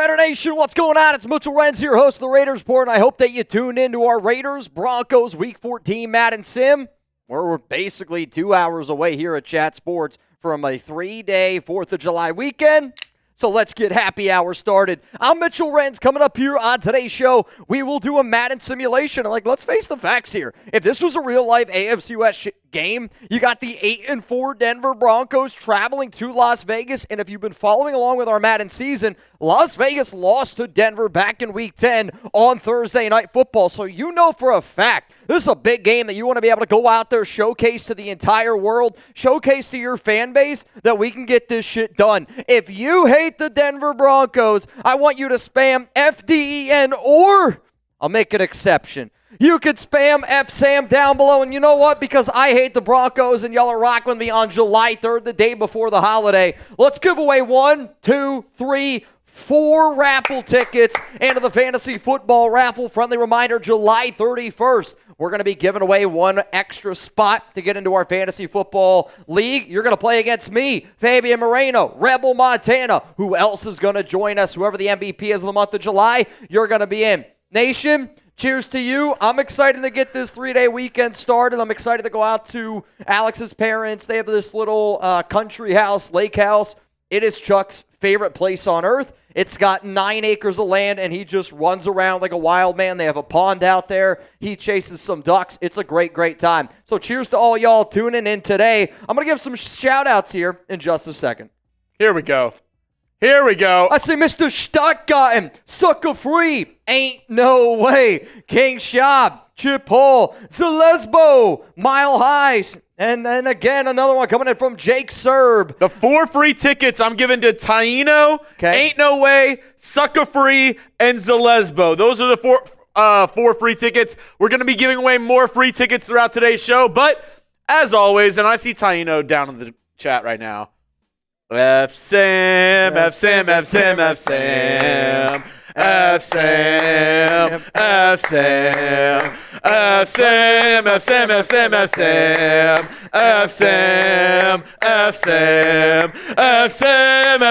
Raider Nation, what's going on? It's Mitchell Renz here, host of the Raiders Report, and I hope that you tuned into our Raiders Broncos Week 14 Madden Sim, where we're basically 2 hours away here at Chat Sports from a 3-day 4th of July weekend. So let's get happy hour started. I'm Mitchell Renz. Coming up here on today's show, we will do a Madden simulation. Let's face the facts here. If this was a real-life AFC West game, you got the 8-4 Denver Broncos traveling to Las Vegas, and if you've been following along with our Madden season, Las Vegas lost to Denver back in Week 10 on Thursday Night Football. So you know for a fact this is a big game that you want to be able to go out there, showcase to the entire world, showcase to your fan base that we can get this shit done. If you hate the Denver Broncos, I want you to spam FDEN, or I'll make an exception. You could spam FSAM down below, and you know what? Because I hate the Broncos and y'all are rocking with me on July 3rd, the day before the holiday. Let's give away 1, 2, 3, 4 raffle tickets into the fantasy football raffle. Friendly reminder, July 31st. We're going to be giving away 1 extra spot to get into our fantasy football league. You're going to play against me, Fabian Moreno, Rebel Montana. Who else is going to join us? Whoever the MVP is in the month of July, you're going to be in. Nation, cheers to you. I'm excited to get this 3-day weekend started. I'm excited to go out to Alex's parents. They have this little country house, lake house. It is Chuck's favorite place on earth. It's got 9 acres of land, and he just runs around like a wild man. They have a pond out there. He chases some ducks. It's a great, great time. So cheers to all y'all tuning in today. I'm going to give some shout-outs here in just a second. Here we go. Here we go. I say Mr. Stuttgarten, Sucker Free, Ain't No Way, King Shab, Chip Hall, Zalesbo, Mile Highs, and then again, another one coming in from Jake Serb. The 4 free tickets I'm giving to Taino, Ain't No Way, Sucker Free, and Zalesbo. Those are the 4 free tickets. We're going to be giving away more free tickets throughout today's show, but as always, and I see Taino down in the chat right now, FSAM, FSAM, FSAM, FSAM. FSAM, FSAM, FSAM, FSAM, FSAM, FSAM, FSAM, FSAM,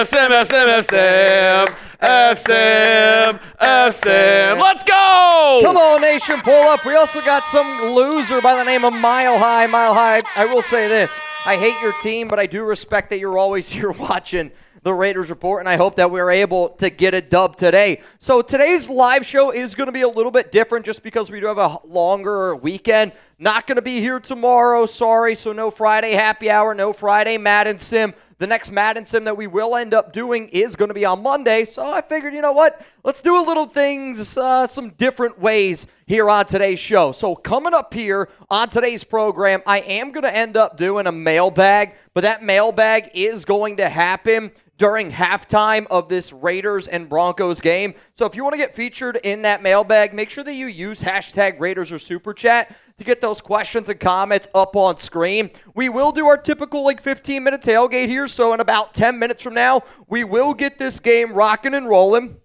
FSAM, FSAM, FSAM, FSAM, FSAM. Let's go! Come on, Nation, pull up. We also got some loser by the name of Mile High. Mile High, I will say this. I hate your team, but I do respect that you're always here watching the Raiders Report, and I hope that we're able to get a dub today. So today's live show is going to be a little bit different just because we do have a longer weekend. Not going to be here tomorrow, sorry. So no Friday happy hour, no Friday Madden Sim. The next Madden Sim that we will end up doing is going to be on Monday. So I figured, you know what? Let's do a little things some different ways here on today's show. So coming up here on today's program, I am going to end up doing a mailbag, but that mailbag is going to happen during halftime of this Raiders and Broncos game. So if you want to get featured in that mailbag, make sure that you use hashtag Raiders or Super Chat to get those questions and comments up on screen. We will do our typical 15-minute tailgate here. So in about 10 minutes from now, we will get this game rocking and rolling.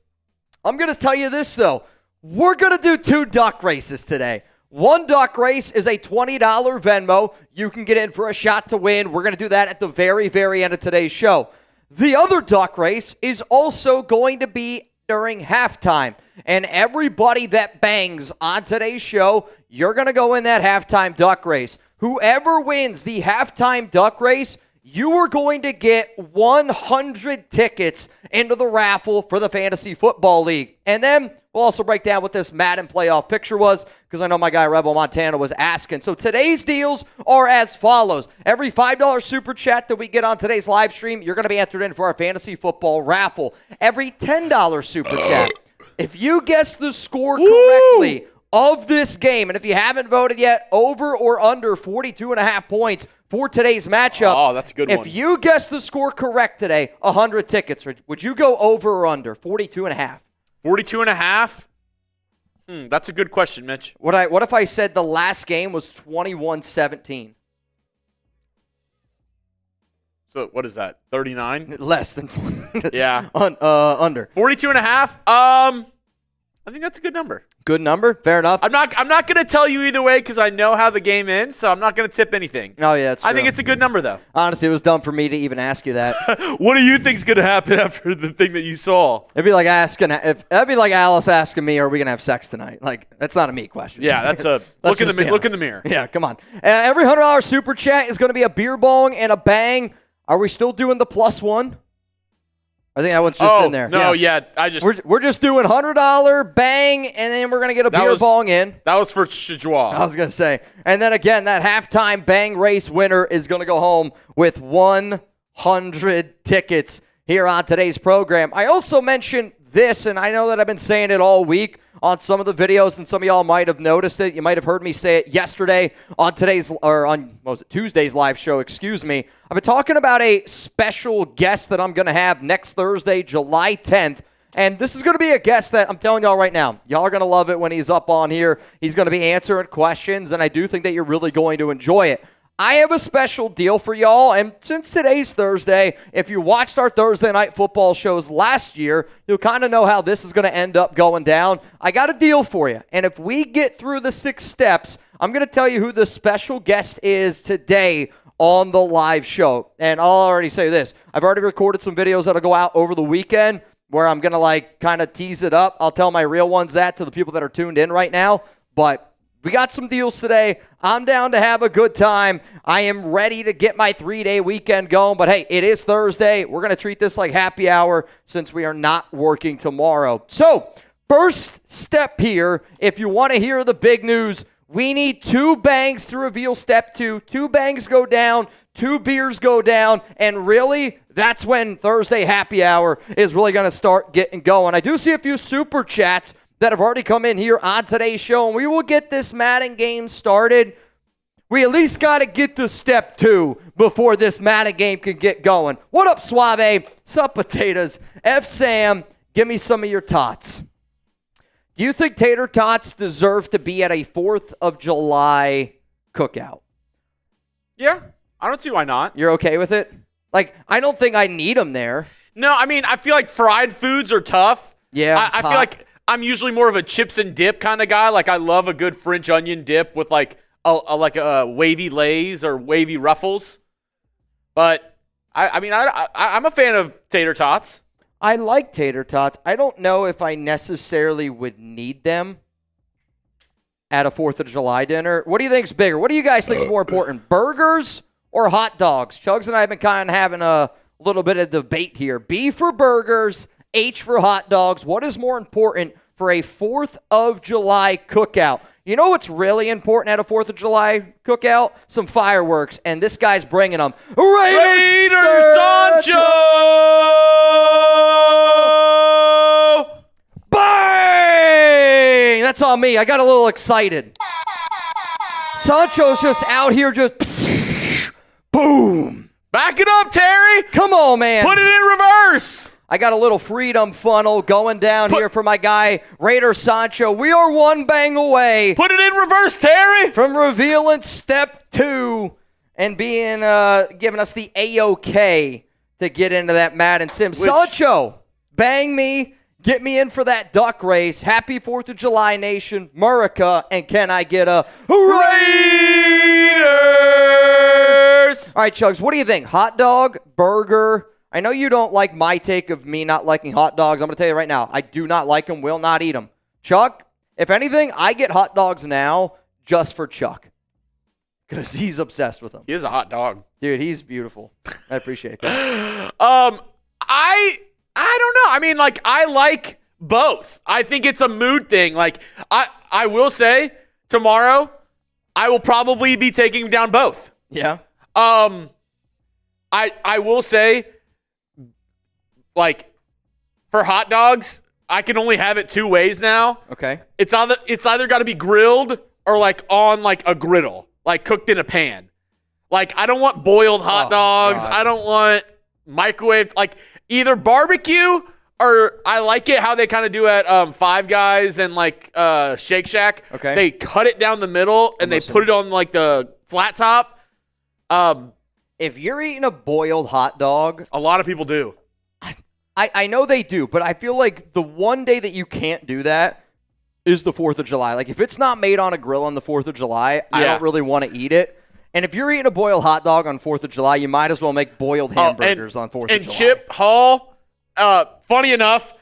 I'm going to tell you this, though. We're going to do 2 duck races today. One duck race is a $20 Venmo. You can get in for a shot to win. We're going to do that at the very, very end of today's show. The other duck race is also going to be during halftime. And everybody that bangs on today's show, you're going to go in that halftime duck race. Whoever wins the halftime duck race, you are going to get 100 tickets into the raffle for the Fantasy Football League. And then we'll also break down what this Madden playoff picture was, because I know my guy Rebel Montana was asking. So today's deals are as follows. Every $5 super chat that we get on today's live stream, you're going to be entered in for our Fantasy Football raffle. Every $10 super chat, if you guess the score correctly of this game, and if you haven't voted yet, over or under 42.5 points for today's matchup. Oh, that's a good one. If you guess the score correct today, 100 tickets. Would you go over or under 42.5? 42.5? That's a good question, Mitch. What if I said the last game was 21-17? So what is that, 39? Less than Yeah. Under. 42.5? I think that's a good number. Good number. Fair enough. I'm not going to tell you either way because I know how the game ends, so I'm not going to tip anything. Oh, yeah, that's true. I think it's a good number, though. Honestly, it was dumb for me to even ask you that. What do you think's going to happen after the thing that you saw? It'd be like Alice asking me, "Are we gonna have sex tonight?" Like, that's not a me question. Yeah, that's a look in the mirror. Yeah, come on. Every $100 super chat is going to be a beer bong and a bang. Are we still doing the +1? I think that one's just in there. No, we're just doing $100 bang, and then we're gonna get a beer bong in. That was for Chajwa. I was gonna say, and then again, that halftime bang race winner is gonna go home with 100 tickets here on today's program. I also mentioned this, and I know that I've been saying it all week on some of the videos, and some of y'all might have noticed it. You might have heard me say it yesterday on Tuesday's live show, excuse me. I've been talking about a special guest that I'm going to have next Thursday, July 10th. And this is going to be a guest that I'm telling y'all right now, y'all are going to love it when he's up on here. He's going to be answering questions, and I do think that you're really going to enjoy it. I have a special deal for y'all, and since today's Thursday, if you watched our Thursday Night Football shows last year, you'll kind of know how this is going to end up going down. I got a deal for you, and if we get through the 6 steps, I'm going to tell you who the special guest is today on the live show. And I'll already say this. I've already recorded some videos that'll go out over the weekend where I'm going to kind of tease it up. I'll tell my real ones that to the people that are tuned in right now, but we got some deals today. I'm down to have a good time. I am ready to get my 3-day weekend going. But, hey, it is Thursday. We're going to treat this like happy hour since we are not working tomorrow. So, first step here, if you want to hear the big news, we need 2 bangs to reveal step 2. 2 bangs go down, 2 beers go down, and really, that's when Thursday happy hour is really going to start getting going. I do see a few super chats that have already come in here on today's show, and we will get this Madden game started. We at least got to get to step 2 before this Madden game can get going. What up, Suave? Sup, potatoes? F. Sam, give me some of your tots. Do you think tater tots deserve to be at a 4th of July cookout? Yeah, I don't see why not. You're okay with it? I don't think I need them there. No, I mean, I feel like fried foods are tough. Yeah, I feel like I'm usually more of a chips and dip kind of guy. I love a good French onion dip with a wavy Lay's or wavy Ruffles. But I'm a fan of tater tots. I like tater tots. I don't know if I necessarily would need them at a 4th of July dinner. What do you think's bigger? What do you guys think is more important, burgers or hot dogs? Chuggs and I have been kind of having a little bit of debate here. B for burgers, H for hot dogs. What is more important for a 4th of July cookout? You know what's really important at a 4th of July cookout? Some fireworks, and this guy's bringing them. Raider Sancho! Bang! That's on me. I got a little excited. Sancho's just out here just boom. Back it up, Terry. Come on, man. Put it in reverse. I got a little freedom funnel going down here for my guy, Raider Sancho. We are 1 bang away. Put it in reverse, Terry. From revealing step 2 and being giving us the A-OK to get into that Madden Sim. Sancho, bang me. Get me in for that duck race. Happy 4th of July, Nation. Murica, and can I get a Raiders? All right, Chuggs, what do you think? Hot dog, burger? I know you don't like my take of me not liking hot dogs. I'm going to tell you right now, I do not like them, will not eat them. Chuck, if anything, I get hot dogs now just for Chuck because he's obsessed with them. He is a hot dog. Dude, he's beautiful. I appreciate that. I don't know. I mean, I like both. I think it's a mood thing. I will say tomorrow I will probably be taking down both. Yeah. I will say, for hot dogs, I can only have it 2 ways now. Okay. It's either got to be grilled or on a griddle, cooked in a pan. I don't want boiled hot dogs. God. I don't want microwaved. Either barbecue or I like it how they kind of do at Five Guys and Shake Shack. Okay. They cut it down the middle and they put it on the flat top. If you're eating a boiled hot dog, a lot of people do. I know they do, but I feel like the one day that you can't do that, is the 4th of July. Like, if it's not made on a grill on the 4th of July, I don't really want to eat it. And if you're eating a boiled hot dog on 4th of July, you might as well make boiled hamburgers on 4th of July. And Chip Hall, funny enough,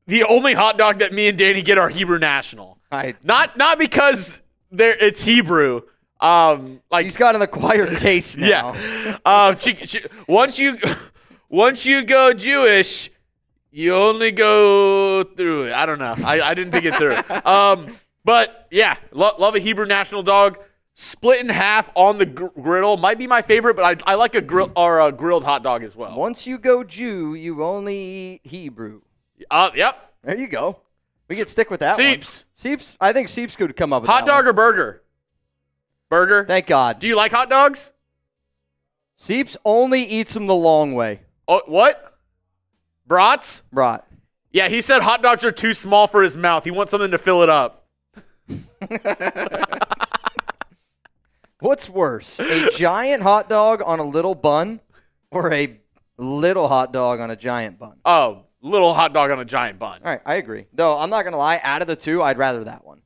the only hot dog that me and Danny get are Hebrew National. Not because it's Hebrew. He's got an acquired taste now. Yeah. Once you go Jewish, you only go through it. I don't know. I didn't think it through. But yeah, love a Hebrew National dog. Split in half on the griddle might be my favorite, but I like a grilled hot dog as well. Once you go Jew, you only eat Hebrew. Yep. There you go. We could stick with that Seeps. one. Seeps. I think Seeps could come up with hot dog or burger? Burger. Thank God. Do you like hot dogs? Seeps only eats them the long way. Oh, what? Brats? Brat. Yeah, he said hot dogs are too small for his mouth. He wants something to fill it up. What's worse, a giant hot dog on a little bun or a little hot dog on a giant bun? Oh, little hot dog on a giant bun. All right, I agree. Though I'm not gonna lie, out of the two, I'd rather that one.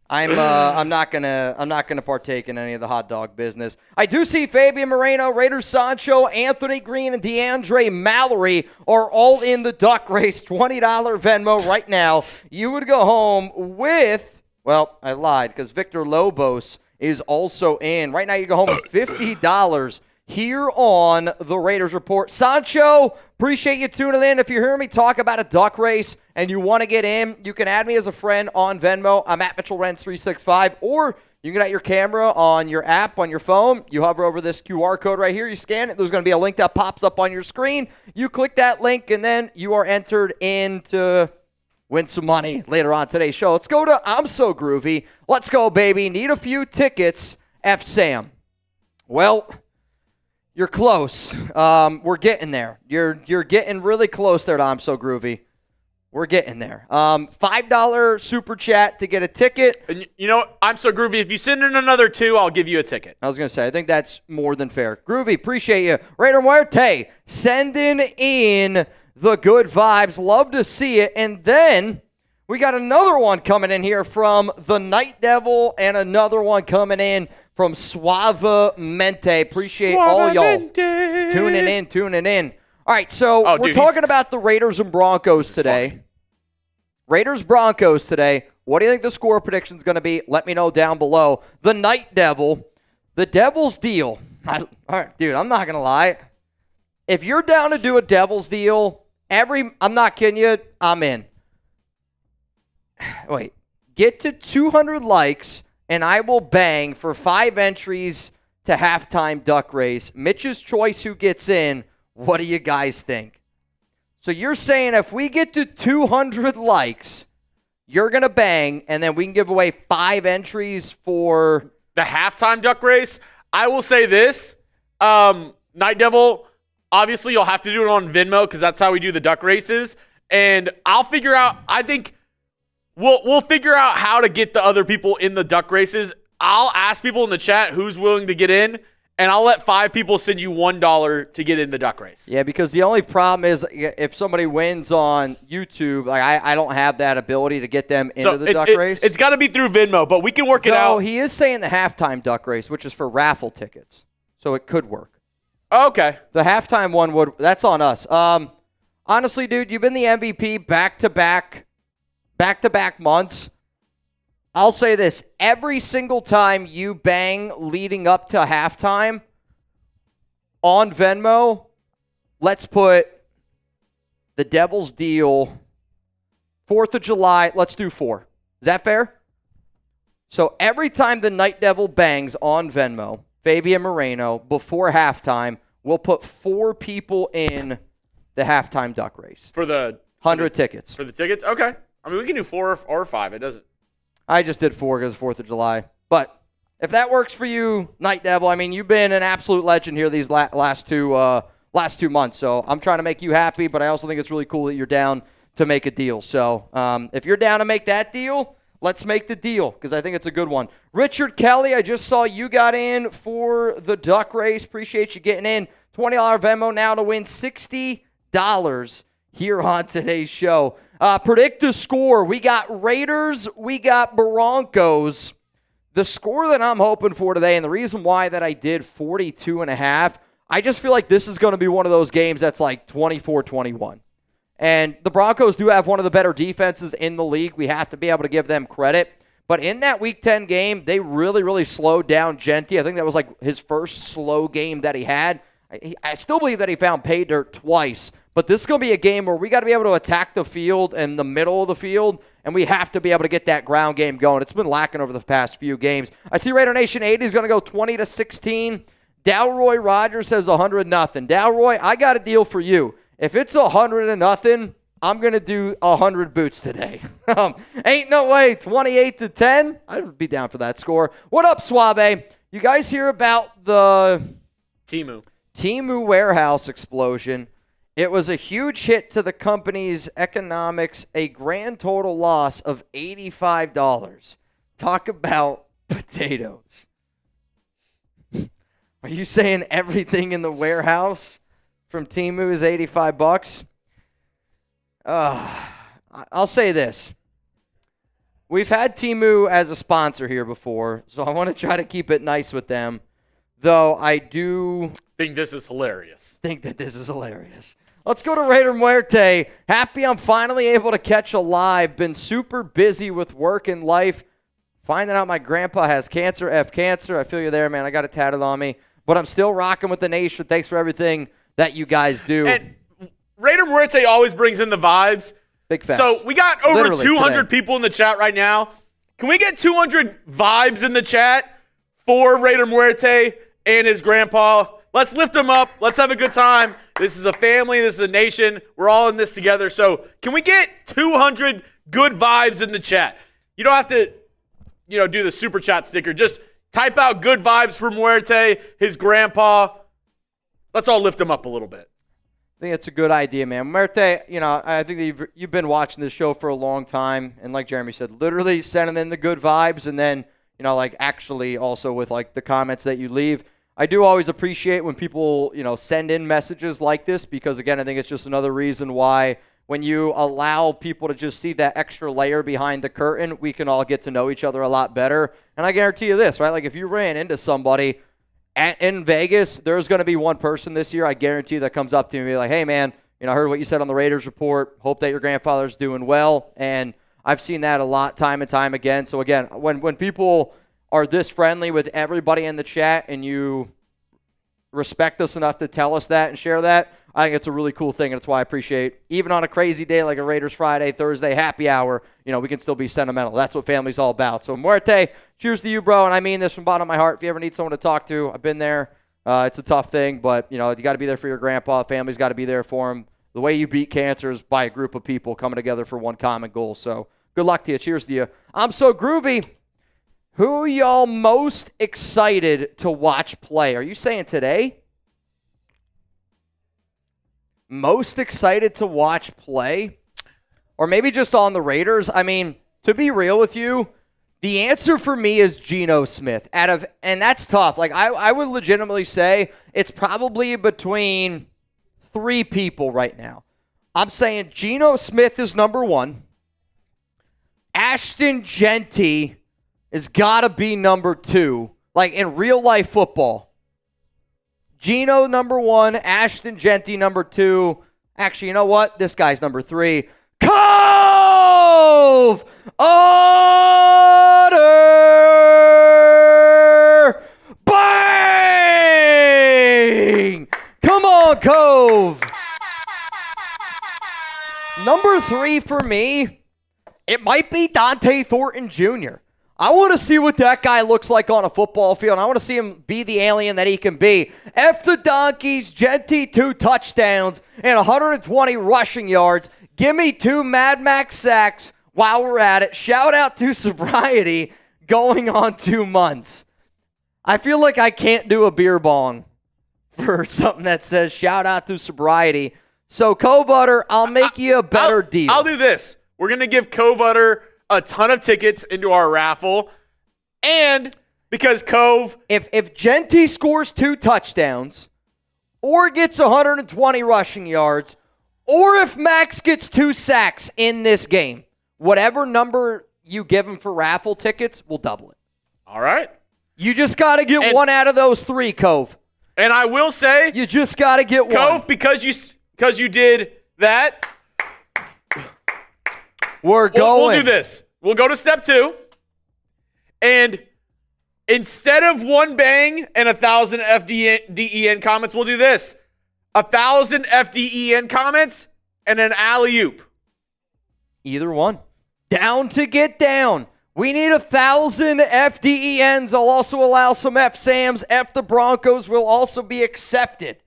I'm not gonna partake in any of the hot dog business. I do see Fabian Moreno, Raiders Sancho, Anthony Green, and DeAndre Mallory are all in the duck race. $20 Venmo right now. You would go home with, well, I lied because Victor Lobos is also in. Right now you go home with $50 here on the Raiders Report. Sancho, appreciate you tuning in. If you hear me talk about a duck race and you want to get in, you can add me as a friend on Venmo. I'm at Mitchell Renz 365, or you can get your camera on your app on your phone. You hover over this QR code right here. You scan it. There's going to be a link that pops up on your screen. You click that link, and then you are entered in to win some money later on today's show. Let's go to I'm So Groovy. Let's go, baby. Need a few tickets. F. Sam. Well, you're close. We're getting there. You're getting really close there to I'm So Groovy. We're getting there. $5 super chat to get a ticket. And you know, I'm So Groovy. If you send in another 2, I'll give you a ticket. I was going to say, I think that's more than fair. Groovy, appreciate you. Raider Muerte, sending in the good vibes. Love to see it. And then we got another one coming in here from the Night Devil and another one coming in from Suavemente. Appreciate all y'all tuning in. All right, so we're talking about the Raiders and Broncos today. Raiders-Broncos today. What do you think the score prediction is going to be? Let me know down below. The Night Devil, the Devil's deal. All right, dude, I'm not going to lie. If you're down to do a Devil's deal, I'm not kidding you, I'm in. Wait, get to 200 likes, and I will bang for 5 entries to halftime duck race. Mitch's choice who gets in. What do you guys think? So you're saying if we get to 200 likes, you're going to bang, and then we can give away 5 entries for the halftime duck race? I will say this. Night Devil, obviously you'll have to do it on Venmo because that's how we do the duck races. And I'll figure out, I think we'll figure out how to get the other people in the duck races. I'll ask people in the chat who's willing to get in. And I'll let 5 people send you $1 to get in the duck race. Yeah, because the only problem is if somebody wins on YouTube, like I don't have that ability to get them into the duck race. It's got to be through Venmo, but we can work it out. No, he is saying the halftime duck race, which is for raffle tickets. So it could work. Okay. The halftime one would. That's on us. Honestly, dude, you've been the MVP back-to-back months. I'll say this. Every single time you bang leading up to halftime on Venmo, let's put the Devil's deal 4th of July. Let's do 4. Is that fair? So every time the Night Devil bangs on Venmo, Fabian Moreno, before halftime, we'll put 4 people in the halftime duck race. For the 100 tickets. For the tickets? Okay. I mean, we can do 4 or 5. It doesn't. I just did 4 because 4th of July. But if that works for you, Night Devil, I mean, you've been an absolute legend here these last two months. So I'm trying to make you happy, but I also think it's really cool that you're down to make a deal. So if you're down to make that deal, let's make the deal because I think it's a good one. Richard Kelly, I just saw you got in for the duck race. Appreciate you getting in. $20 Venmo now to win $60 here on today's show. Predict the score. We got Raiders. We got Broncos. The score that I'm hoping for today, and the reason why that I did 42.5, I just feel like this is going to be one of those games that's like 24-21. And the Broncos do have one of the better defenses in the league. We have to be able to give them credit. But in that Week 10 game, they really, really slowed down Jeanty. I think that was like his first slow game that he had. I still believe that he found pay dirt twice. But this is going to be a game where we got to be able to attack the field and the middle of the field, and we have to be able to get that ground game going. It's been lacking over the past few games. I see Raider Nation 80 is going to go 20-16. Dalroy Rogers says 100-0. Dalroy, I got a deal for you. If it's 100-0, I'm going to do 100 boots today. Ain't no way. 28-10. I'd be down for that score. What up, Suave? You guys hear about the Temu warehouse explosion? It was a huge hit to the company's economics, a grand total loss of $85. Talk about potatoes. Are you saying everything in the warehouse from Temu is $85? I'll say this. We've had Temu as a sponsor here before, so I want to try to keep it nice with them, though I do think this is hilarious. Let's go to Raider Muerte. Happy I'm finally able to catch a live. Been super busy with work and life. Finding out my grandpa has cancer, cancer. I feel you there, man. I got it tatted on me. But I'm still rocking with the nation. Thanks for everything that you guys do. And Raider Muerte always brings in the vibes. Big facts. So we got over 200 people in the chat right now. Can we get 200 vibes in the chat for Raider Muerte and his grandpa? Let's lift them up. Let's have a good time. This is a family. This is a nation. We're all in this together. So can we get 200 good vibes in the chat? You don't have to, do the super chat sticker. Just type out good vibes for Muerte, his grandpa. Let's all lift him up a little bit. I think it's a good idea, man. Muerte, I think that you've been watching this show for a long time. And like Jeremy said, literally sending in the good vibes and then, actually also with the comments that you leave. I do always appreciate when people, send in messages like this because, again, I think it's just another reason why when you allow people to just see that extra layer behind the curtain, we can all get to know each other a lot better. And I guarantee you this, right? Like if you ran into somebody in Vegas, there's going to be one person this year, I guarantee you, that comes up to me and be like, hey, man, I heard what you said on the Raiders report. Hope that your grandfather's doing well. And I've seen that a lot time and time again. So, again, when people are this friendly with everybody in the chat and you respect us enough to tell us that and share that, I think it's a really cool thing, and it's why I appreciate, even on a crazy day like a Raiders Friday, Thursday, happy hour, we can still be sentimental. That's what family's all about. So, Muerte, cheers to you, bro, and I mean this from the bottom of my heart. If you ever need someone to talk to, I've been there. It's a tough thing, but, you got to be there for your grandpa. Family's got to be there for him. The way you beat cancer is by a group of people coming together for one common goal. So, good luck to you. Cheers to you. I'm so groovy. Who y'all most excited to watch play? Are you saying today? Most excited to watch play? Or maybe just on the Raiders? I mean, to be real with you, the answer for me is Geno Smith. And that's tough. I would legitimately say it's probably between three people right now. I'm saying Geno Smith is number one. Ashton Jeanty has got to be number two, in real life football. Geno number one, Ashton Jeanty number two. Actually, you know what? This guy's number three. Cove Otter! Bang! Come on, Cove! Number three for me, it might be Dante Thornton Jr. I want to see what that guy looks like on a football field. I want to see him be the alien that he can be. F the Donkeys, Jeanty 2 touchdowns and 120 rushing yards. Give me 2 Mad Max sacks while we're at it. Shout out to sobriety going on 2 months. I feel like I can't do a beer bong for something that says shout out to sobriety. So, Cove Utter, I'll make you a better deal. I'll do this. We're going to give Cove Utter a ton of tickets into our raffle. And because Cove... If Jeanty scores 2 touchdowns or gets 120 rushing yards or if Maxx gets 2 sacks in this game, whatever number you give him for raffle tickets, we'll double it. All right. You just got to get one out of those 3, Cove. And I will say, you just got to get one. Cove, because you did that, we'll do this. We'll go to step 2. And instead of 1 bang and 1,000 FDEN comments, we'll do this. 1,000 FDEN comments and an alley-oop. Either one. Down to get down. We need 1,000 FDENs. I'll also allow some FSAMs. F the Broncos will also be accepted.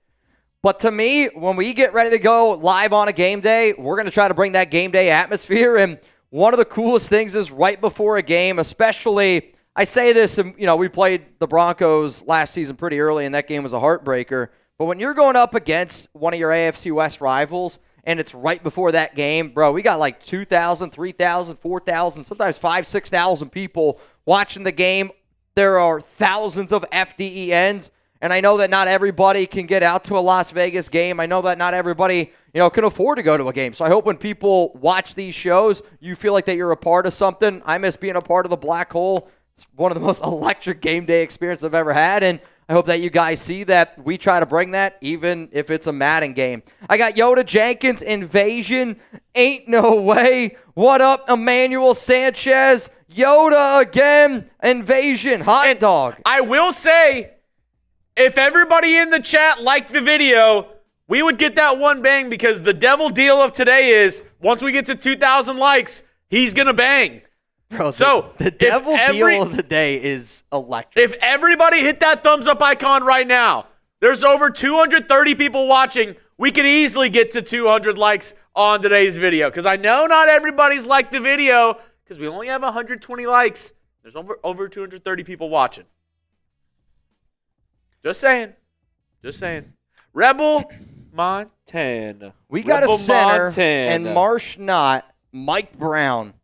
But to me, when we get ready to go live on a game day, we're going to try to bring that game day atmosphere. And one of the coolest things is right before a game, especially, I say this, we played the Broncos last season pretty early, and that game was a heartbreaker. But when you're going up against one of your AFC West rivals, and it's right before that game, bro, we got like 2,000, 3,000, 4,000, sometimes 5,000, 6,000 people watching the game. There are thousands of FDENs, and I know that not everybody can get out to a Las Vegas game. I know that not everybody, can afford to go to a game. So I hope when people watch these shows, you feel like that you're a part of something. I miss being a part of the Black Hole. It's one of the most electric game day experiences I've ever had, and I hope that you guys see that we try to bring that even if it's a Madden game. I got Yoda Jenkins, Invasion, ain't no way. What up, Emmanuel Sanchez? Yoda again, Invasion, hot dog. I will say, if everybody in the chat liked the video, we would get that 1 bang, because the devil deal of today is once we get to 2,000 likes, he's going to bang. Bro, so the devil deal of the day is electric. If everybody hit that thumbs up icon right now, there's over 230 people watching. We could easily get to 200 likes on today's video, because I know not everybody's liked the video, because we only have 120 likes. There's over 230 people watching. Just saying. Rebel Montana. We got a center, and Marsh not Mike Brown.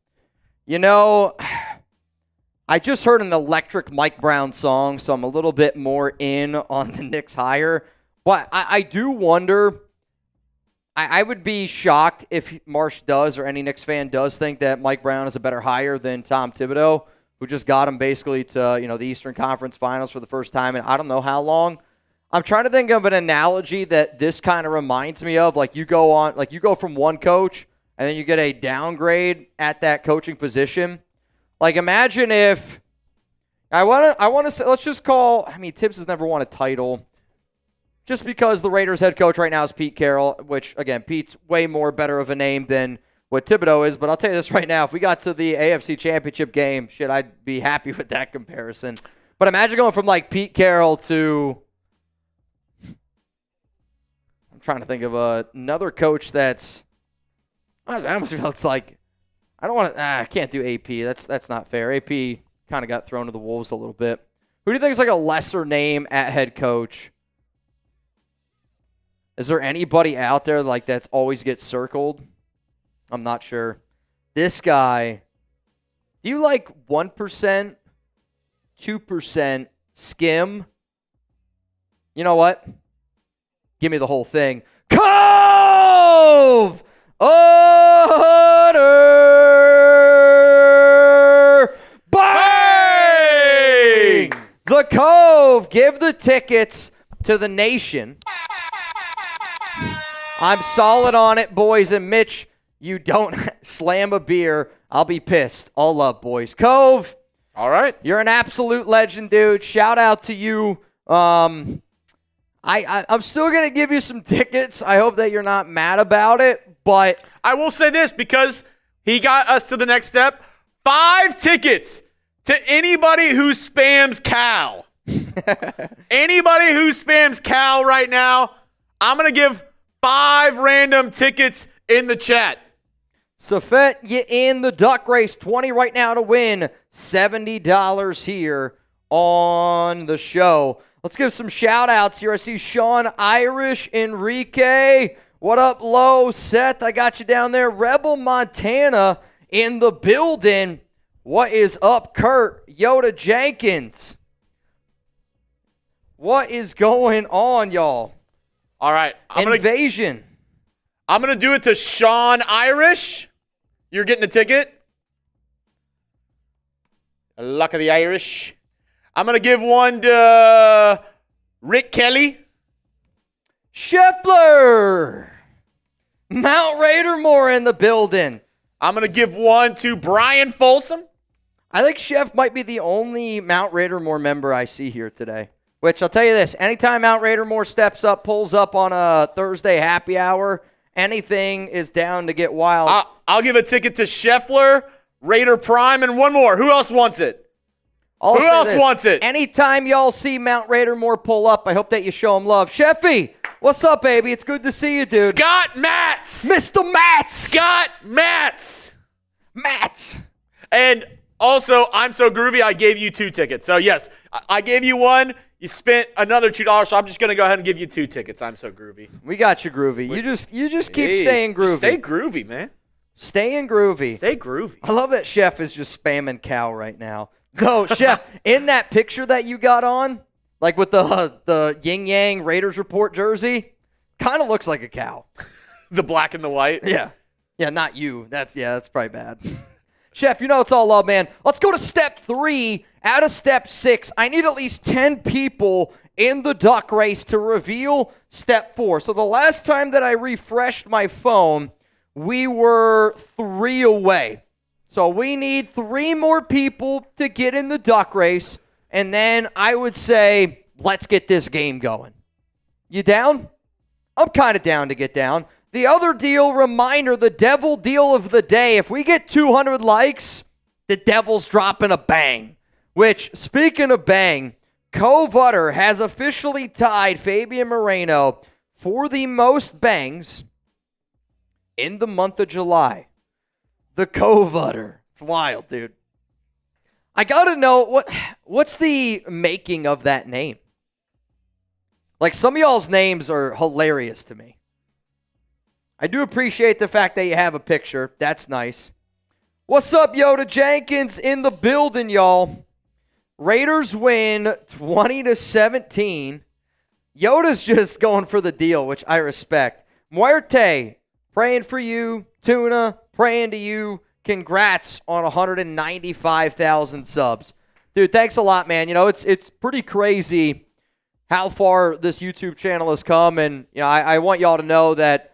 I just heard an electric Mike Brown song, so I'm a little bit more in on the Knicks hire. But I do wonder, I would be shocked if Marsh does, or any Knicks fan does, think that Mike Brown is a better hire than Tom Thibodeau, who just got him basically to the Eastern Conference Finals for the first time in I don't know how long. I'm trying to think of an analogy that this kind of reminds me of. Like you go from one coach, and then you get a downgrade at that coaching position. Like, imagine if I want to say, let's just call. Tibbs has never won a title, just because the Raiders head coach right now is Pete Carroll, which again, Pete's way more better of a name than what Thibodeau is. But I'll tell you this right now: if we got to the AFC Championship game, I'd be happy with that comparison. But imagine going from like Pete Carroll to, I'm trying to think of another coach that's. I almost feel it's like, I can't do AP. That's not fair. AP kind of got thrown to the wolves a little bit. Who do you think is like a lesser name at head coach? Is there anybody out there like that always gets circled? I'm not sure. This guy, do you like 1%, 2% skim? You know what? Give me the whole thing. Cove! Order! Bang! The Cove, give the tickets to the nation. I'm solid on it, boys. And Mitch, you don't slam a beer, I'll be pissed. All love, boys. Cove. All right. You're an absolute legend, dude. Shout out to you. I'm still going to give you some tickets. I hope that you're not mad about it. But I will say this, because he got us to the next step. 5 tickets to anybody who spams Cal. Anybody who spams Cal right now, I'm going to give 5 random tickets in the chat. Safet, you in the duck race. 20 right now to win. $70 here on the show. Let's give some shout-outs here. I see Sean Irish, Enrique. What up, Low? Seth, I got you down there. Rebel Montana in the building. What is up, Kurt? Yoda Jenkins. What is going on, y'all? All right. Invasion. I'm going to do it to Sean Irish. You're getting a ticket. Luck of the Irish. I'm going to give one to Rick Kelly. Scheffler. Mount Raidermore in the building. I'm going to give one to Brian Folsom. I think Chef might be the only Mount Raidermore member I see here today. Which, I'll tell you this, anytime Mount Raidermore steps up, pulls up on a Thursday happy hour, anything is down to get wild. I'll give a ticket to Scheffler, Raider Prime, and one more. Who else wants it? Who else wants it? Anytime y'all see Mount Raidermore pull up, I hope that you show him love. Sheffy, what's up, baby? It's good to see you, dude. Scott Matz. Mr. Matz. Scott Matz. Matz. And also, I'm so groovy, I gave you 2 tickets. So, yes, I gave you one. You spent another $2, so I'm just going to go ahead and give you 2 tickets. I'm so groovy. We got you, groovy. You just keep staying groovy. Stay groovy, man. Staying groovy. Stay groovy. I love that Chef is just spamming cow right now. No, Chef, in that picture that you got on, like with the Yin Yang Raiders Report jersey, kind of looks like a cow. The black and the white? Yeah. Yeah, not you. That's probably bad. Chef, you know it's all love, man. Let's go to step 3 out of step 6. I need at least 10 people in the duck race to reveal step 4. So the last time that I refreshed my phone, we were 3 away. So we need 3 more people to get in the duck race, and then I would say, let's get this game going. You down? I'm kind of down to get down. The other deal, reminder, the devil deal of the day. If we get 200 likes, the devil's dropping a bang. Which, speaking of bang, Co-Vutter has officially tied Fabian Moreno for the most bangs in the month of July. The Co-Vutter. It's wild, dude. I got to know, what's the making of that name? Like, some of y'all's names are hilarious to me. I do appreciate the fact that you have a picture. That's nice. What's up, Yoda Jenkins in the building, y'all? Raiders win 20-17. Yoda's just going for the deal, which I respect. Muerte, praying for you. Tuna, praying to you. Congrats on 195,000 subs. Dude, thanks a lot, man. You know, it's pretty crazy how far this YouTube channel has come, and you know, I want y'all to know that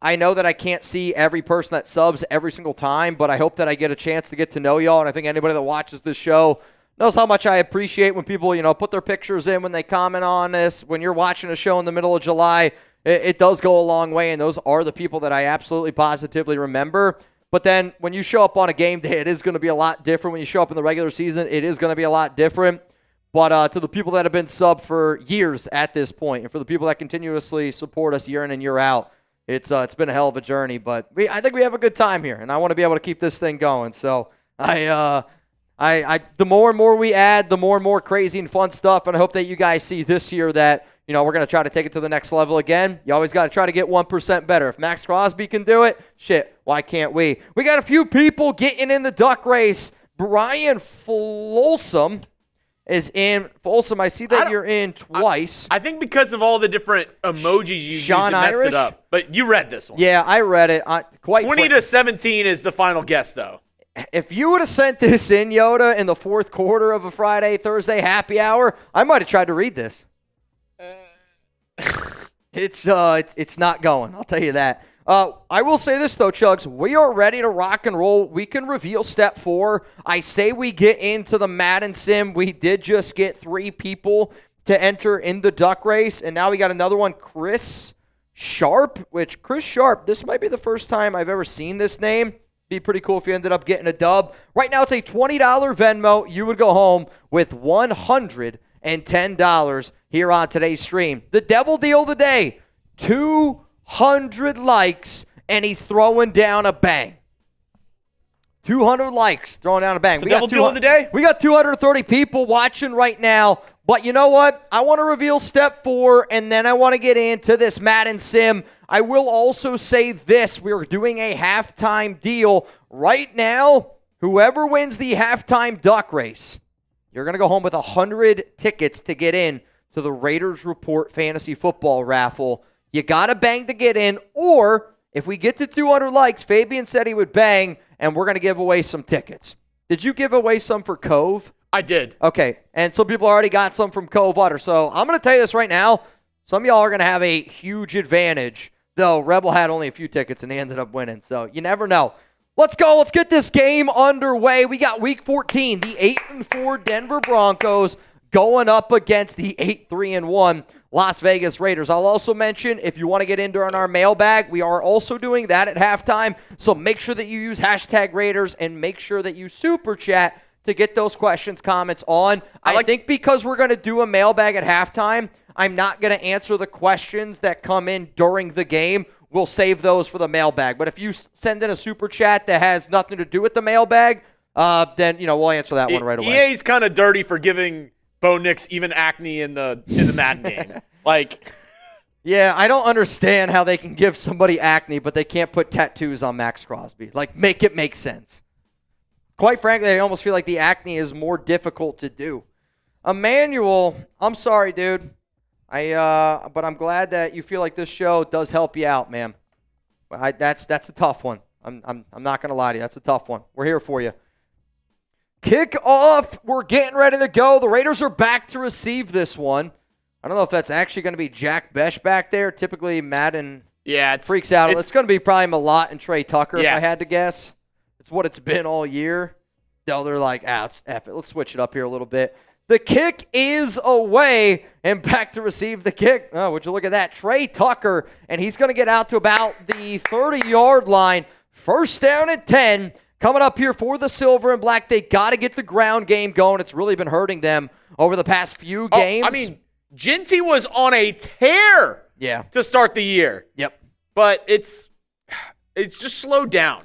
I know that I can't see every person that subs every single time, but I hope that I get a chance to get to know y'all, and I think anybody that watches this show knows how much I appreciate when people, you know, put their pictures in, when they comment on this. When you're watching a show in the middle of July, it does go a long way, and those are the people that I absolutely positively remember. But then when you show up on a game day, it is going to be a lot different. When you show up in the regular season, it is going to be a lot different. But to the people that have been subbed for years at this point, and for the people that continuously support us year in and year out, it's been a hell of a journey. But I think we have a good time here, and I want to be able to keep this thing going. So the more and more we add, the more and more crazy and fun stuff. And I hope that you guys see this year that, you know, we're going to try to take it to the next level again. You always got to try to get 1% better. If Maxx Crosby can do it, shit, why can't we? We got a few people getting in the duck race. Brian Folsom is in. Folsom, I see that you're in twice. I think because of all the different emojis you used, you messed it up. But you read this one. Yeah, I read it. 20-17 is the final guess, though. If you would have sent this in, Yoda, in the fourth quarter of a Friday, Thursday happy hour, I might have tried to read this. It's not going. I'll tell you that. I will say this, though, Chuggs. We are ready to rock and roll. We can reveal step 4. I say we get into the Madden Sim. We did just get 3 people to enter in the duck race, and now we got another one, Chris Sharp, Chris Sharp, this might be the first time I've ever seen this name. Be pretty cool if you ended up getting a dub. Right now, it's a $20 Venmo. You would go home with $110 here on today's stream. The devil deal of the day, 200 likes, and he's throwing down a bang. 200 likes, throwing down a bang. The devil deal of the day? We got 230 people watching right now. But you know what? I want to reveal step 4, and then I want to get into this Madden Sim. I will also say this. We're doing a halftime deal. Right now, whoever wins the halftime duck race, you're going to go home with 100 tickets to get in to the Raiders Report Fantasy Football Raffle. You got to bang to get in, or If we get to 200 likes, Fabian said he would bang, and we're going to give away some tickets. Did you give away some for Cove? I did. Okay, and some people already got some from Cove Water. So I'm going to tell you this right now. Some of y'all are going to have a huge advantage, though Rebel had only a few tickets, and they ended up winning. So you never know. Let's go. Let's get this game underway. We got Week 14, the 8-4 Denver Broncos going up against the 8-3-1 Las Vegas Raiders. I'll also mention, if you want to get in during our mailbag, we are also doing that at halftime. So make sure that you use hashtag Raiders and make sure that you super chat to get those questions, comments on. I think because we're going to do a mailbag at halftime, I'm not going to answer the questions that come in during the game. We'll save those for the mailbag. But if you send in a super chat that has nothing to do with the mailbag, then we'll answer that one right away. EA's kind of dirty for giving Bo Nix even acne in the Madden game. Yeah, I don't understand how they can give somebody acne, but they can't put tattoos on Maxx Crosby. Make it make sense. Quite frankly, I almost feel like the acne is more difficult to do. Emmanuel, I'm sorry, dude. But I'm glad that you feel like this show does help you out, man. That's a tough one. I'm not gonna lie to you. That's a tough one. We're here for you. Kick off. We're getting ready to go. The Raiders are back to receive this one. I don't know if that's actually going to be Jack Bech back there. Typically, Madden freaks out. It's going to be probably Malott and Tre Tucker if I had to guess. It's what it's been all year. No, they're like, F it. Let's switch it up here a little bit. The kick is away and back to receive the kick. Oh, would you look at that? Tre Tucker, and he's going to get out to about the 30-yard line. First down and 10. Coming up here for the Silver and Black. They got to get the ground game going. It's really been hurting them over the past few games. Jeanty was on a tear to start the year. Yep. But it's just slowed down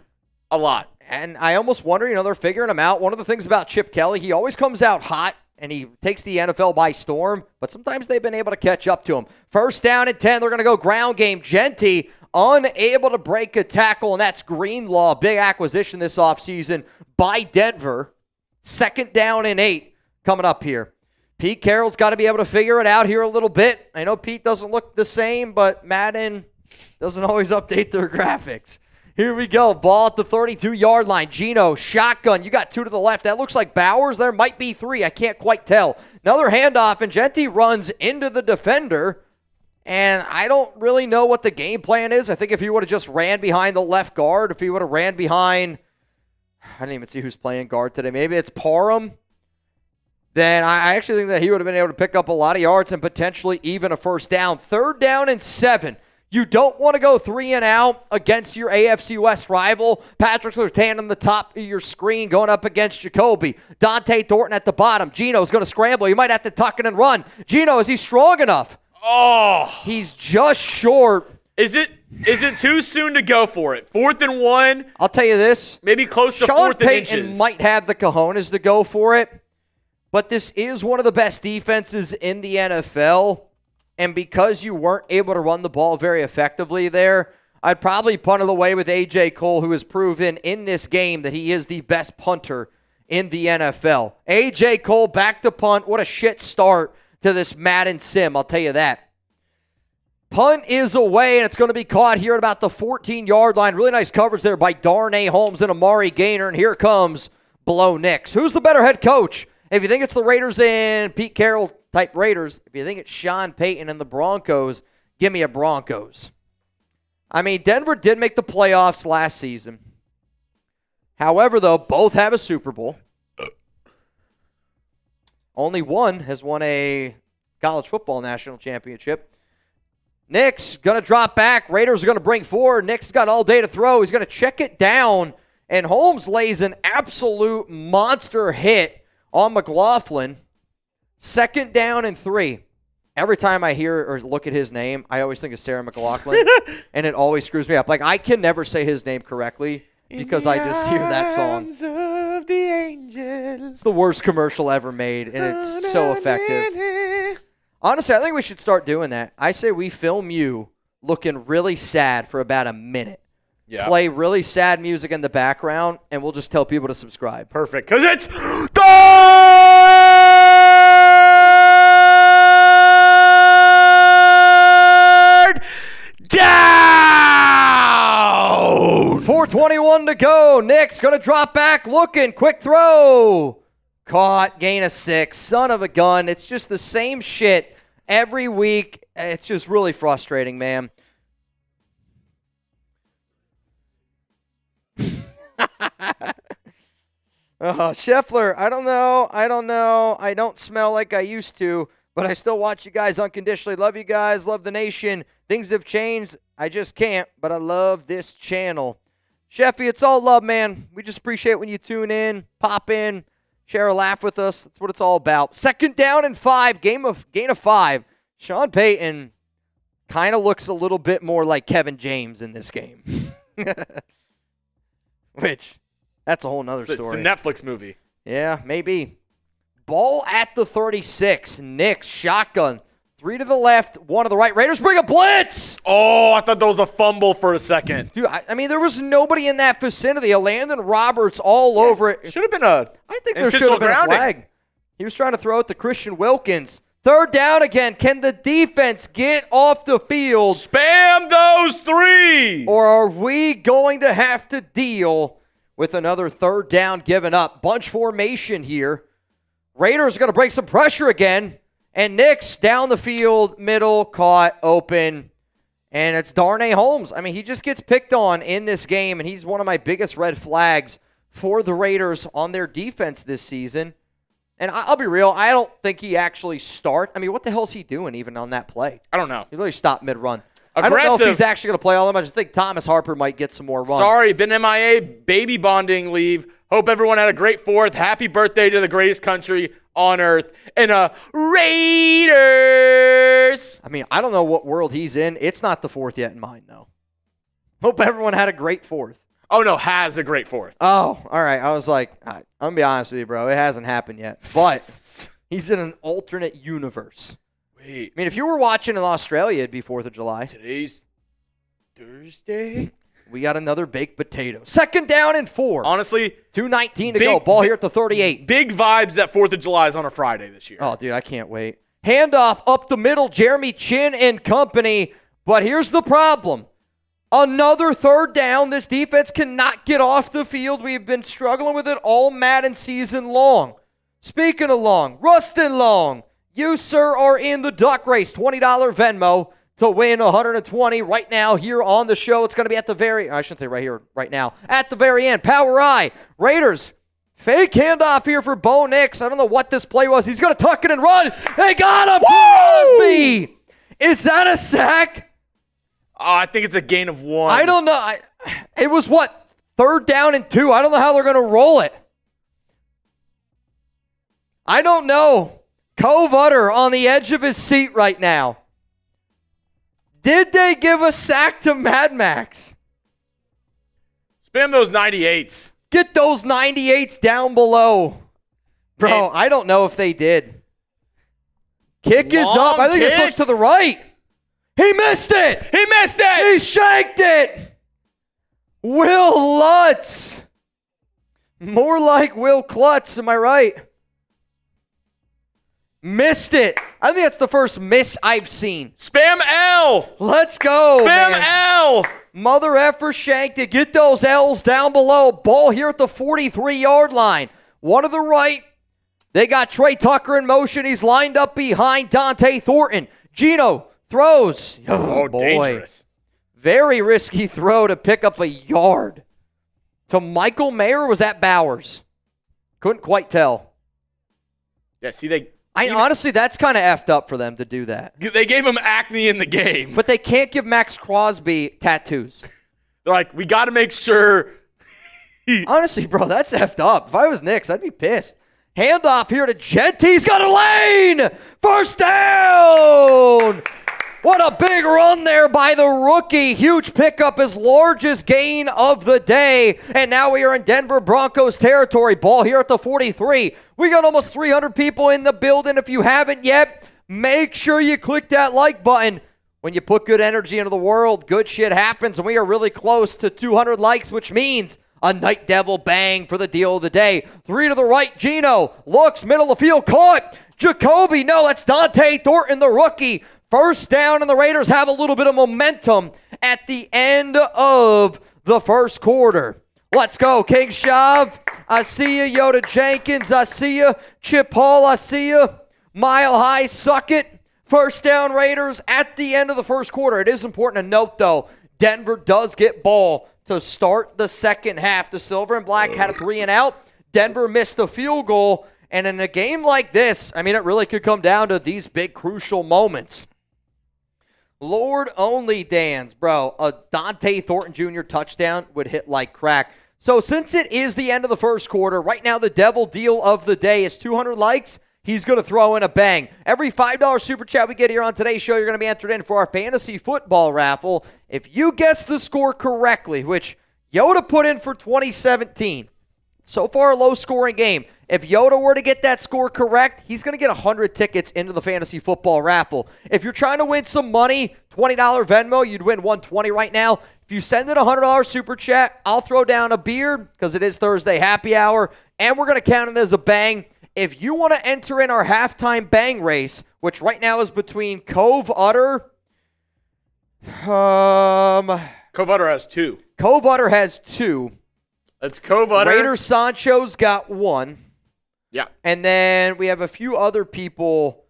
a lot. And I almost wonder, they're figuring him out. One of the things about Chip Kelly, he always comes out hot, and he takes the NFL by storm, but sometimes they've been able to catch up to him. First down and 10, they're going to go ground game. Jeanty unable to break a tackle, and that's Greenlaw. Big acquisition this offseason by Denver. Second down and 8 coming up here. Pete Carroll's got to be able to figure it out here a little bit. I know Pete doesn't look the same, but Madden doesn't always update their graphics. Here we go. Ball at the 32-yard line. Geno, shotgun. You got 2 to the left. That looks like Bowers. There might be 3. I can't quite tell. Another handoff, and Jeanty runs into the defender. And I don't really know what the game plan is. I think if he would have just ran behind the left guard, if he would have ran behind, I didn't even see who's playing guard today. Maybe it's Parham. Then I actually think that he would have been able to pick up a lot of yards and potentially even a first down. Third down and 7. You don't want to go 3 and out against your AFC West rival. Patrick Surtain on the top of your screen going up against Jakobi. Dante Thornton at the bottom. Geno's going to scramble. You might have to tuck it and run. Geno, is he strong enough? Oh. He's just short. Is it too soon to go for it? 4th and 1. I'll tell you this. Maybe close to Sean 4th and Payton inches. might have the cojones to go for it. But this is one of the best defenses in the NFL. And because you weren't able to run the ball very effectively there, I'd probably punt it away with A.J. Cole, who has proven in this game that he is the best punter in the NFL. A.J. Cole back to punt. What a shit start to this Madden sim, I'll tell you that. Punt is away, and it's going to be caught here at about the 14-yard line. Really nice coverage there by Darnay Holmes and Amari Gaynor. And here comes Bo Nix. Who's the better head coach? If you think it's the Raiders and Pete Carroll type Raiders, if you think it's Sean Payton and the Broncos, give me a Broncos. I mean, Denver did make the playoffs last season. However, though, both have a Super Bowl. Only one has won a college football national championship. Nix going to drop back. Raiders are going to bring forward. Nix got all day to throw. He's going to check it down. And Holmes lays an absolute monster hit on McLaughlin. Second down and 3. Every time I hear or look at his name, I always think of Sarah McLaughlin, and it always screws me up. I can never say his name correctly because I just hear that song. Of the angels. It's the worst commercial ever made, and it's so effective. Honestly, I think we should start doing that. I say we film you looking really sad for about a minute. Yeah. Play really sad music in the background, and we'll just tell people to subscribe. Perfect, because it's third down. 4:21 to go. Nix going to drop back, looking, quick throw. Caught, gain of 6. Son of a gun. It's just the same shit every week. It's just really frustrating, man. Scheffler, I don't know. I don't smell like I used to, but I still watch you guys unconditionally. Love you guys. Love the nation. Things have changed. I just can't, but I love this channel. Sheffy, it's all love, man. We just appreciate when you tune in, pop in, share a laugh with us. That's what it's all about. 2nd down and 5, gain of 5. Sean Payton kind of looks a little bit more like Kevin James in this game. Which, that's a whole nother story. It's the Netflix movie. Yeah, maybe. Ball at the 36. Nix, shotgun. 3 to the left, 1 to the right. Raiders bring a blitz. Oh, I thought that was a fumble for a second. Dude, I mean, there was nobody in that vicinity. Elandon Roberts all over it. Should have been a I think there should have been a flag. He was trying to throw it to Christian Wilkins. 3rd down again. Can the defense get off the field? Spam those 3s. Or are we going to have to deal with another 3rd down given up? Bunch formation here. Raiders are going to break some pressure again. And Nix down the field, middle, caught, open. And it's Darnay Holmes. I mean, he just gets picked on in this game, and he's one of my biggest red flags for the Raiders on their defense this season. And I'll be real, I don't think he actually starts. I mean, what the hell is he doing even on that play? I don't know. He literally stopped mid-run. Aggressive. I don't know if he's actually going to play all that much. I think Thomas Harper might get some more run. Sorry, been MIA, baby bonding leave. Hope everyone had a great 4th. Happy birthday to the greatest country on earth. And Raiders. I mean, I don't know what world he's in. It's not the 4th yet in mine, though. Hope everyone had a great 4th. Oh, no, has a great 4th. Oh, all right. I was like, all right, I'm going to be honest with you, bro. It hasn't happened yet. But he's in an alternate universe. Wait. I mean, if you were watching in Australia, it'd be 4th of July. Today's Thursday? We got another baked potato. 2nd down and 4. Honestly. 2:19 to go. Ball here at the 38. Big vibes that 4th of July is on a Friday this year. Oh, dude, I can't wait. Handoff up the middle. Jeremy Chinn and company. But here's the problem. Another 3rd down. This defense cannot get off the field. We've been struggling with it all Madden season long. Speaking of long, Rustin Long, you, sir, are in the duck race. $20 Venmo to win 120 right now here on the show. It's going to be at the I shouldn't say right here, right now. At the very end. Power I. Raiders. Fake handoff here for Bo Nix. I don't know what this play was. He's going to tuck it and run. They got him. Crosby. Is that a sack? Oh, I think it's a gain of 1. I don't know. It was what? 3rd down and 2. I don't know how they're going to roll it. I don't know. Cove Utter on the edge of his seat right now. Did they give a sack to Mad Max? Spam those 98s. Get those 98s down below. Bro, Man. I don't know if they did. Kick is up. I think it looks to the right. He missed it. He missed it. He shanked it. Will Lutz. More like Will Klutz, am I right? Missed it. I think that's the first miss I've seen. Spam L. Let's go, Spam man. L. Mother effer shanked it. Get those L's down below. Ball here at the 43-yard line. 1 to the right. They got Tre Tucker in motion. He's lined up behind Dante Thornton. Geno throws. Oh, boy. Dangerous. Very risky throw to pick up a yard. To Michael Mayer, or was that Bowers? Couldn't quite tell. Yeah, see, honestly, that's kind of effed up for them to do that. They gave him acne in the game. But they can't give Maxx Crosby tattoos. They're like, we got to make sure. Honestly, bro, that's effed up. If I was Knicks, I'd be pissed. Handoff here to Jeanty. He's got a lane. 1st down. What a big run there by the rookie. Huge pickup, his largest gain of the day. And now we are in Denver Broncos territory. Ball here at the 43. We got almost 300 people in the building. If you haven't yet, make sure you click that like button. When you put good energy into the world, good shit happens. And we are really close to 200 likes, which means a Night Devil bang for the deal of the day. 3 to the right, Geno looks, middle of the field, caught. Jakobi, no, that's Dante Thornton, the rookie. 1st down, and the Raiders have a little bit of momentum at the end of the first quarter. Let's go, King Shav. I see you, Yoda Jenkins. I see you, Chip Hall. I see you, Mile High. Suck it. First down, Raiders at the end of the first quarter. It is important to note, though, Denver does get ball to start the second half. The Silver and Black had a 3-and-out. Denver missed the field goal. And in a game like this, I mean, it really could come down to these big crucial moments. Lord only Dan's, bro. A Dante Thornton Jr. touchdown would hit like crack. So since it is the end of the first quarter, right now the devil deal of the day is 200 likes. He's going to throw in a bang. Every $5 super chat we get here on today's show, you're going to be entered in for our fantasy football raffle. If you guess the score correctly, which Yoda put in for 2017, so far a low-scoring game. If Yoda were to get that score correct, he's going to get 100 tickets into the fantasy football raffle. If you're trying to win some money, $20 Venmo, you'd win $120 right now. If you send in a $100 super chat, I'll throw down a beer because it is Thursday happy hour, and we're going to count it as a bang. If you want to enter in our halftime bang race, which right now is between Cove Utter. Cove Utter has 2. Cove Utter has 2. That's Cove Utter. Raiders Sancho's got 1. Yeah. And then we have a few other people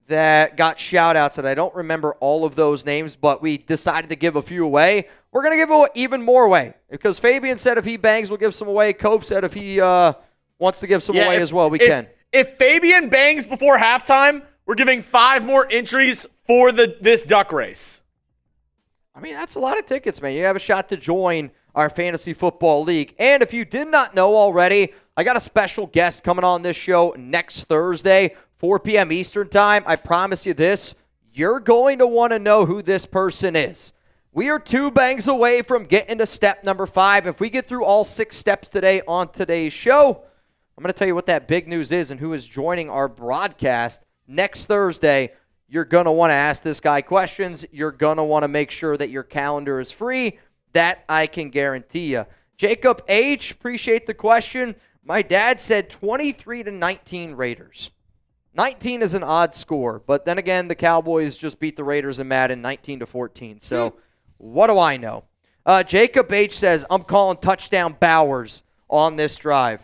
that got shout-outs, and I don't remember all of those names, but we decided to give a few away. We're going to give even more away because Fabian said if he bangs, we'll give some away. Cove said if he wants to give some away as well, we can. If Fabian bangs before halftime, we're giving 5 more entries for this duck race. I mean, that's a lot of tickets, man. You have a shot to join our fantasy football league. And if you did not know already, I got a special guest coming on this show next Thursday, 4 p.m. Eastern time. I promise you this, you're going to want to know who this person is. We are 2 bangs away from getting to step number 5. If we get through all 6 steps today on today's show, I'm going to tell you what that big news is and who is joining our broadcast next Thursday. You're going to want to ask this guy questions. You're going to want to make sure that your calendar is free. That I can guarantee you. Jacob H., appreciate the question. My dad said 23-19 Raiders. 19 is an odd score, but then again, the Cowboys just beat the Raiders in Madden 19-14. So what do I know? Jacob H. says, I'm calling touchdown Bowers on this drive.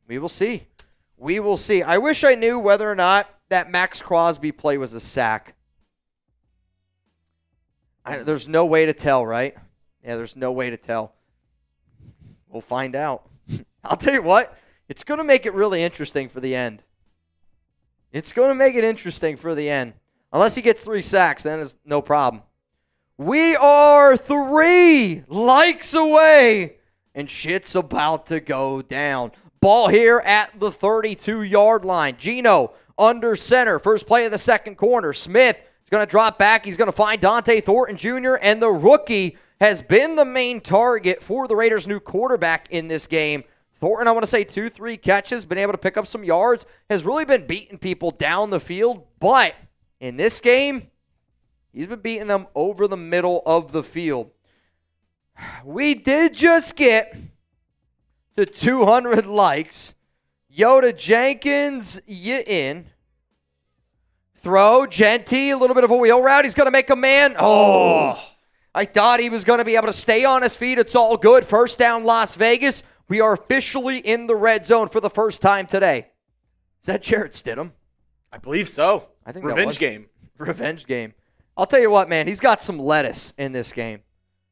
We will see. We will see. I wish I knew whether or not that Maxx Crosby play was a sack. There's no way to tell, right? Yeah, there's no way to tell. We'll find out. I'll tell you what, it's going to make it really interesting for the end. It's going to make it interesting for the end. Unless he gets 3 sacks, then it's no problem. We are 3 likes away, and shit's about to go down. Ball here at the 32-yard line. Geno under center. First play of the second corner. Smith is going to drop back. He's going to find Dante Thornton Jr., and the rookie has been the main target for the Raiders' new quarterback in this game. Thornton, I want to say 2-3 catches, been able to pick up some yards, has really been beating people down the field, but in this game, he's been beating them over the middle of the field. We did just get to 200 likes. Yoda Jenkins, you in. Throw, Jeanty, a little bit of a wheel route. He's going to make a man. Oh, I thought he was going to be able to stay on his feet. It's all good. First down, Las Vegas. We are officially in the red zone for the first time today. Is that Jarrett Stidham? I believe so. I think Revenge game. Revenge game. I'll tell you what, man. He's got some lettuce in this game.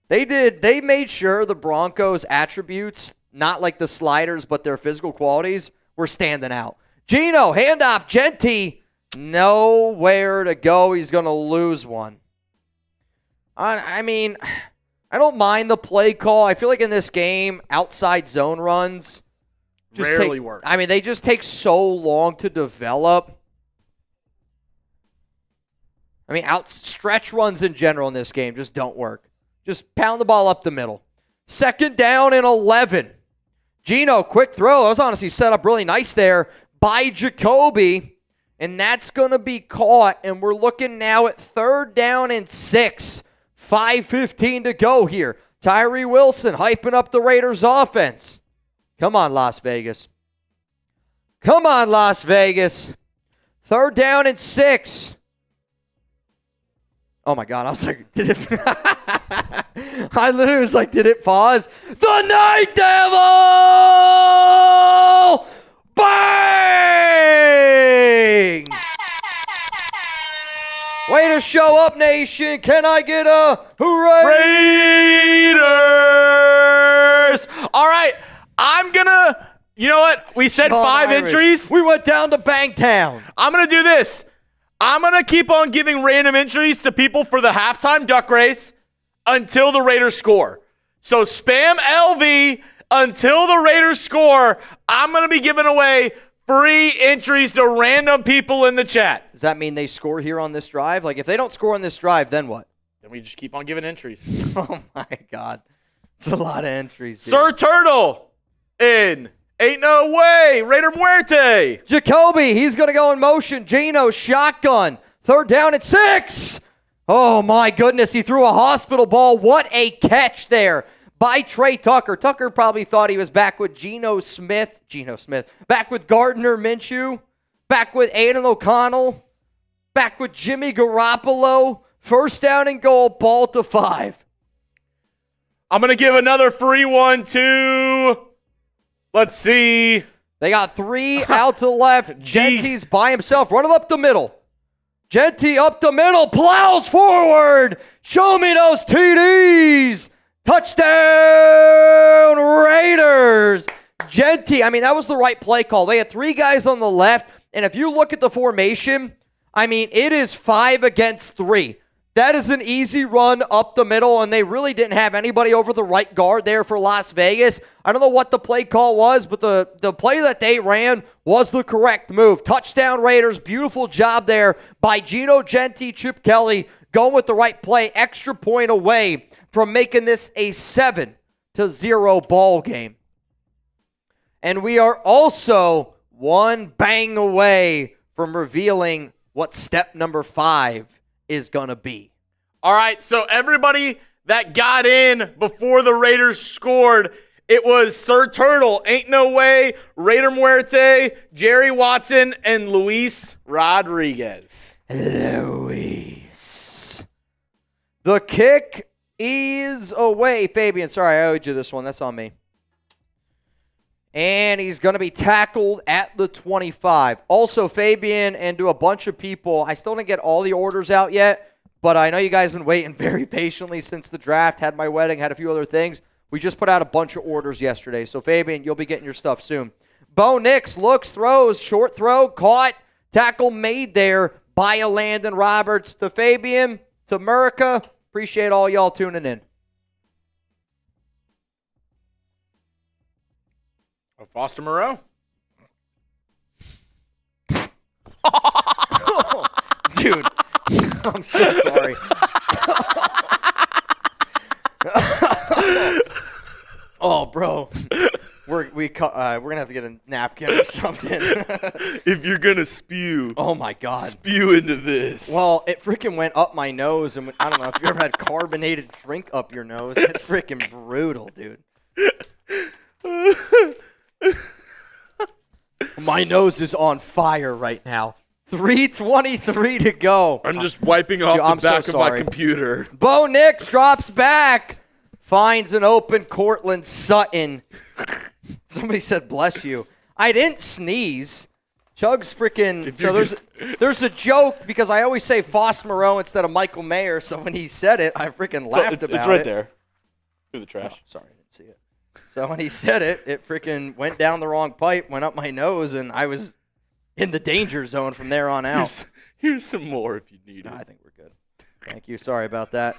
They made sure the Broncos' attributes, not like the sliders, but their physical qualities, were standing out. Geno, handoff, Jeanty, nowhere to go. He's going to lose one. I mean, I don't mind the play call. I feel like in this game, outside zone runs just rarely work. I mean, they just take so long to develop. I mean, stretch runs in general in this game just don't work. Just pound the ball up the middle. Second down and 11. Geno, quick throw. That was honestly set up really nice there by Jakobi. And that's going to be caught. And we're looking now at 3rd down and 6. 5:15 to go here. Tyree Wilson hyping up the Raiders offense. Come on, Las Vegas. Come on, Las Vegas. 3rd down and 6. Oh, my God. I was like, did it? I literally was like, did it pause? The Night Devil! Bang! Way to show up, nation. Can I get a hooray? Raiders! All right, I'm going to, you know what? We said Sean 5 Irish. entries. We went down to Bangtown. I'm going to do this. I'm going to keep on giving random entries to people for the halftime duck race until the Raiders score. So spam LV until the Raiders score. I'm going to be giving away free entries to random people in the chat. Does that mean they score here on this drive? Like, if they don't score on this drive, then what? Then we just keep on giving entries. Oh, my God. It's a lot of entries, dude. Sir Turtle in. Ain't no way. Raider Muerte. Jakobi, he's going to go in motion. Geno, shotgun. 3rd down and 6. Oh, my goodness. He threw a hospital ball. What a catch there by Tre Tucker. Tucker probably thought he was back with Geno Smith. Back with Gardner Minshew. Back with Aiden O'Connell. Back with Jimmy Garoppolo. 1st down and goal. Ball to 5. I'm going to give another free one to, let's see. They got 3 out to the left. Jeanty's by himself. Running up the middle. Jeanty up the middle. Plows forward. Show me those TDs. Touchdown, Raiders. Jeanty, I mean, that was the right play call. They had 3 guys on the left, and if you look at the formation, I mean, it is 5 against 3. That is an easy run up the middle, and they really didn't have anybody over the right guard there for Las Vegas. I don't know what the play call was, but the play that they ran was the correct move. Touchdown, Raiders. Beautiful job there by Geno, Jeanty, Chip Kelly, going with the right play. Extra point away from making this a 7-0 ball game. And we are also 1 bang away from revealing what step number 5 is going to be. All right, so everybody that got in before the Raiders scored, it was Sir Turtle, Ain't No Way, Raider Muerte, Jerry Watson, and Luis Rodriguez. Luis. The kick is away. Fabian, sorry, I owed you this one. That's on me. And he's going to be tackled at the 25. Also, Fabian, and to a bunch of people, I still didn't get all the orders out yet, but I know you guys have been waiting very patiently since the draft, had my wedding, had a few other things. We just put out a bunch of orders yesterday. So, Fabian, you'll be getting your stuff soon. Bo Nix looks, throws, short throw, caught, tackle made there by Elandon Roberts. To Fabian, to Murica, appreciate all y'all tuning in. Foster Moreau. Dude, I'm so sorry. Oh, bro. We're gonna have to get a napkin or something. If you're gonna spew, oh my God, spew into this. Well, it freaking went up my nose, and I don't know if you ever had carbonated drink up your nose. It's freaking brutal, dude. My nose is on fire right now. 3:23 to go. I'm just wiping off Dude, the back of my computer. Bo Nix drops back. Finds an open Courtland Sutton. Somebody said, bless you. I didn't sneeze. Chuggs freaking... So there's a joke because I always say Foss Moreau instead of Michael Mayer. So when he said it, I freaking laughed about it. It's right there. Through the trash. Oh, sorry, I didn't see it. So when he said it, it freaking went down the wrong pipe, went up my nose, and I was in the danger zone from there on out. Here's some more if you need it. I think we're good. Thank you. Sorry about that.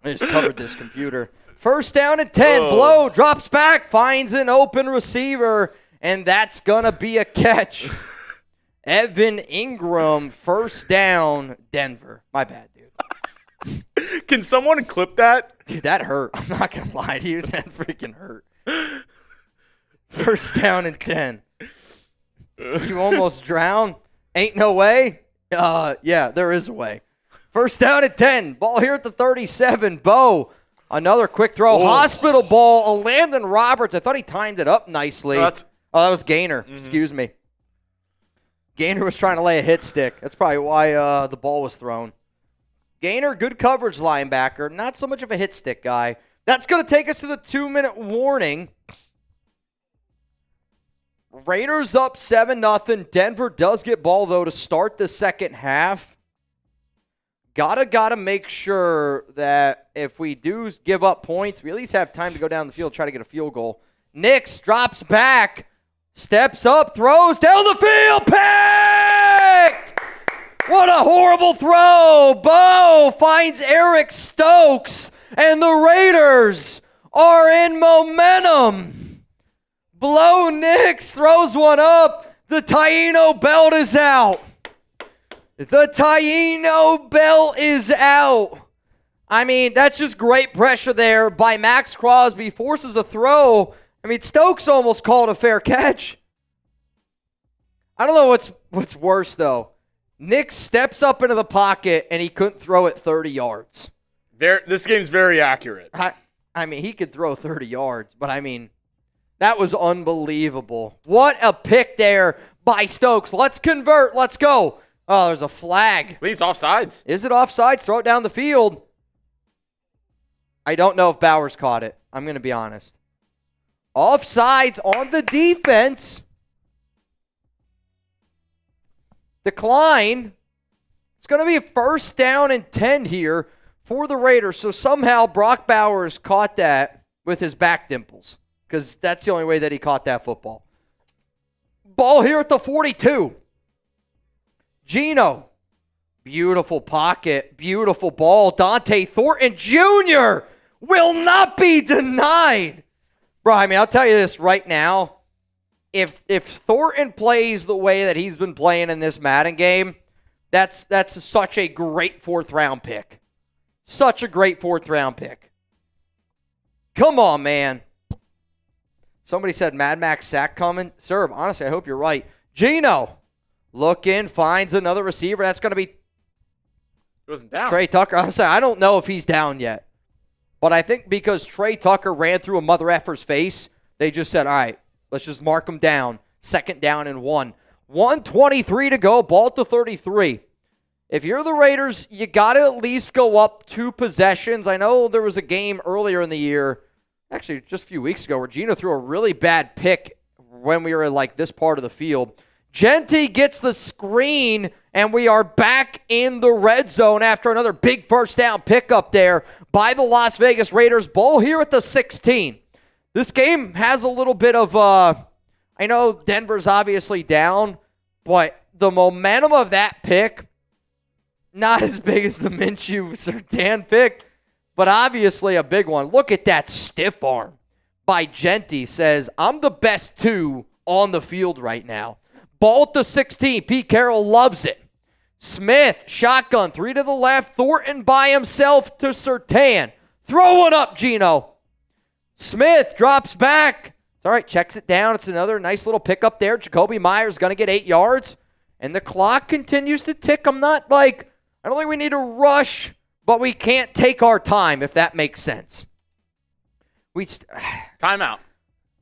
I just covered this computer. 1st down and 10. Oh. Blow drops back, finds an open receiver, and that's going to be a catch. Evan Engram, 1st down, Denver. My bad, dude. Can someone clip that? Dude, that hurt. I'm not going to lie to you. That freaking hurt. 1st down and 10. You almost drowned? Ain't no way? Yeah, there is a way. 1st down and 10. Ball here at the 37. Bo, another quick throw. Oh. Hospital ball. Elandon Roberts. I thought he timed it up nicely. That was Gainer. Mm-hmm. Excuse me. Gainer was trying to lay a hit stick. That's probably why the ball was thrown. Gainer, good coverage linebacker. Not so much of a hit stick guy. That's going to take us to the 2-minute warning. Raiders up 7-0. Denver does get ball, though, to start the second half. Gotta make sure that if we do give up points, we at least have time to go down the field, try to get a field goal. Nix drops back, steps up, throws down the field, picked! What a horrible throw! Bo finds Eric Stokes, and the Raiders are in momentum. Bo Nix throws one up. The Taino belt is out. The Taino belt is out. I mean, that's just great pressure there by Maxx Crosby. Forces a throw. I mean, Stokes almost called a fair catch. I don't know what's worse, though. Nix steps up into the pocket, and he couldn't throw it 30 yards. This game's very accurate. I mean, he could throw 30 yards, but I mean, that was unbelievable. What a pick there by Stokes. Let's convert. Let's go. Oh, there's a flag. I think it's offsides. Is it offsides? Throw it down the field. I don't know if Bowers caught it. I'm going to be honest. Offsides on the defense. Decline. It's going to be a 1st down and 10 here for the Raiders. So somehow Brock Bowers caught that with his back dimples, because that's the only way that he caught that football. Ball here at the 42. Geno. Beautiful pocket. Beautiful ball. Dante Thornton Jr. will not be denied. Bro, I mean, I'll tell you this right now. If Thornton plays the way that he's been playing in this Madden game, that's such a great 4th-round pick. Such a great 4th-round pick. Come on, man. Somebody said Mad Max sack coming. Sir, honestly, I hope you're right. Geno, looking, finds another receiver. That's going to be He wasn't down. Tre Tucker. I don't know if he's down yet. But I think because Tre Tucker ran through a mother effer's face, they just said, all right, let's just mark him down. 2nd down and 1. 1:23 to go. Ball at the 33. If you're the Raiders, you got to at least go up 2 possessions. I know there was a game earlier in the year, actually just a few weeks ago, where Geno threw a really bad pick when we were in like this part of the field. Jeanty gets the screen, and we are back in the red zone after another big 1st down pickup there by the Las Vegas Raiders. Ball here at the 16. This game has a little bit of, I know Denver's obviously down, but the momentum of that pick, not as big as the Minshew Surtain pick, but obviously a big one. Look at that stiff arm by Jeanty. Says, I'm the best 2 on the field right now. Ball at the 16. Pete Carroll loves it. Smith, shotgun, 3 to the left. Thornton by himself to Surtain. Throw one up, Geno. Smith drops back. It's all right, checks it down. It's another nice little pickup there. Jakobi Meyers going to get 8 yards. And the clock continues to tick. I don't think we need to rush, but we can't take our time, if that makes sense. Timeout.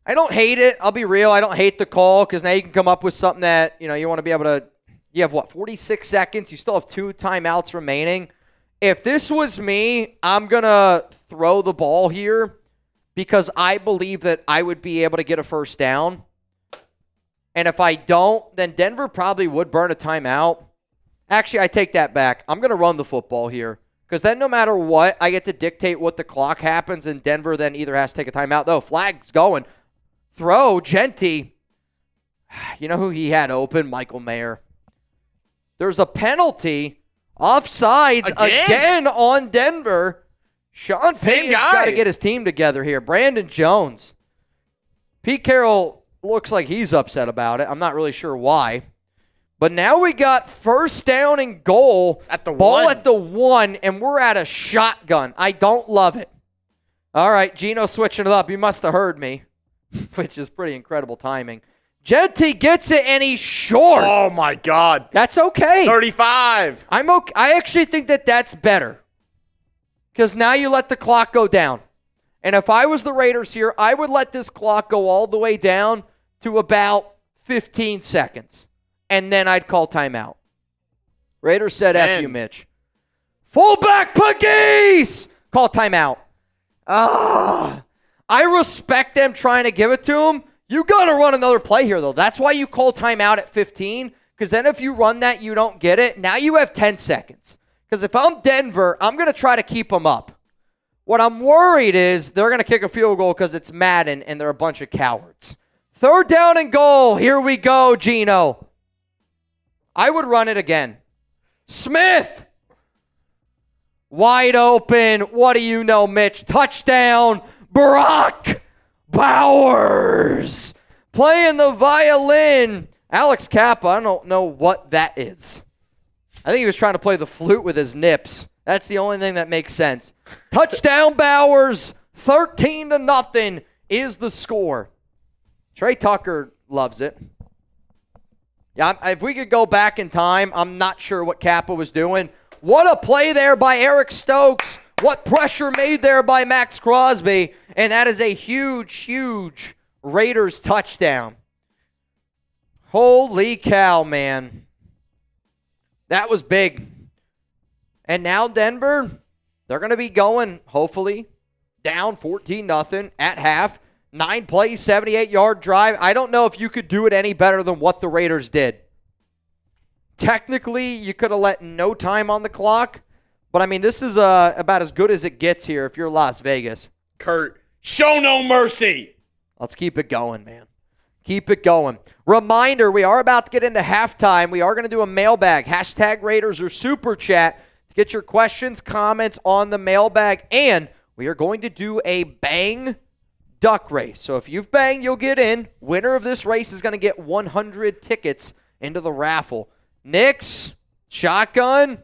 I don't hate it. I'll be real. I don't hate the call, because now you can come up with something that, you want to be able to. You have, 46 seconds? You still have 2 timeouts remaining. If this was me, I'm going to throw the ball here because I believe that I would be able to get a 1st down. And if I don't, then Denver probably would burn a timeout. Actually, I take that back. I'm going to run the football here, because then no matter what, I get to dictate what the clock happens, and Denver then either has to take a timeout. Though, flag's going. Throw, Jeanty. You know who he had open? Michael Mayer. There's a penalty. Offsides again on Denver. Sean Payton's got to get his team together here. Brandon Jones. Pete Carroll looks like he's upset about it. I'm not really sure why. But now we got 1st down and goal. At the ball 1. At the 1, and we're at a shotgun. I don't love it. All right, Geno switching it up. You must have heard me, which is pretty incredible timing. Jeanty gets it, and he's short. Oh, my God. That's okay. 35. I'm okay. I actually think that that's better, because now you let the clock go down. And if I was the Raiders here, I would let this clock go all the way down to about 15 seconds, and then I'd call timeout. Raiders said, F you, Mitch. Fullback Puggies! Call timeout. I respect them trying to give it to him. You got to run another play here, though. That's why you call timeout at 15, because then if you run that, you don't get it. Now you have 10 seconds. Because if I'm Denver, I'm going to try to keep them up. What I'm worried is they're going to kick a field goal because it's Madden and they're a bunch of cowards. 3rd down and goal. Here we go, Geno. I would run it again. Smith. Wide open. What do you know, Mitch? Touchdown. Brock Bowers. Playing the violin. Alex Kappa, I don't know what that is. I think he was trying to play the flute with his nips. That's the only thing that makes sense. Touchdown Bowers. 13-0 is the score. Tre Tucker loves it. Yeah, if we could go back in time, I'm not sure what Kappa was doing. What a play there by Eric Stokes. What pressure made there by Maxx Crosby. And that is a huge, huge Raiders touchdown. Holy cow, man. That was big. And now Denver, they're going to be going, hopefully, down 14-0 at half. 9 plays, 78-yard drive. I don't know if you could do it any better than what the Raiders did. Technically, you could have let no time on the clock. But, I mean, this is about as good as it gets here if you're Las Vegas. Kurt, show no mercy. Let's keep it going, man. Keep it going. Reminder, we are about to get into halftime. We are going to do a mailbag. Hashtag Raiders or Super Chat to get your questions, comments on the mailbag. And we are going to do a bang duck race. So if you've banged, you'll get in. Winner of this race is going to get 100 tickets into the raffle. Nix, shotgun,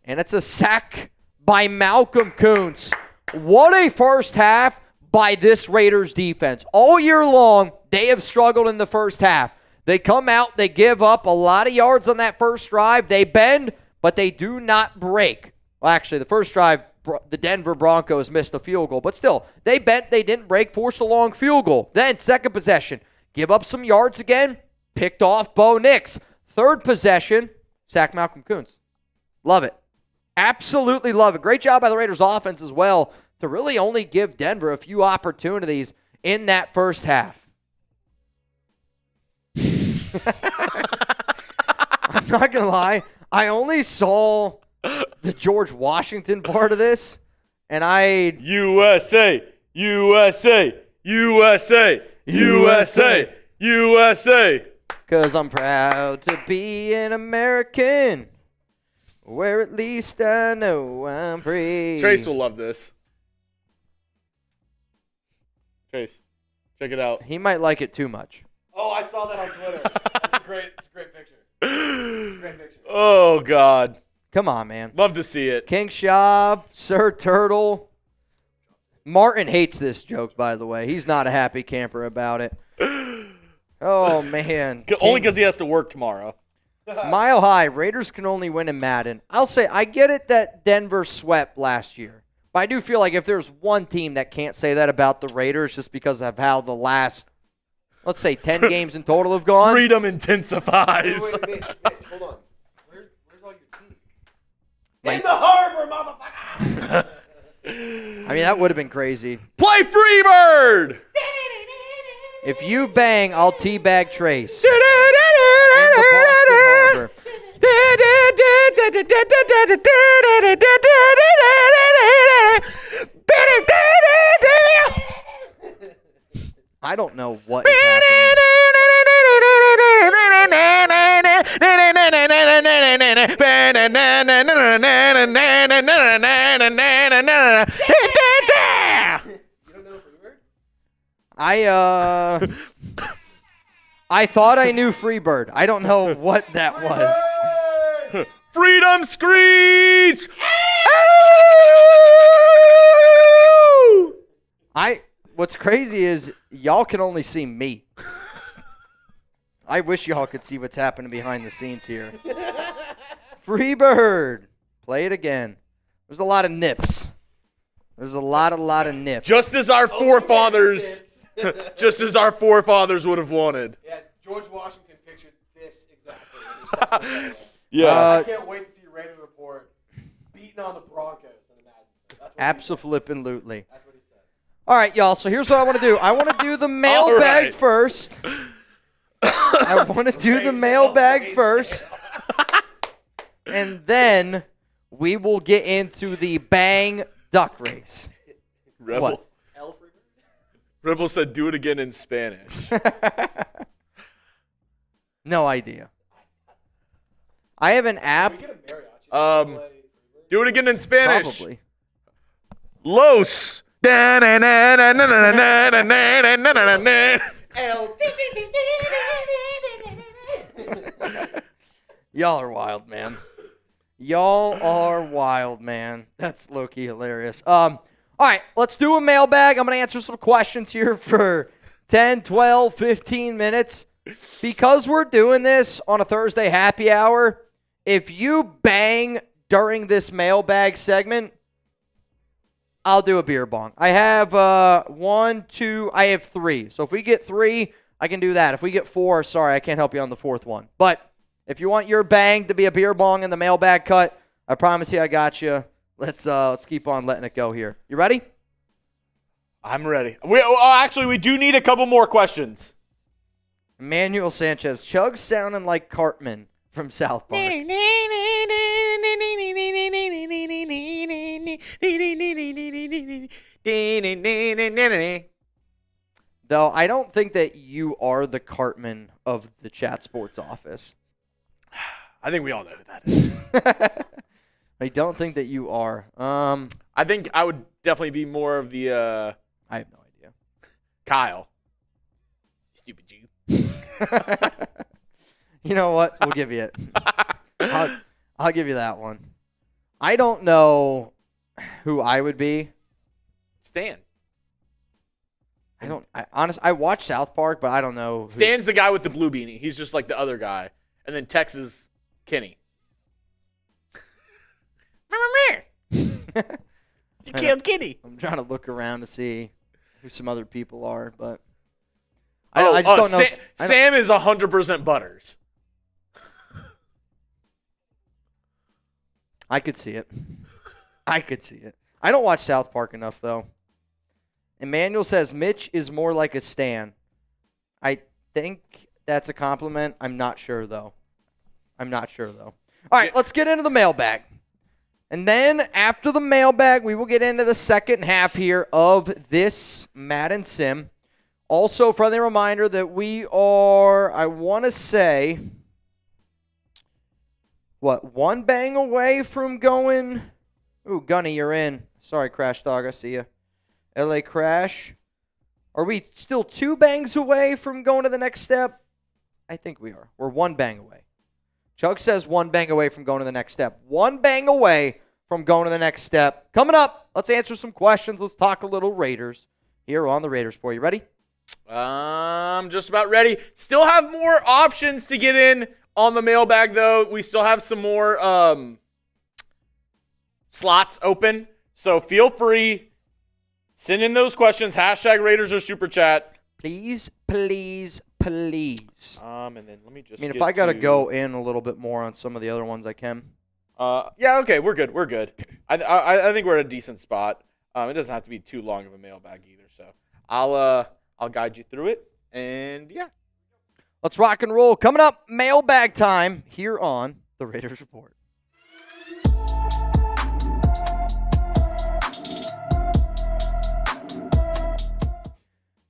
and it's a sack by Malcolm Koonce. What a first half by this Raiders defense. All year long, they have struggled in the first half. They come out, they give up a lot of yards on that first drive. They bend, but they do not break. Well, actually, the first drive, the Denver Broncos missed a field goal. But still, they bent, they didn't break, forced a long field goal. Then, second possession, give up some yards again, picked off Bo Nix. Third possession, sack Malcolm Koonce. Love it. Absolutely love it. Great job by the Raiders offense as well to really only give Denver a few opportunities in that first half. I'm not going to lie. I only saw the George Washington part of this, and USA, USA, USA, USA, USA. Because I'm proud to be an American, where at least I know I'm free. Trace will love this. Trace, check it out. He might like it too much. Oh, I saw that on Twitter. It's a great picture. It's a great picture. Oh, God. Come on, man. Love to see it. King Shab, Sir Turtle. Martin hates this joke, by the way. He's not a happy camper about it. Oh, man. Only because he has to work tomorrow. Mile High. Raiders can only win in Madden. I'll say, I get it that Denver swept last year. But I do feel like if there's one team that can't say that about the Raiders just because of how the last, let's say, 10 games in total have gone. Freedom intensifies. Wait, Mitch, hold on. Where's all your team? In the harbor, motherfucker! I mean, that would have been crazy. Play Freebird! If you bang, I'll teabag Trace. In the Boston Harbor. I don't know what is happening. I thought I knew Freebird. I don't know what that was. Freedom Screech! What's crazy is y'all can only see me. I wish y'all could see what's happening behind the scenes here. Freebird. Play it again. There's a lot of nips. There's a lot of nips. Just as our forefathers would have wanted. Yeah, George Washington pictured this exactly. Yeah. I can't wait to see Raiders report. beating on the Broncos in the Madden. Abso-flippin'-lutely. That's what he said. All right, y'all. So here's what I want to do. I want to do the mailbag first. I want to do the mailbag first. And then we will get into the bang duck race. Rebel. What? Rebel said, "Do it again in Spanish." No idea. I have an app. Can we get a mariachi? Do it again in Spanish. Probably. Los. Y'all are wild, man. Y'all are wild, man. That's low-key hilarious. All right, let's do a mailbag. I'm going to answer some questions here for 10, 12, 15 minutes. Because we're doing this on a Thursday happy hour, if you bang during this mailbag segment, I'll do a beer bong. I have I have 3. So if we get 3, I can do that. If we get 4, sorry, I can't help you on the 4th one. But if you want your bang to be a beer bong in the mailbag cut, I promise you I got you. Let's keep on letting it go here. You ready? I'm ready. Actually, we do need a couple more questions. Emmanuel Sanchez. Chuggs sounding like Cartman from South Park. Though I don't think that you are the Cartman of the Chat Sports office. I think we all know who that is. I don't think that you are. I think I would definitely be more of the I have no idea. Kyle. Stupid Jew. You know what? We'll give you it. I'll give you that one. I don't know who I would be. Stan. I watch South Park, but I don't know. Stan's the guy with the blue beanie. He's just like the other guy. And then Tex is Kenny. You killed Kenny. I'm trying to look around to see who some other people are, but I just don't know. Sam is 100% Butters. I could see it. I don't watch South Park enough, though. Emmanuel says Mitch is more like a Stan. I think that's a compliment. I'm not sure, though. All right, let's get into the mailbag. And then after the mailbag, we will get into the second half here of this Madden Sim. Also, friendly reminder that we are, I want to say, one bang away from going. Ooh, Gunny, you're in. Sorry, Crash Dog, I see you. LA Crash. Are we still 2 bangs away from going to the next step? I think we are. We're 1 bang away. Chug says 1 bang away from going to the next step. 1 bang away from going to the next step. Coming up, let's answer some questions. Let's talk a little Raiders here on the Raiders Report. You ready? I'm just about ready. Still have more options to get in on the mailbag, though. We still have some more slots open. So feel free. Send in those questions. # Raiders or Super Chat. Please, please, please. And then let me just. If I got to go in a little bit more on some of the other ones, I can. Yeah. Okay. We're good. I think we're at a decent spot. It doesn't have to be too long of a mailbag either. So I'll guide you through it. And yeah. Let's rock and roll. Coming up, mailbag time here on the Raiders Report.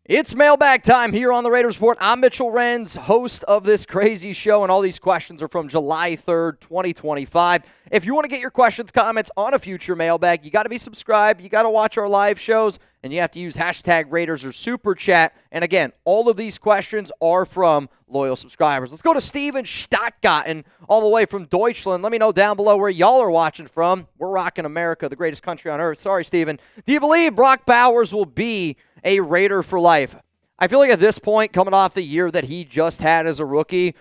It's mailbag time here on the Raiders Report. I'm Mitchell Renz, host of this crazy show, and all these questions are from July 3rd, 2025. If you want to get your questions, comments on a future mailbag, you got to be subscribed, you got to watch our live shows, and you have to use # Raiders or Super Chat. And again, all of these questions are from loyal subscribers. Let's go to Steven Stottgarten, all the way from Deutschland. Let me know down below where y'all are watching from. We're rocking America, the greatest country on earth. Sorry, Steven. Do you believe Brock Bowers will be a Raider for life? I feel like at this point, coming off the year that he just had as a rookie,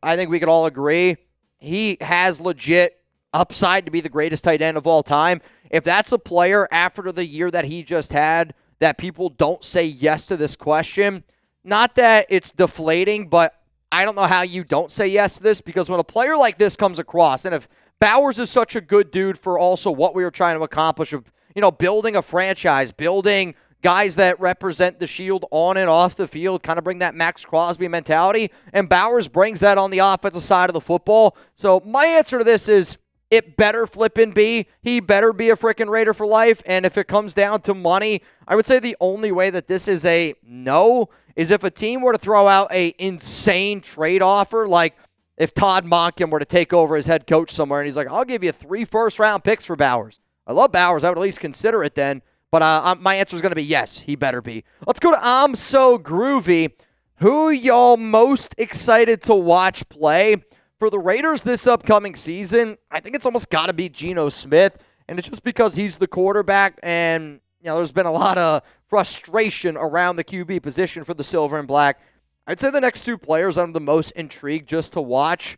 I think we could all agree, he has legit upside to be the greatest tight end of all time. If that's a player after the year that he just had that people don't say yes to this question, not that it's deflating, but I don't know how you don't say yes to this, because when a player like this comes across, and if Bowers is such a good dude for also what we were trying to accomplish of, building a franchise, building guys that represent the Shield on and off the field, kind of bring that Maxx Crosby mentality, and Bowers brings that on the offensive side of the football. So my answer to this is it better flippin' be. He better be a freaking Raider for life, and if it comes down to money, I would say the only way that this is a no is if a team were to throw out a insane trade offer, like if Todd Monken were to take over as head coach somewhere, and he's like, I'll give you 3 first-round picks for Bowers. I love Bowers. I would at least consider it then. But my answer is going to be yes, he better be. Let's go to I'm So Groovy. Who y'all most excited to watch play? For the Raiders this upcoming season, I think it's almost got to be Geno Smith. And it's just because he's the quarterback and there's been a lot of frustration around the QB position for the Silver and Black. I'd say the next 2 players I'm the most intrigued just to watch.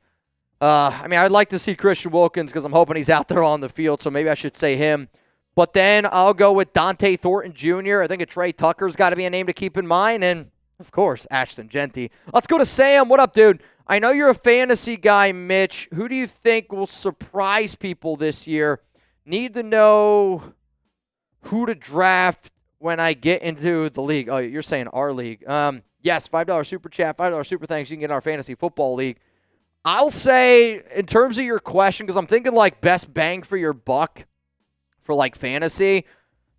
I'd like to see Christian Wilkins because I'm hoping he's out there on the field, so maybe I should say him. But then I'll go with Dante Thornton Jr. I think a Tre Tucker's got to be a name to keep in mind. And, of course, Ashton Jeanty. Let's go to Sam. What up, dude? I know you're a fantasy guy, Mitch. Who do you think will surprise people this year? Need to know who to draft when I get into the league. Oh, you're saying our league. Yes, $5 super chat, $5 super thanks. You can get in our fantasy football league. I'll say, in terms of your question, because I'm thinking like best bang for your buck for like fantasy,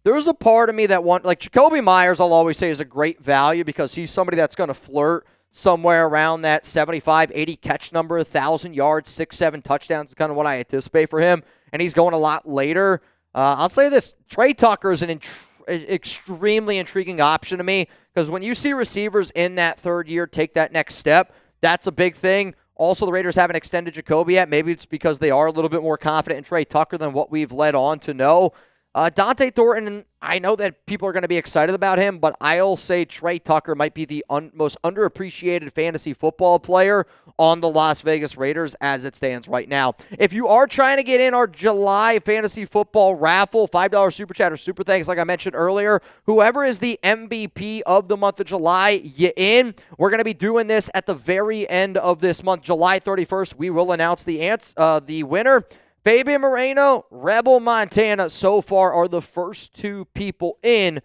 there's a part of me that Jakobi Meyers, I'll always say, is a great value because he's somebody that's going to flirt somewhere around that 75, 80 catch number, 1,000 yards, 6, 7 touchdowns is kind of what I anticipate for him, and he's going a lot later. I'll say this, Tre Tucker is an extremely intriguing option to me because when you see receivers in that third year take that next step, that's a big thing. Also, the Raiders haven't extended Jakobi yet. Maybe it's because they are a little bit more confident in Tre Tucker than what we've led on to know. Dante Thornton, I know that people are going to be excited about him, but I'll say Tre Tucker might be the most underappreciated fantasy football player on the Las Vegas Raiders as it stands right now. If you are trying to get in our July fantasy football raffle, $5 super chat or super thanks, like I mentioned earlier, whoever is the MVP of the month of July, you in. We're going to be doing this at the very end of this month, July 31st. We will announce the winner. Fabian Moreno, Rebel Montana, so far are the first 2 people in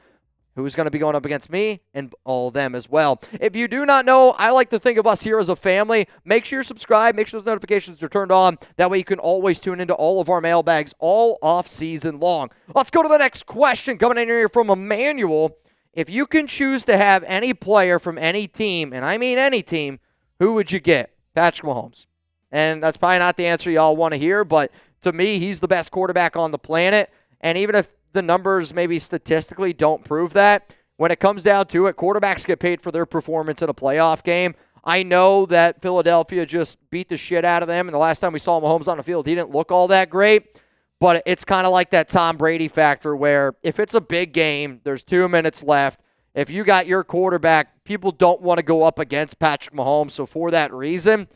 who's going to be going up against me and all of them as well. If you do not know, I like to think of us here as a family. Make sure you're subscribed. Make sure those notifications are turned on. That way you can always tune into all of our mailbags all off season long. Let's go to the next question coming in here from Emmanuel. If you can choose to have any player from any team, and I mean any team, who would you get? Patrick Mahomes. And that's probably not the answer y'all want to hear, but to me, he's the best quarterback on the planet. And even if the numbers maybe statistically don't prove that, when it comes down to it, quarterbacks get paid for their performance in a playoff game. I know that Philadelphia just beat the shit out of them, and the last time we saw Mahomes on the field, he didn't look all that great. But it's kind of like that Tom Brady factor where if it's a big game, there's 2 minutes left. If you got your quarterback, people don't want to go up against Patrick Mahomes. So for that reason,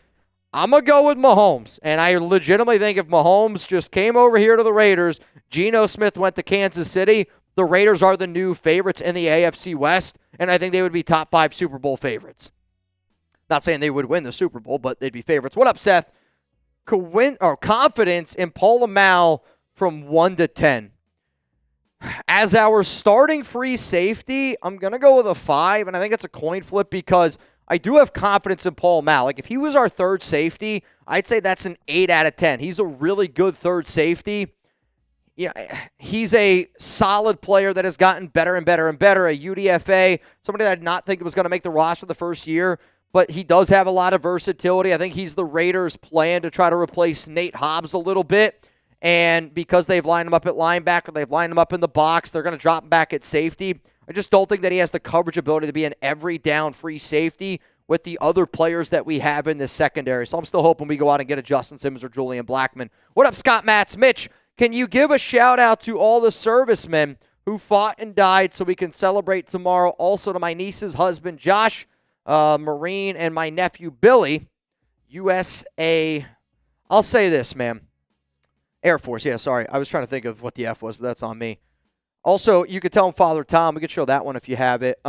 I'm going to go with Mahomes. And I legitimately think if Mahomes just came over here to the Raiders, Geno Smith went to Kansas City, the Raiders are the new favorites in the AFC West, and I think they would be top 5 Super Bowl favorites. Not saying they would win the Super Bowl, but they'd be favorites. What up, Seth? Confidence in Paul Amal from 1 to 10. As our starting free safety, I'm going to go with a 5, and I think it's a coin flip because I do have confidence in Paul Amal. Like, if he was our third safety, I'd say that's an 8 out of 10. He's a really good third safety. Yeah, he's a solid player that has gotten better and better and better. A UDFA, somebody that I did not think was going to make the roster the first year, but he does have a lot of versatility. I think he's the Raiders' plan to try to replace Nate Hobbs a little bit. And because they've lined him up at linebacker, they've lined him up in the box, they're going to drop him back at safety. I just don't think that he has the coverage ability to be an every down free safety with the other players that we have in this secondary. So I'm still hoping we go out and get a Justin Simmons or Julian Blackmon. What up, Scott Matz? Mitch, can you give a shout out to all the servicemen who fought and died so we can celebrate tomorrow? Also to my niece's husband, Josh, Marine, and my nephew, Billy, USA. I'll say this, man. Air Force, yeah, sorry. I was trying to think of what the F was, but that's on me. Also, you could tell him Father Tom. We could show that one if you have it.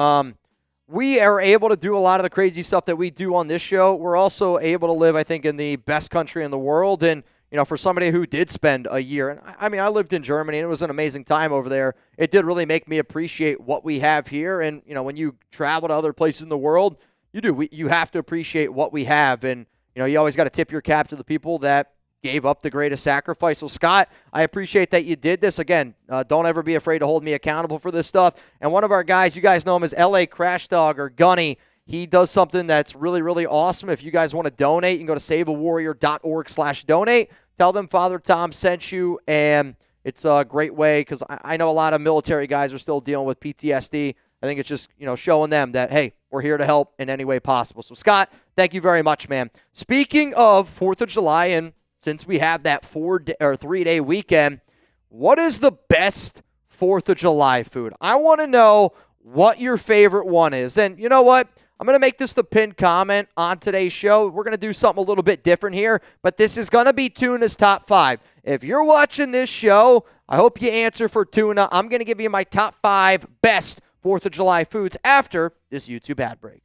We are able to do a lot of the crazy stuff that we do on this show. We're also able to live, I think, in the best country in the world. And, for somebody who did spend a year, and I lived in Germany, and it was an amazing time over there. It did really make me appreciate what we have here. And, when you travel to other places in the world, you have to appreciate what we have. And, you always got to tip your cap to the people that gave up the greatest sacrifice. So, Scott, I appreciate that you did this. Again, don't ever be afraid to hold me accountable for this stuff. And one of our guys, you guys know him as LA Crash Dog or Gunny. He does something that's really, really awesome. If you guys want to donate, you can go to saveawarrior.org/donate. Tell them Father Tom sent you, and it's a great way because I know a lot of military guys are still dealing with PTSD. I think it's just, showing them that, hey, we're here to help in any way possible. So, Scott, thank you very much, man. Speaking of 4th of July, and since we have that 3-day weekend, what is the best 4th of July food? I want to know what your favorite one is. And you know what? I'm going to make this the pinned comment on today's show. We're going to do something a little bit different here, but this is going to be Tuna's top 5. If you're watching this show, I hope you answer for Tuna. I'm going to give you my top 5 best 4th of July foods after this YouTube ad break.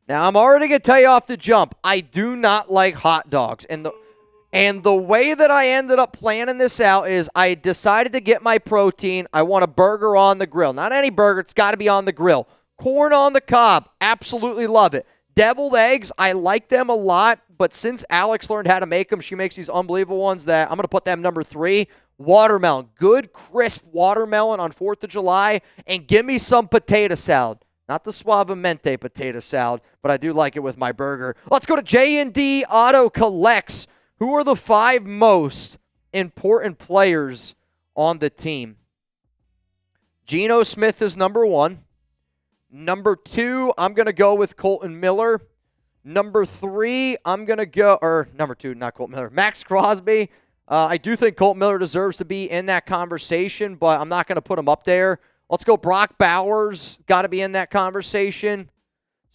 Now, I'm already going to tell you off the jump, I do not like hot dogs. And the way that I ended up planning this out is I decided to get my protein. I want a burger on the grill. Not any burger. It's got to be on the grill. Corn on the cob. Absolutely love it. Deviled eggs. I like them a lot. But since Alex learned how to make them, she makes these unbelievable ones that I'm going to put them number 3. Watermelon. Good, crisp watermelon on 4th of July. And give me some potato salad. Not the Suavemente potato salad, but I do like it with my burger. Let's go to J&D Auto Collects. Who are the 5 most important players on the team? Geno Smith is number 1. Number 2, I'm going to go with Kolton Miller. Number 3, I'm going to go, or number 2, not Kolton Miller, Maxx Crosby. I do think Kolton Miller deserves to be in that conversation, but I'm not going to put him up there. Let's go Brock Bowers. Got to be in that conversation.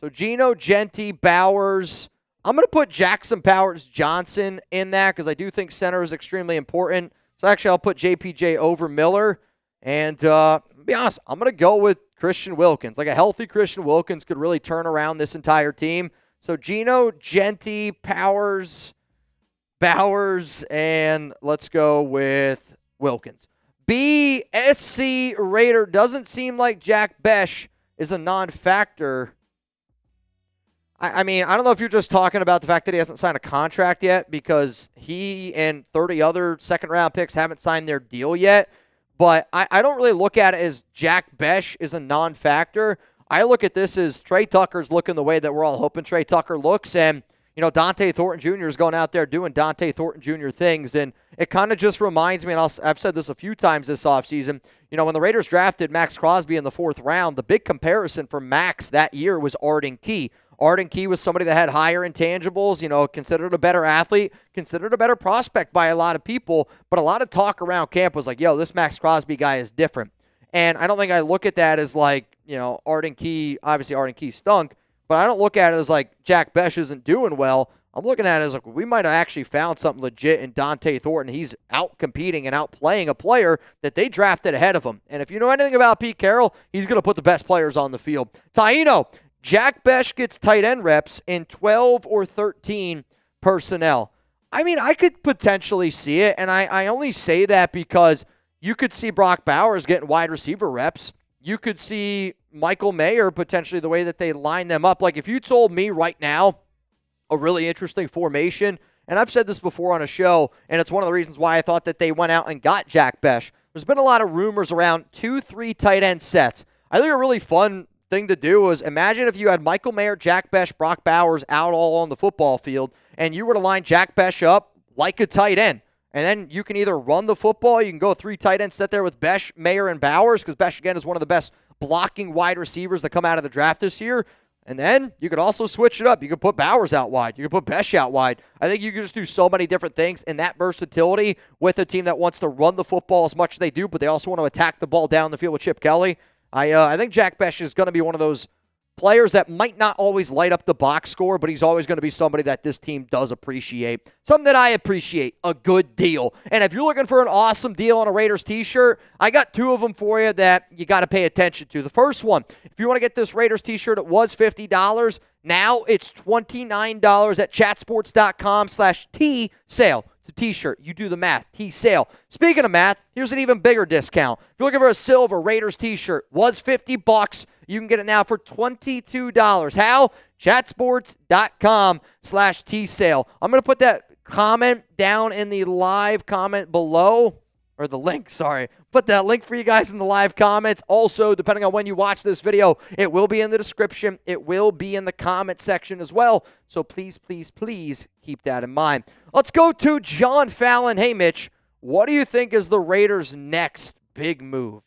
So Geno, Jeanty, Bowers. I'm going to put Jackson Powers Johnson in that because I do think center is extremely important. So actually, I'll put JPJ over Miller. And to be honest, I'm going to go with Christian Wilkins. Like a healthy Christian Wilkins could really turn around this entire team. So Geno, Jeanty, Bowers, and let's go with Wilkins. BSC Raider, doesn't seem like Jack Bech is a non-factor. I mean, I don't know if you're just talking about the fact that he hasn't signed a contract yet because he and 30 other second-round picks haven't signed their deal yet. But I don't really look at it as Jack Bech is a non-factor. I look at this as Tre Tucker's looking the way that we're all hoping Tre Tucker looks. And, Dante Thornton Jr. is going out there doing Dante Thornton Jr. things. And it kind of just reminds me, and I've said this a few times this offseason, when the Raiders drafted Maxx Crosby in the 4th round, the big comparison for Max that year was Arden Key. Arden Key was somebody that had higher intangibles, considered a better athlete, considered a better prospect by a lot of people, but a lot of talk around camp was like, yo, this Maxx Crosby guy is different. And I don't think I look at that as like, Arden Key, obviously Arden Key stunk, but I don't look at it as like Jack Bech isn't doing well. I'm looking at it as like we might have actually found something legit in Dante Thornton. He's out competing and out playing a player that they drafted ahead of him. And if you know anything about Pete Carroll, he's going to put the best players on the field. Taino, Jack Bech gets tight end reps in 12 or 13 personnel. I mean, I could potentially see it, and I only say that because you could see Brock Bowers getting wide receiver reps. You could see Michael Mayer potentially the way that they line them up. Like if you told me right now a really interesting formation, and I've said this before on a show, and it's one of the reasons why I thought that they went out and got Jack Bech. There's been a lot of rumors around 2-3 tight end sets. I think a really fun thing to do was imagine if you had Michael Mayer, Jack Bech, Brock Bowers out all on the football field, and you were to line Jack Bech up like a tight end. And then you can either run the football, you can go 3 tight ends, sit there with Bech, Mayer, and Bowers, because Bech, again, is one of the best blocking wide receivers that come out of the draft this year. And then you could also switch it up. You could put Bowers out wide. You could put Bech out wide. I think you can just do so many different things, and that versatility with a team that wants to run the football as much as they do, but they also want to attack the ball down the field with Chip Kelly. I think Jack Bech is going to be one of those players that might not always light up the box score, but he's always going to be somebody that this team does appreciate. Something that I appreciate, a good deal. And if you're looking for an awesome deal on a Raiders t-shirt, I got 2 of them for you that you got to pay attention to. The first one, if you want to get this Raiders t-shirt, it was $50. Now it's $29 at chatsports.com/T-sale. It's a t-shirt. You do the math. T-sale. Speaking of math, here's an even bigger discount. If you're looking for a silver Raiders t-shirt, was $50. You can get it now for $22. How? Chatsports.com/T-sale. I'm going to put that comment down in the live comment below, or the link, sorry. Put that link for you guys in the live comments. Also, depending on when you watch this video, it will be in the description. It will be in the comment section as well. So please, please, please keep that in mind. Let's go to John Fallon. Hey, Mitch, what do you think is the Raiders' next big move?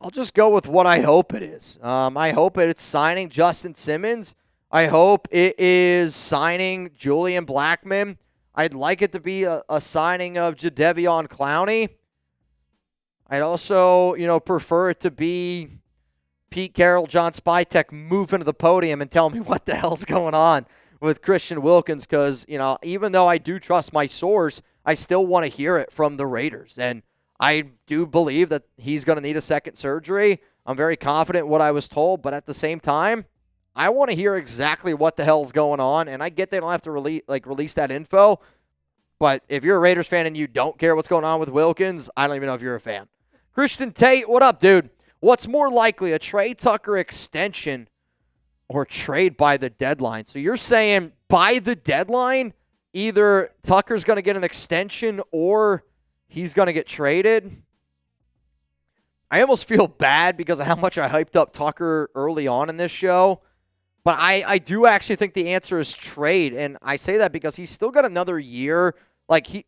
I'll just go with what I hope it is. I hope it's signing Justin Simmons. I hope it is signing Julian Blackmon. I'd like it to be a signing of Jadeveon Clowney. I'd also, prefer it to be Pete Carroll, John Spytek moving to the podium and telling me what the hell's going on with Christian Wilkins because, even though I do trust my source, I still want to hear it from the Raiders. And I do believe that he's going to need a second surgery. I'm very confident in what I was told, but at the same time, I want to hear exactly what the hell's going on, and I get they don't have to release that info, but if you're a Raiders fan and you don't care what's going on with Wilkins, I don't even know if you're a fan. Christian Tate, what up, dude? What's more likely, a Tre Tucker extension or trade by the deadline? So you're saying by the deadline, either Tucker's going to get an extension or he's going to get traded? I almost feel bad because of how much I hyped up Tucker early on in this show. But I do actually think the answer is trade, and I say that because he's still got another year.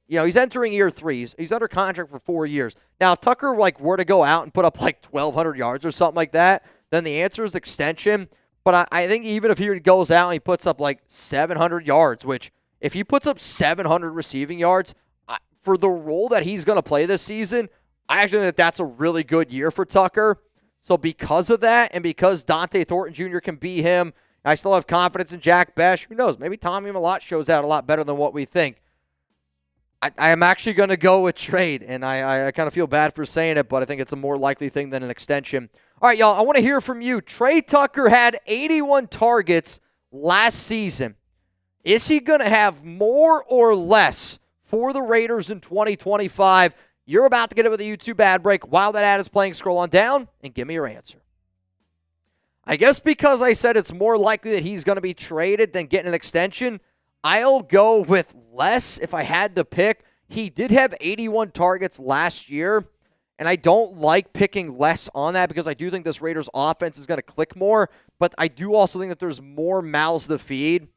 He's entering year 3. He's under contract for 4 years. Now, if Tucker were to go out and put up 1,200 yards or something like that, then the answer is extension. But I think even if he goes out and he puts up 700 yards, which if he puts up 700 receiving yards for the role that he's going to play this season, I actually think that's a really good year for Tucker. So because of that, and because Dante Thornton Jr. can be him, I still have confidence in Jack Bech. Who knows? Maybe Tommy Malott shows out a lot better than what we think. I am actually going to go with trade, and I kind of feel bad for saying it, but I think it's a more likely thing than an extension. All right, y'all, I want to hear from you. Tre Tucker had 81 targets last season. Is he going to have more or less for the Raiders in 2025? You're about to get it with a YouTube ad break. While that ad is playing, scroll on down and give me your answer. I guess because I said it's more likely that he's going to be traded than getting an extension, I'll go with less if I had to pick. He did have 81 targets last year, and I don't like picking less on that because I do think this Raiders offense is going to click more, but I do also think that there's more mouths to feed.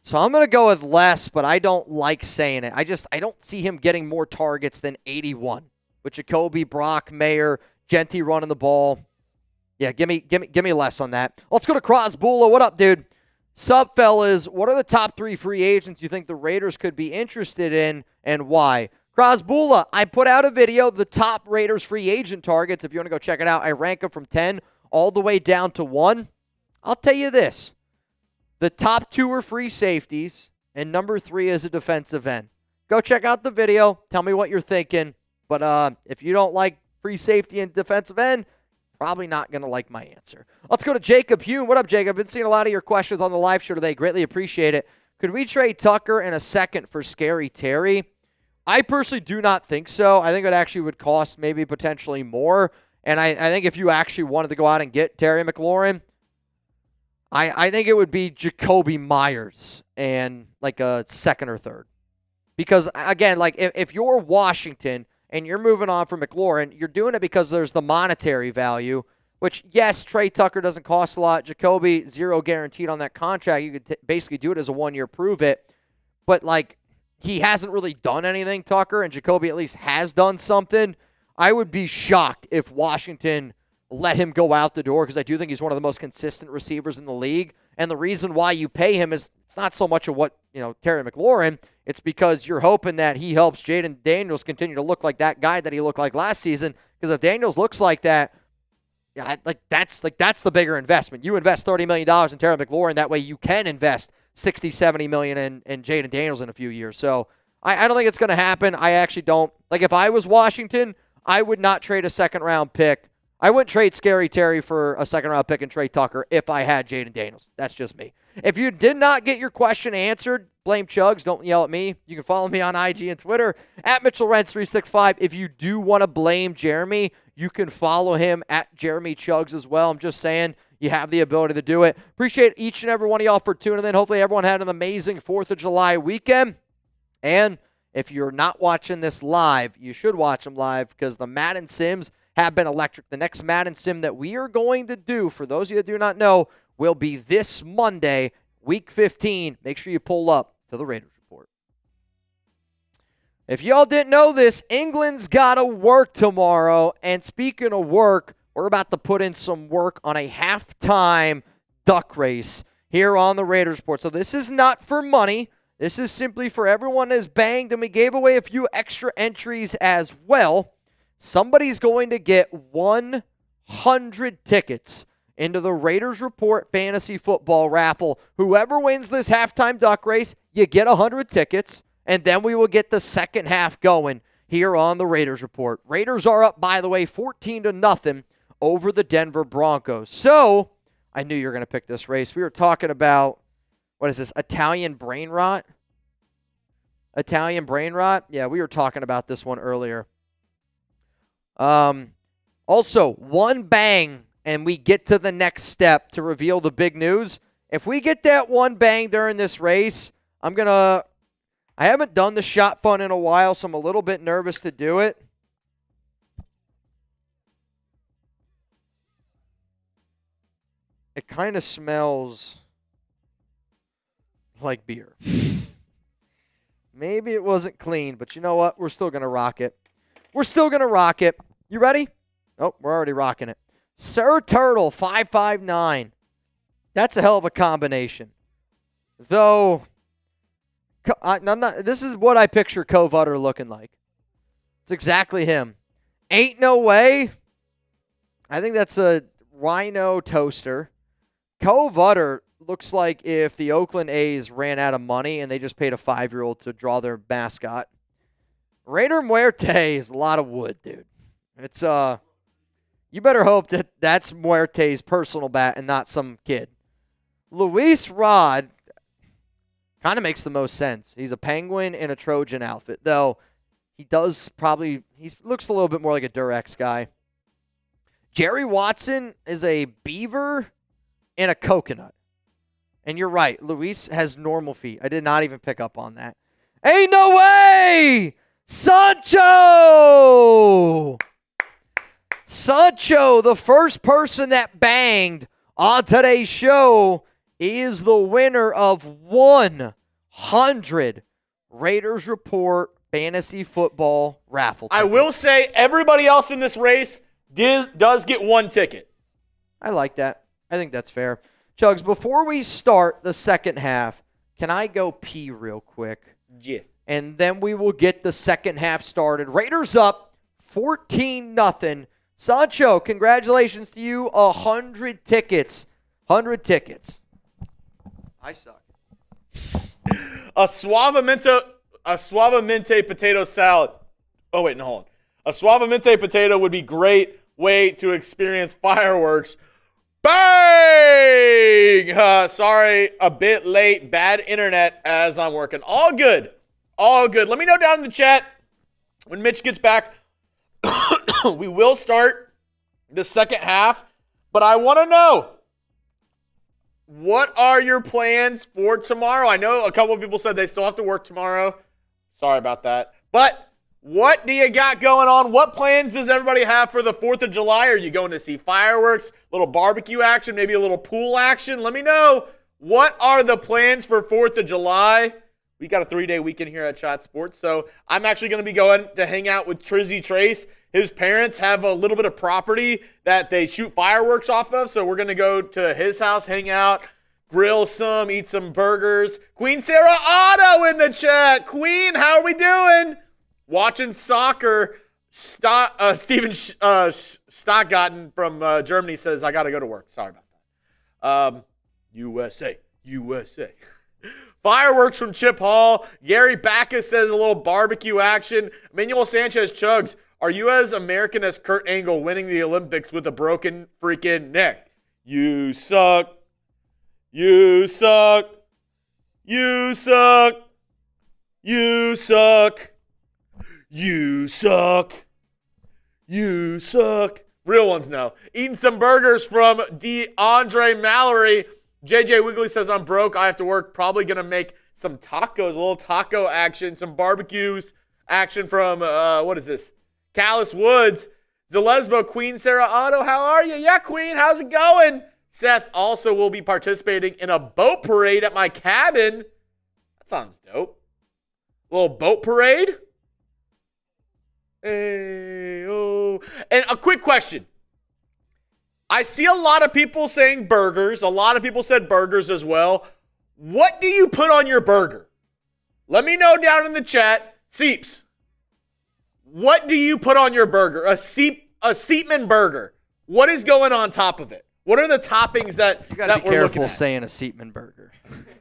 So I'm going to go with less, but I don't like saying it. I don't see him getting more targets than 81 with Jakobi, Brock, Mayer, Jeanty running the ball. Yeah, give me less on that. Let's go to Crosbula. What up, dude? Sup, fellas? What are the top 3 free agents you think the Raiders could be interested in and why? Crosbula, I put out a video of the top Raiders free agent targets. If you want to go check it out, I rank them from 10 all the way down to 1. I'll tell you this. The top 2 are free safeties, and number 3 is a defensive end. Go check out the video. Tell me what you're thinking. But if you don't like free safety and defensive end, probably not going to like my answer. Let's go to Jacob Hume. What up, Jacob? Been seeing a lot of your questions on the live show today. Greatly appreciate it. Could we trade Tucker in a second for Scary Terry? I personally do not think so. I think it actually would cost maybe potentially more. And I think if you actually wanted to go out and get Terry McLaurin, I think it would be Jakobi Meyers and a second or third. Because, again, if you're Washington and you're moving on from McLaurin, you're doing it because there's the monetary value, which, yes, Tre Tucker doesn't cost a lot. Jakobi, 0 guaranteed on that contract. You could basically do it as a 1-year prove it. But, he hasn't really done anything, Tucker, and Jakobi at least has done something. I would be shocked if Washington let him go out the door because I do think he's one of the most consistent receivers in the league. And the reason why you pay him is it's not so much of what, Terry McLaurin. It's because you're hoping that he helps Jaden Daniels continue to look like that guy that he looked like last season. Because if Daniels looks like that, Yeah, that's the bigger investment. You invest $30 million in Terry McLaurin, that way you can invest $60, $70 million in Jayden Daniels in a few years. So I don't think it's going to happen. I actually don't. Like, if I was Washington, I would not trade a second-round pick. I wouldn't trade Scary Terry for a second-round pick and Tre Tucker if I had Jayden Daniels. That's just me. If you did not get your question answered, blame Chuggs. Don't yell at me. You can follow me on IG and Twitter at Mitchell Renz 365. If you do want to blame Jeremy, you can follow him at Jeremy Chuggs as well. I'm just saying you have the ability to do it. Appreciate each and every one of y'all for tuning in. Hopefully everyone had an amazing 4th of July weekend. And if you're not watching this live, you should watch them live because the Madden Sims have been electric. The next Madden Sim that we are going to do, for those of you that do not know, will be this Monday, Week 15. Make sure you pull up to the Raiders Report. If y'all didn't know this, England's got to work tomorrow. And speaking of work, we're about to put in some work on a halftime duck race here on the Raiders Report. So this is not for money. This is simply for everyone that's banged, and we gave away a few extra entries as well. Somebody's going to get 100 tickets into the Raiders Report Fantasy Football Raffle. Whoever wins this halftime duck race, you get 100 tickets, and then we will get the second half going here on the Raiders Report. Raiders are up, by the way, 14-0 over the Denver Broncos. So, I knew you were going to pick this race. We were talking about, what is this, Italian brain rot? Italian brain rot? Yeah, we were talking about this one earlier. Also, one bang, and we get to the next step to reveal the big news. If we get that one bang during this race, I haven't done the shot fun in a while, so I'm a little bit nervous to do it. It kind of smells like beer. Maybe it wasn't clean, but you know what? We're still going to rock it. We're still going to rock it. You ready? Oh, we're already rocking it. Sir Turtle, 559. That's a hell of a combination. Though, this is what I picture Cove Utter looking like. It's exactly him. Ain't no way. I think that's a Rhino toaster. Cove Utter looks like if the Oakland A's ran out of money and they just paid a 5-year-old to draw their mascot. Raider Muerte is a lot of wood, dude. It's you better hope that that's Muerte's personal bat and not some kid. Luis Rod kind of makes the most sense. He's a Penguin in a Trojan outfit, though he looks a little bit more like a Durex guy. Jerry Watson is a beaver in a coconut. And you're right, Luis has normal feet. I did not even pick up on that. Ain't no way! Sancho! Sancho, the first person that banged on today's show, is the winner of 100 Raiders Report Fantasy Football Raffle tickets. I will say everybody else in this race does get one ticket. I like that. I think that's fair. Chuggs, before we start the second half, can I go pee real quick? Yes. And then we will get the second half started. Raiders up 14-0. Sancho, congratulations to you. 100 tickets. 100 tickets. I suck. A suavemente potato salad. Oh, wait, no, hold on. A suavemente potato would be great way to experience fireworks. Bang! Sorry, a bit late. Bad internet as I'm working. All good. All good. Let me know down in the chat when Mitch gets back. We will start the second half, but I want to know, what are your plans for tomorrow? I know a couple of people said they still have to work tomorrow. Sorry about that. But what do you got going on? What plans does everybody have for the 4th of July? Are you going to see fireworks, little barbecue action, maybe a little pool action? Let me know. What are the plans for 4th of July? We got a 3-day weekend here at Shot Sports, so I'm actually going to be going to hang out with Trizzy Trace. His parents have a little bit of property that they shoot fireworks off of, so we're going to go to his house, hang out, grill some, eat some burgers. Queen Sarah Otto in the chat. Queen, how are we doing? Watching soccer. Steven Stockgotten from Germany says, I got to go to work. Sorry about that. USA. Fireworks from Chip Hall. Gary Backus says a little barbecue action. Manuel Sanchez Chuggs, are you as American as Kurt Angle winning the Olympics with a broken freaking neck? You suck. You suck. You suck. You suck. You suck. You suck. Real ones know. Eating some burgers from DeAndre Mallory. JJ Wiggly says, I'm broke. I have to work. Probably going to make some tacos, a little taco action, some barbecues action from, what is this? Callis Woods. Zalesbo, Queen Sarah Otto, how are you? Yeah, Queen, how's it going? Seth also will be participating in a boat parade at my cabin. That sounds dope. A little boat parade. Hey, oh. And a quick question. I see a lot of people saying burgers. A lot of people said burgers as well. What do you put on your burger? Let me know down in the chat. Seeps, what do you put on your burger? A Seepman burger. What is going on top of it? What are the toppings that You got to be we're looking careful at? saying a Seepman burger.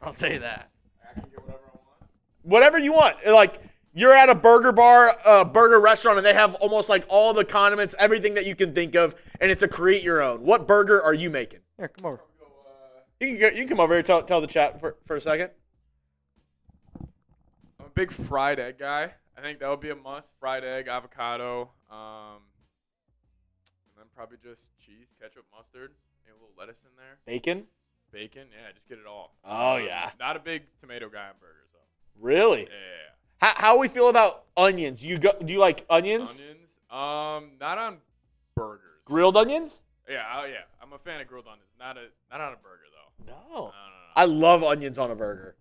I'll say that. I can get whatever I want. Whatever you want. Like, you're at a burger bar, burger restaurant, and they have almost like all the condiments, everything that you can think of, and it's a create your own. What burger are you making? Here, come over. You can come over here and tell the chat for a second. I'm a big fried egg guy. I think that would be a must. Fried egg, avocado, and then probably just cheese, ketchup, mustard, maybe a little lettuce in there. Bacon? Bacon, yeah, just get it all. Oh, yeah. Not a big tomato guy on burgers, though. Really? Yeah. How we feel about onions? Do you like onions? Onions? Not on burgers. Grilled onions? Yeah, yeah. I'm a fan of grilled onions. Not on a burger though. No. I love onions on a burger.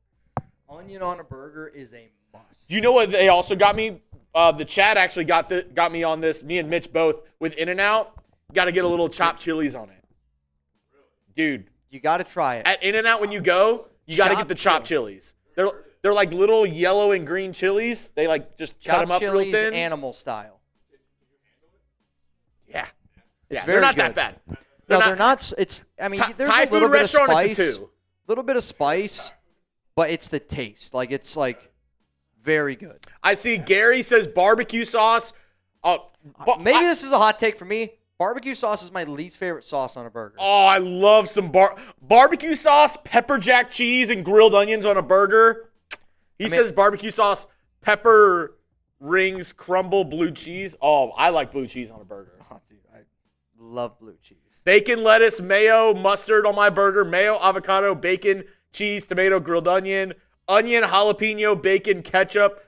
Onion on a burger is a must. Do you know what they also got me? The chat actually got me on this. Me and Mitch both with In-N-Out. Got to get a little chopped chilies on it. Dude, You got to try it. at In-N-Out when you go, you got to get the chopped chilies. They're like little yellow and green chilies. They like just cut them up real chilies, thin. animal style. Yeah. It's They're very not good. that bad. No, they're not. It's. I mean, there's Thai a little food bit of restaurant, spice. it's a 2. Little bit of spice, but it's the taste. Like it's like very good. I see Gary says barbecue sauce. Maybe this is a hot take for me. Barbecue sauce is my least favorite sauce on a burger. Oh, I love some barbecue sauce, pepper jack cheese, and grilled onions on a burger. He says barbecue sauce, pepper rings, crumble, blue cheese. Oh, I like blue cheese on a burger. Oh, dude, I love blue cheese. Bacon, lettuce, mayo, mustard on my burger. Mayo, avocado, bacon, cheese, tomato, grilled onion, jalapeno, bacon, ketchup.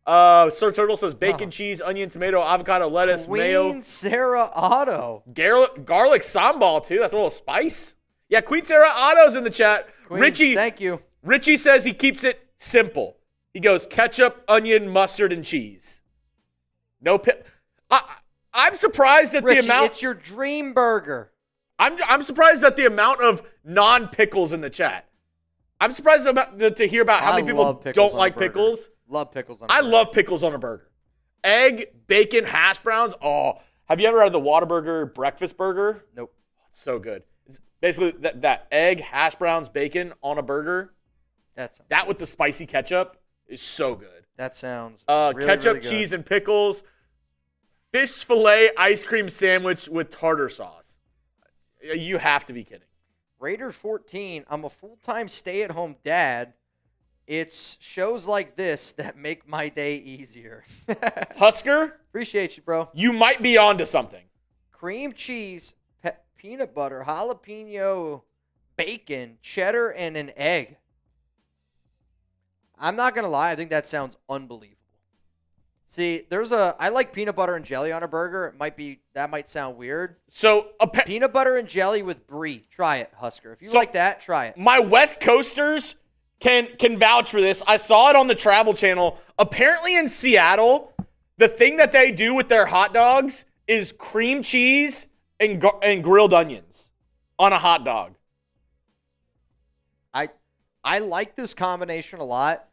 Sir Turtle says bacon, cheese, onion, tomato, avocado, lettuce, mayo. Queen Sarah Otto. Garlic sambal, too. That's a little spice. Yeah, Queen Sarah Otto's in the chat. Queen, Richie, thank you. Richie says he keeps it simple. He goes ketchup, onion, mustard, and cheese. No I'm surprised at Richie, the amount. it's your dream burger. I'm surprised at the amount of non-pickles in the chat. I'm surprised to hear about how many people don't like pickles. Love pickles on a burger. I love pickles on a burger. Egg, bacon, hash browns. Oh, have you ever had the Whataburger breakfast burger? Nope. It's so good. It's basically that egg, hash browns, bacon on a burger. That with the spicy ketchup is so good. That sounds ketchup, really good. cheese, and pickles. Fish fillet ice cream sandwich with tartar sauce. You have to be kidding. Raiders 14. I'm a full-time stay-at-home dad. It's shows like this that make my day easier. Husker, Appreciate you, bro. you might be onto something. Cream cheese, peanut butter, jalapeno, bacon, cheddar, and an egg. I'm not going to lie. I think that sounds unbelievable. See, I like peanut butter and jelly on a burger. That might sound weird. So Peanut butter and jelly with brie. Try it, Husker. If you like that, try it. My West Coasters can vouch for this. I saw it on the Travel Channel. Apparently in Seattle, the thing that they do with their hot dogs is cream cheese and grilled onions on a hot dog. I like this combination a lot.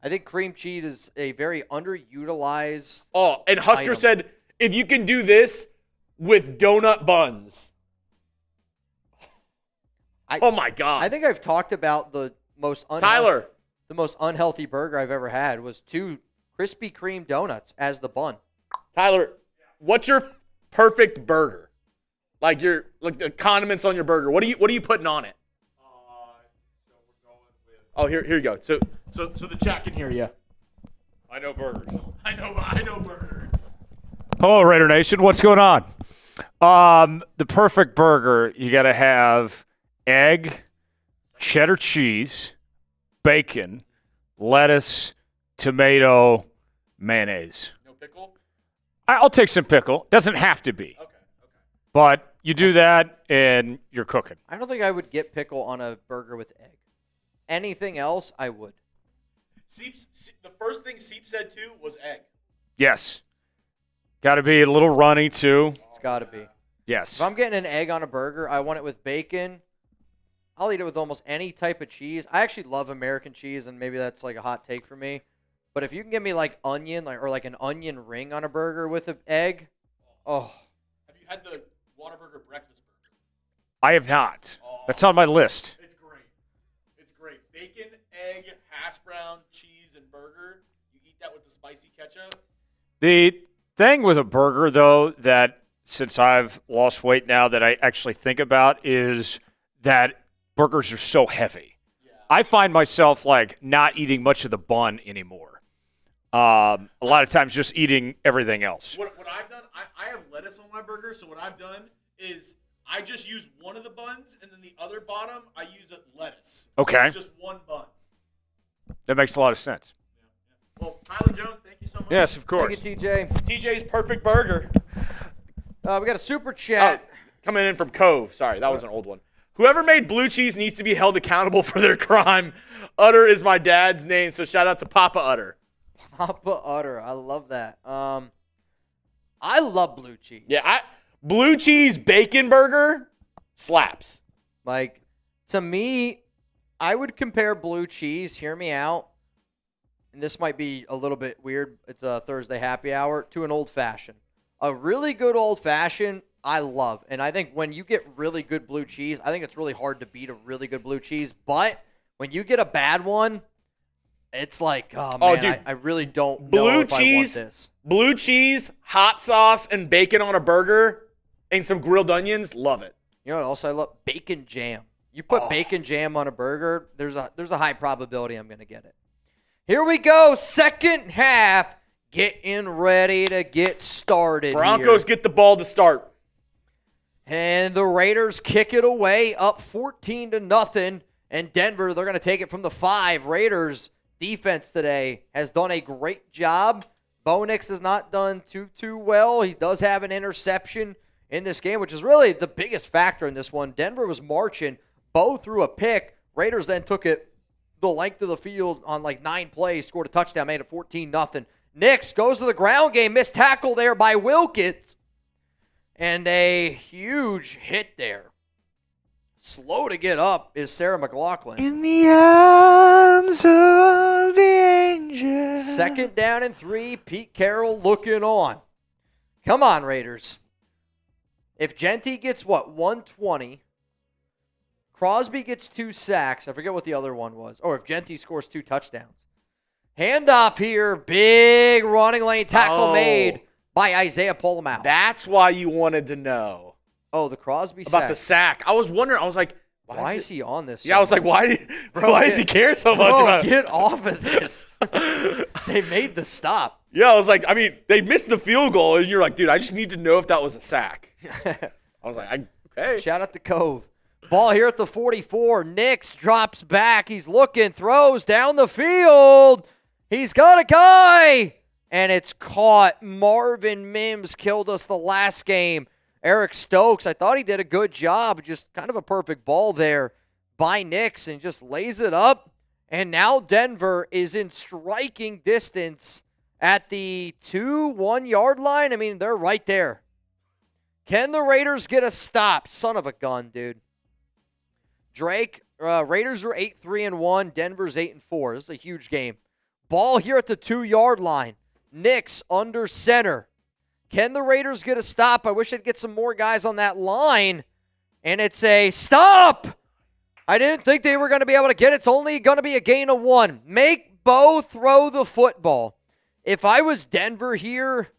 I think cream cheese is a very underutilized. Oh, and Husker item. said, if you can do this with donut buns. Oh, my God. I think I've talked about the most Tyler. The most unhealthy burger I've ever had was 2 Krispy Kreme donuts as the bun. Tyler, what's your perfect burger? Like the condiments on your burger. What are you putting on it? So we're going with. Oh, here you go. So the chat can hear you. I know burgers. I know burgers. Hello, Raider Nation. What's going on? The perfect burger, you got to have egg, cheddar cheese, bacon, lettuce, tomato, mayonnaise. No pickle? I'll take some pickle. Doesn't have to be. Okay. But you do that and you're cooking. I don't think I would get pickle on a burger with egg. Anything else, I would. The first thing Seep said, too, was egg. Yes. Got to be a little runny, too. It's got to be. Yes. If I'm getting an egg on a burger, I want it with bacon. I'll eat it with almost any type of cheese. I actually love American cheese, and maybe that's like a hot take for me. But if you can give me like onion, or like an onion ring on a burger with an egg, oh. Have you had the Whataburger breakfast burger? I have not. Oh. That's on my list. It's great. It's great. Bacon, egg, hash brown, cheese, and burger. You eat that with the spicy ketchup. The thing with a burger, though, that since I've lost weight now that I actually think about is that burgers are so heavy. Yeah. I find myself like not eating much of the bun anymore. A lot of times just eating everything else. What I've done, I have lettuce on my burger, so what I've done is I just use one of the buns, and then the other bottom, I use lettuce. Okay. So it's just one bun. That makes a lot of sense. Yeah. Well, Tyler Jones, thank you so much. Yes, of course. Thank you, TJ. TJ's Perfect Burger. We got a super chat. Coming in from Cove. Sorry, that was an old one. Whoever made blue cheese needs to be held accountable for their crime. Utter is my dad's name, so shout out to Papa Utter. Papa Utter. I love that. I love blue cheese. Yeah, blue cheese bacon burger slaps. Like, to me, I would compare blue cheese, hear me out, and this might be a little bit weird, it's a Thursday happy hour, to an old-fashioned. A really good old-fashioned, I love. And I think when you get really good blue cheese, I think it's really hard to beat a really good blue cheese. But when you get a bad one, it's like, oh, man, dude. I really don't know if I want this. Blue cheese, hot sauce, and bacon on a burger, and some grilled onions, love it. You know what else I love? Bacon jam. You put bacon jam on a burger, there's a high probability I'm going to get it. Here we go, second half. Getting ready to get started. Broncos get the ball to start. And the Raiders kick it away, up 14-0. And Denver, they're going to take it from the 5. Raiders defense today has done a great job. Bo Nix has not done too well. He does have an interception in this game, which is really the biggest factor in this one. Denver was marching. Bo threw a pick. Raiders then took it the length of the field on like 9 plays, scored a touchdown, made it 14-0. Nix goes to the ground game, missed tackle there by Wilkins. And a huge hit there. Slow to get up is Sarah McLaughlin. In the arms of the angel. 2nd down and 3, Pete Carroll looking on. Come on, Raiders. If Jeanty gets, 120, Crosby gets 2 sacks. I forget what the other one was. Or if Jeanty scores 2 touchdowns. Handoff here. Big running lane tackle made by Isaiah Polamau. That's why you wanted to know. Oh, the Crosby about sack. the sack. I was wondering. I was like, why is he on this? Yeah, I was like, why does he care so much about it? Get off of this. They made the stop. Yeah, I was like, I mean, they missed the field goal, and you're like, dude, I just need to know if that was a sack. I was like, okay. Shout out to Cove. Ball here at the 44. Nix drops back. He's looking, throws down the field. He's got a guy. And it's caught. Marvin Mims killed us the last game. Eric Stokes, I thought he did a good job. Just kind of a perfect ball there by Nix and just lays it up. And now Denver is in striking distance at the 2-1 yard line. I mean, they're right there. Can the Raiders get a stop? Son of a gun, dude. Drake, Raiders are 8-3-1. Denver's 8-4. This is a huge game. Ball here at the 2-yard line. Nix under center. Can the Raiders get a stop? I wish I'd get some more guys on that line. And it's a stop. I didn't think they were going to be able to get it. It's only going to be a gain of 1. Make Bo throw the football. If I was Denver here,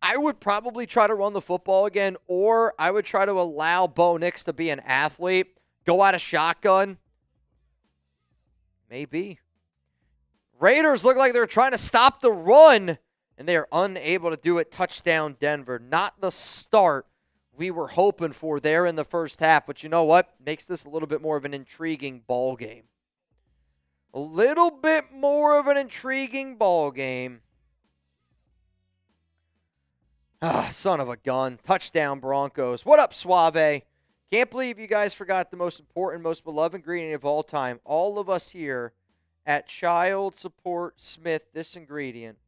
I would probably try to run the football again, or I would try to allow Bo Nix to be an athlete, go out of shotgun. Maybe. Raiders look like they're trying to stop the run, and they are unable to do it. Touchdown, Denver. Not the start we were hoping for there in the first half, but you know what? Makes this a little bit more of an intriguing ball game. A little bit more of an intriguing ball game. Ah, son of a gun. Touchdown, Broncos. What up, Suave? Can't believe you guys forgot the most important, most beloved ingredient of all time. All of us here at Child Support Smith, this ingredient,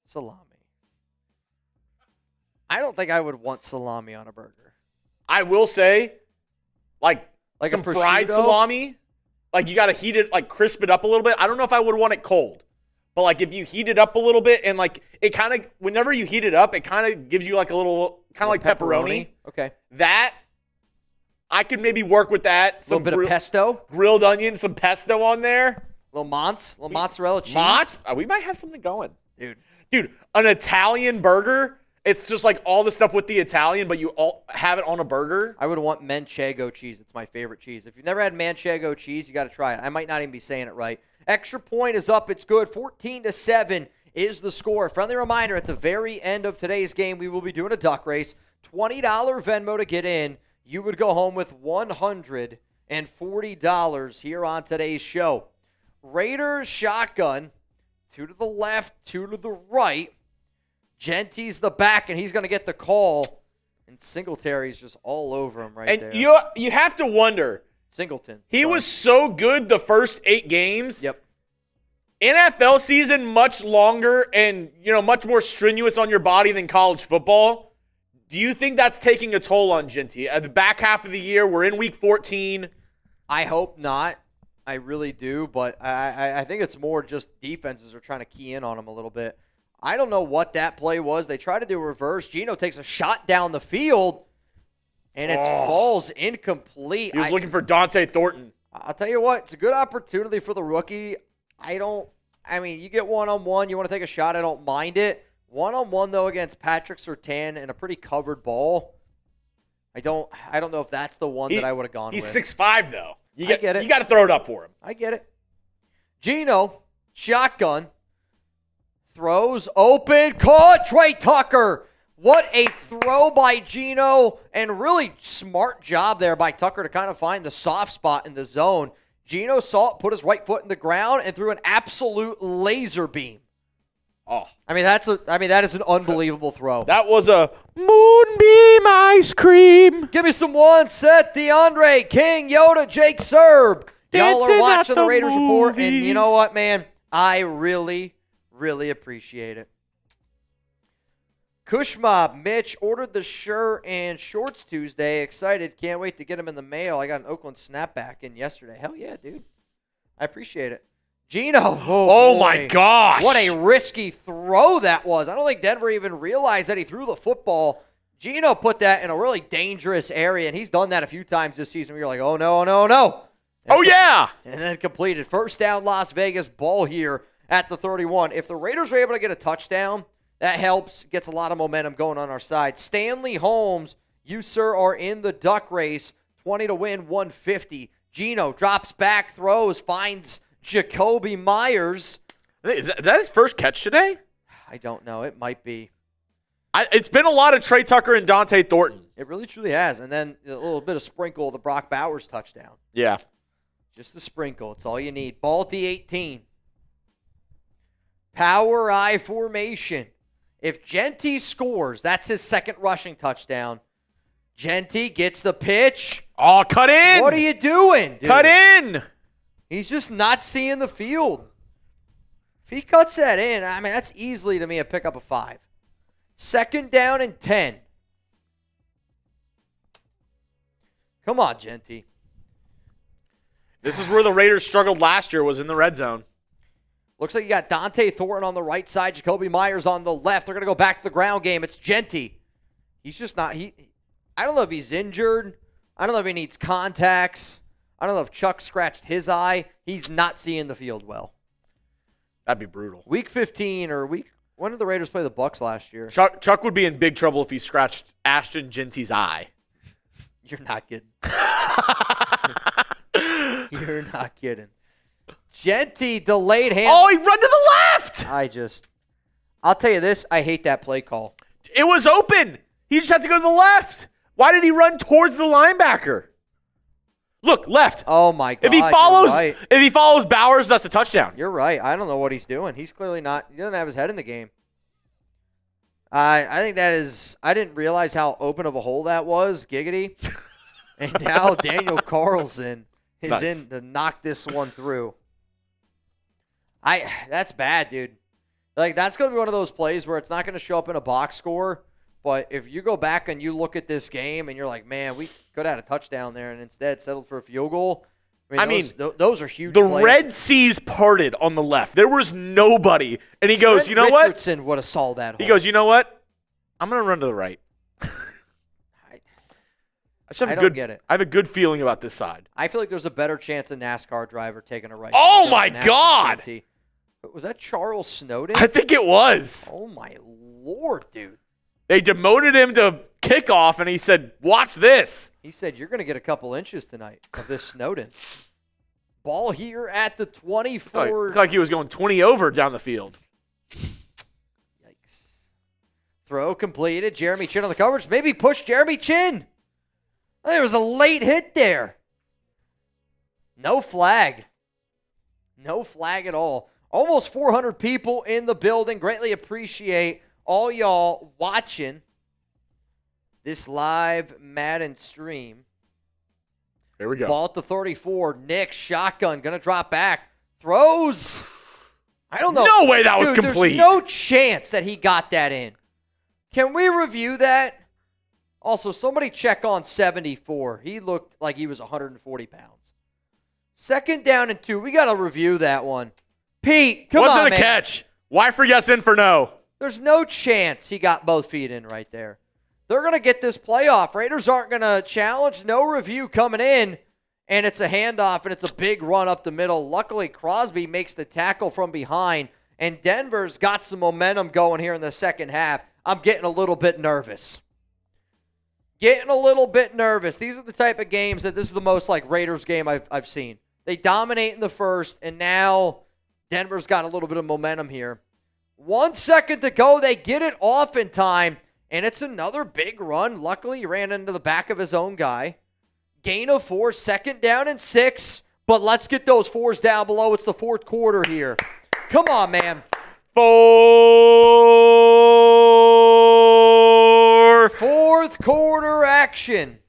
salami. I don't think I would want salami on a burger. I will say, like some a fried prosciutto? salami, like you got to heat it, like crisp it up a little bit. I don't know if I would want it cold. But, like, if you heat it up a little bit and, like, it kind of, whenever you heat it up, it kind of gives you, like, a little, kind of like pepperoni. Okay. That, I could maybe work with that. A little bit of pesto. Grilled onions, some pesto on there. Little mozzarella cheese. We might have something going. Dude, an Italian burger, it's just, like, all the stuff with the Italian, but you all have it on a burger. I would want Manchego cheese. It's my favorite cheese. If you've never had Manchego cheese, you got to try it. I might not even be saying it right. Extra point is up. It's good. 14-7 is the score. Friendly reminder, at the very end of today's game, we will be doing a duck race. $20 Venmo to get in. You would go home with $140 here on today's show. Raiders shotgun. 2 to the left, 2 to the right. Jeanty's the back, and he's going to get the call. And Singletary's just all over him there. And you have to wonder. Singleton. He was so good the first 8 games. Yep. NFL season much longer and, much more strenuous on your body than college football. Do you think that's taking a toll on Jeanty? At the back half of the year, we're in week 14. I hope not. I really do, but I think it's more just defenses are trying to key in on him a little bit. I don't know what that play was. They try to do a reverse. Geno takes a shot down the field. And it falls incomplete. He was looking for Dante Thornton. I'll tell you what, it's a good opportunity for the rookie. You get one-on-one, you want to take a shot, I don't mind it. One-on-one, though, against Patrick Surtain and a pretty covered ball. I don't know if that's the one that I would have gone with. He's 6'5", though. I get it. You got to throw it up for him. I get it. Geno, shotgun, throws, open, caught, Tre Tucker. What a throw by Geno, and really smart job there by Tucker to kind of find the soft spot in the zone. Geno saw it, put his right foot in the ground, and threw an absolute laser beam. Oh, that is an unbelievable throw. That was a moonbeam ice cream. Give me some one set, DeAndre, King, Yoda, Jake Serb. Y'all are watching the Raiders Report, and you know what, man? I really, really appreciate it. Kushmob, Mitch ordered the shirt and shorts Tuesday. Excited. Can't wait to get them in the mail. I got an Oakland snapback in yesterday. Hell yeah, dude. I appreciate it. Geno. Oh my gosh. What a risky throw that was. I don't think Denver even realized that he threw the football. Geno put that in a really dangerous area, and he's done that a few times this season where you're like, oh, no, oh, no, oh, no. Yeah. And then completed. First down, Las Vegas, ball here at the 31. If the Raiders are able to get a touchdown, that helps, gets a lot of momentum going on our side. Stanley Holmes, you, sir, are in the duck race. 20 to win, 150. Geno drops back, throws, finds Jakobi Meyers. Is that his first catch today? I don't know. It might be. It's been a lot of Tre Tucker and Dante Thornton. It really, truly has. And then a little bit of sprinkle of the Brock Bowers touchdown. Yeah. Just a sprinkle. It's all you need. Ball at the 18. Power I formation. If Jeanty scores, that's his second rushing touchdown. Jeanty gets the pitch. Oh, cut in. What are you doing, dude? Cut in. He's just not seeing the field. If he cuts that in, that's easily, to me, a pickup of 5. Second down and 10. Come on, Jeanty. This is where the Raiders struggled last year, was in the red zone. Looks like you got Dante Thornton on the right side, Jakobi Meyers on the left. They're going to go back to the ground game. It's Jeanty. He's just not – I don't know if he's injured. I don't know if he needs contacts. I don't know if Chuck scratched his eye. He's not seeing the field well. That'd be brutal. Week 15 or when did the Raiders play the Bucs last year? Chuck would be in big trouble if he scratched Ashton Jeanty's eye. You're not kidding. You're not kidding. Jeanty delayed hand. Oh, he run to the left. I'll tell you this. I hate that play call. It was open. He just had to go to the left. Why did he run towards the linebacker? Look, left. Oh my God. If he follows Bowers, that's a touchdown. You're right. I don't know what he's doing. He's clearly not. He doesn't have his head in the game. I think that is. I didn't realize how open of a hole that was. Giggity. And now Daniel Carlson is in to knock this one through. That's bad, dude. Like, that's going to be one of those plays where it's not going to show up in a box score, but if you go back and you look at this game and you're like, man, we could have had a touchdown there and instead settled for a field goal. Those are huge The plays. Red Seas parted on the left. There was nobody. And he goes, you know what? Richardson would have solved that hole. He goes, you know what? I'm going to run to the right. I don't get it. I have a good feeling about this side. I feel like there's a better chance a NASCAR driver taking a right. Oh, my God. Was that Charles Snowden? I think it was. Oh, my Lord, dude. They demoted him to kickoff, and he said, watch this. He said, you're going to get a couple inches tonight of this Snowden. Ball here at the 24. Looked like he was going 20 over down the field. Yikes. Throw completed. Jeremy Chinn on the coverage. Maybe push Jeremy Chinn. There was a late hit there. No flag. No flag at all. Almost 400 people in the building. Greatly appreciate all y'all watching this live Madden stream. There we go. Ball at the 34. Nix, shotgun, going to drop back. Throws. I don't know. No way that was complete. There's no chance that he got that in. Can we review that? Also, somebody check on 74. He looked like he was 140 pounds. 2nd down and 2. We got to review that one. Pete, come on, man. Wasn't a catch. Y for yes, in for no. There's no chance he got both feet in right there. They're going to get this playoff. Raiders aren't going to challenge. No review coming in. And it's a handoff, and it's a big run up the middle. Luckily, Crosby makes the tackle from behind. And Denver's got some momentum going here in the second half. I'm getting a little bit nervous. Getting a little bit nervous. These are the type of games that this is the most like Raiders game I've seen. They dominate in the first, and now Denver's got a little bit of momentum here. 1 second to go. They get it off in time, and it's another big run. Luckily, he ran into the back of his own guy. Gain of 4, 2nd down and 6, but let's get those 4s down below. It's the 4th quarter here. Come on, man. 4th quarter action.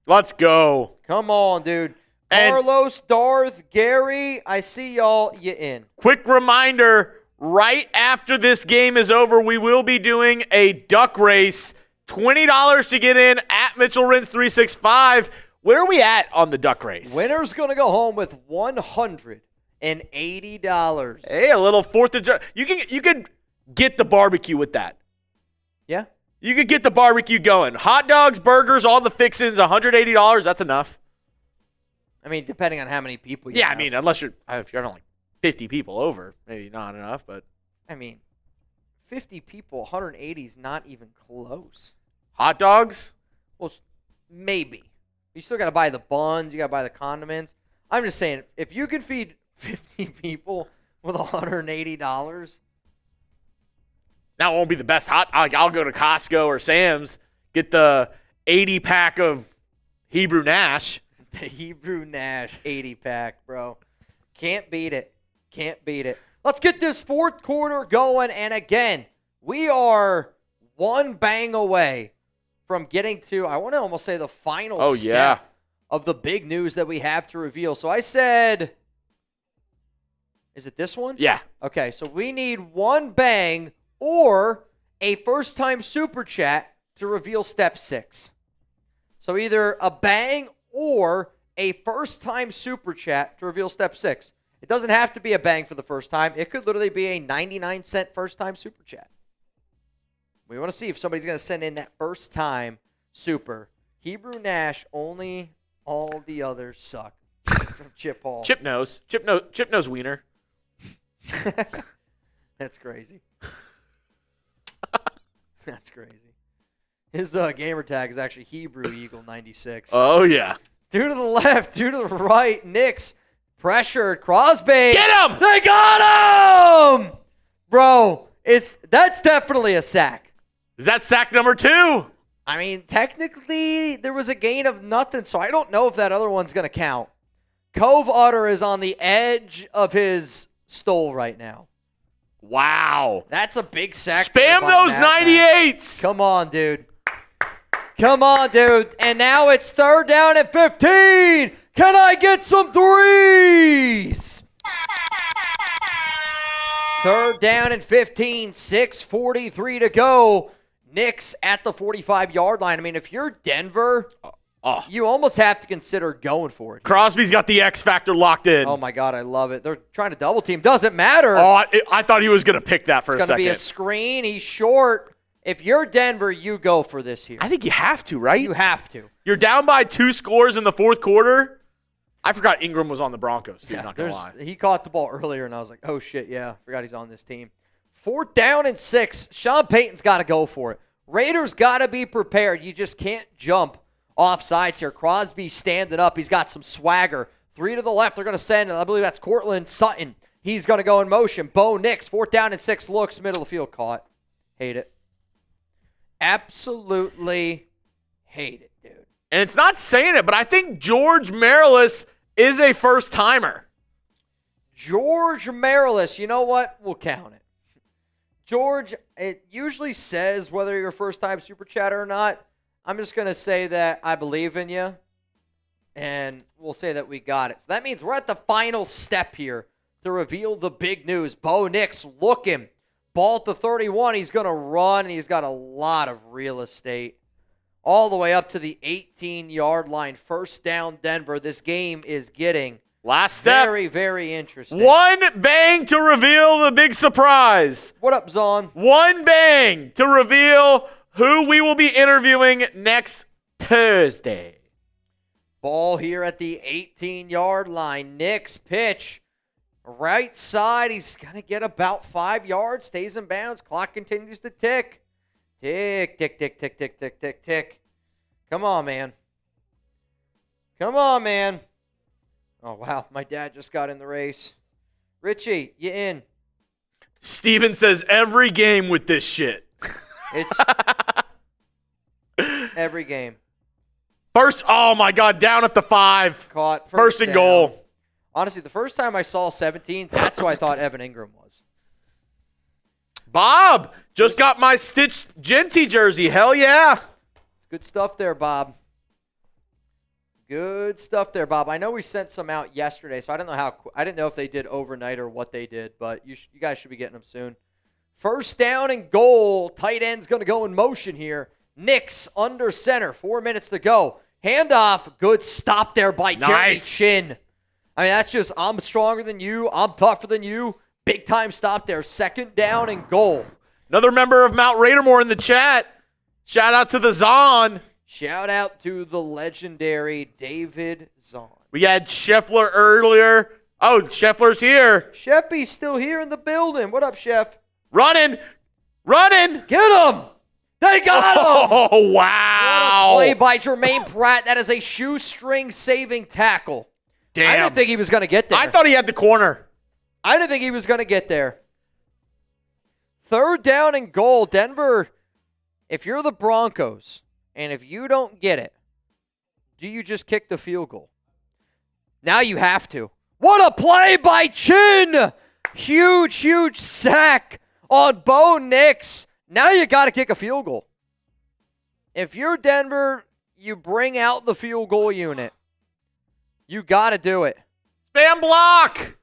Let's go. Come on, dude. Carlos, Darth, Gary, I see y'all. You in. Quick reminder, right after this game is over, we will be doing a duck race. $20 to get in at Mitchell Renz 365. Where are we at on the duck race? Winner's going to go home with $180. Hey, a little 4th of July. You could get the barbecue with that. Yeah. You could get the barbecue going. Hot dogs, burgers, all the fixins, $180. That's enough. I mean, depending on how many people you have. I mean, if you're having like 50 people over, maybe not enough, but. I mean, 50 people, 180 is not even close. Hot dogs? Well, maybe. You still got to buy the buns. You got to buy the condiments. I'm just saying, if you can feed 50 people with $180. That won't be the best hot. I'll go to Costco or Sam's, get the 80-pack of Hebrew Nash. The Hebrew Nash 80-pack, bro. Can't beat it. Can't beat it. Let's get this 4th quarter going. And again, we are one bang away from getting to, I want to almost say, the final step of the big news that we have to reveal. So I said, is it this one? Yeah. Okay, so we need one bang or a first-time super chat to reveal step 6. So either a bang or a first-time super chat to reveal step 6. It doesn't have to be a bang for the first time. It could literally be a 99-cent first-time super chat. We want to see if somebody's going to send in that first-time super. Hebrew Nash, only all the others suck. From Chip Hall. Chip knows wiener. That's crazy. That's crazy. His gamer tag is actually Hebrew Eagle 96. Oh, yeah. Two to the left, two to the right. Knicks pressured. Crosby. Get him! They got him! Bro, that's definitely a sack. Is that sack number 2? I mean, technically, there was a gain of nothing, so I don't know if that other one's going to count. Cove Utter is on the edge of his stole right now. Wow. That's a big sack. Spam those 98s. Come on, dude. Come on, dude. And now it's 3rd down and 15. Can I get some threes? 3rd down and 15. 6:43 to go. Knicks at the 45-yard line. I mean, if you're Denver, you almost have to consider going for it. Crosby's got the X factor locked in. Oh, my God, I love it. They're trying to double team. Doesn't matter. Oh, I thought he was going to pick that for a second. It's going to be a screen. He's short. If you're Denver, you go for this here. I think you have to, right? You have to. You're down by 2 scores in the 4th quarter. I forgot Engram was on the Broncos, dude, not going to lie. He caught the ball earlier, and I was like, oh, shit, yeah. Forgot he's on this team. 4th down and 6. Sean Payton's got to go for it. Raiders got to be prepared. You just can't jump off sides here. Crosby standing up. He's got some swagger. 3 to the left. They're going to send, I believe that's Courtland Sutton. He's going to go in motion. Bo Nix, 4th down and 6, looks, middle of the field, caught. Hate it. Absolutely hate it, dude. And it's not saying it, but I think George Marilis is a first-timer. George Marilis, you know what? We'll count it. George, it usually says whether you're a first-time super chatter or not. I'm just going to say that I believe in you, and we'll say that we got it. So that means we're at the final step here to reveal the big news. Bo Nix looking. Ball to 31. He's going to run, and he's got a lot of real estate. All the way up to the 18-yard line. First down, Denver. This game is getting last step. Very, very interesting. One bang to reveal the big surprise. What up, Zon? One bang to reveal who we will be interviewing next Thursday. Ball here at the 18-yard line. Nix pitch. Right side. He's going to get about 5 yards. Stays in bounds. Clock continues to tick. Tick, tick, tick, tick, tick, tick, tick, tick. Come on, man. Come on, man. Oh, wow. My dad just got in the race. Richie, you in? Steven says every game with this shit. It's every game. First, oh, my God, down at the 5. Caught. First and down. goal. Honestly, the first time I saw 17, that's who I thought Evan Engram was. Bob, just got my stitched Jeanty jersey. Hell yeah. Good stuff there, Bob. Good stuff there, Bob. I know we sent some out yesterday, so I didn't know if they did overnight or what they did, but you guys should be getting them soon. First down and goal. Tight end's going to go in motion here. Knicks under center. 4 minutes to go. Handoff. Good stop there by Jeremy Chinn. I mean, that's just, I'm stronger than you. I'm tougher than you. Big time stop there. 2nd down and goal. Another member of Mount Raidermore in the chat. Shout out to the Zon. Shout out to the legendary David Zahn. We had Scheffler earlier. Oh, Scheffler's here. Sheffy's still here in the building. What up, Chef? Running. Running. Get him. They got him. Oh, wow. What a play by Germaine Pratt. That is a shoestring saving tackle. Damn. I didn't think he was going to get there. I thought he had the corner. I didn't think he was going to get there. 3rd down and goal. Denver, if you're the Broncos, and if you don't get it, do you just kick the field goal? Now you have to. What a play by Chinn! Huge, huge sack on Bo Nix. Now you got to kick a field goal. If you're Denver, you bring out the field goal unit. You got to do it. Spam block.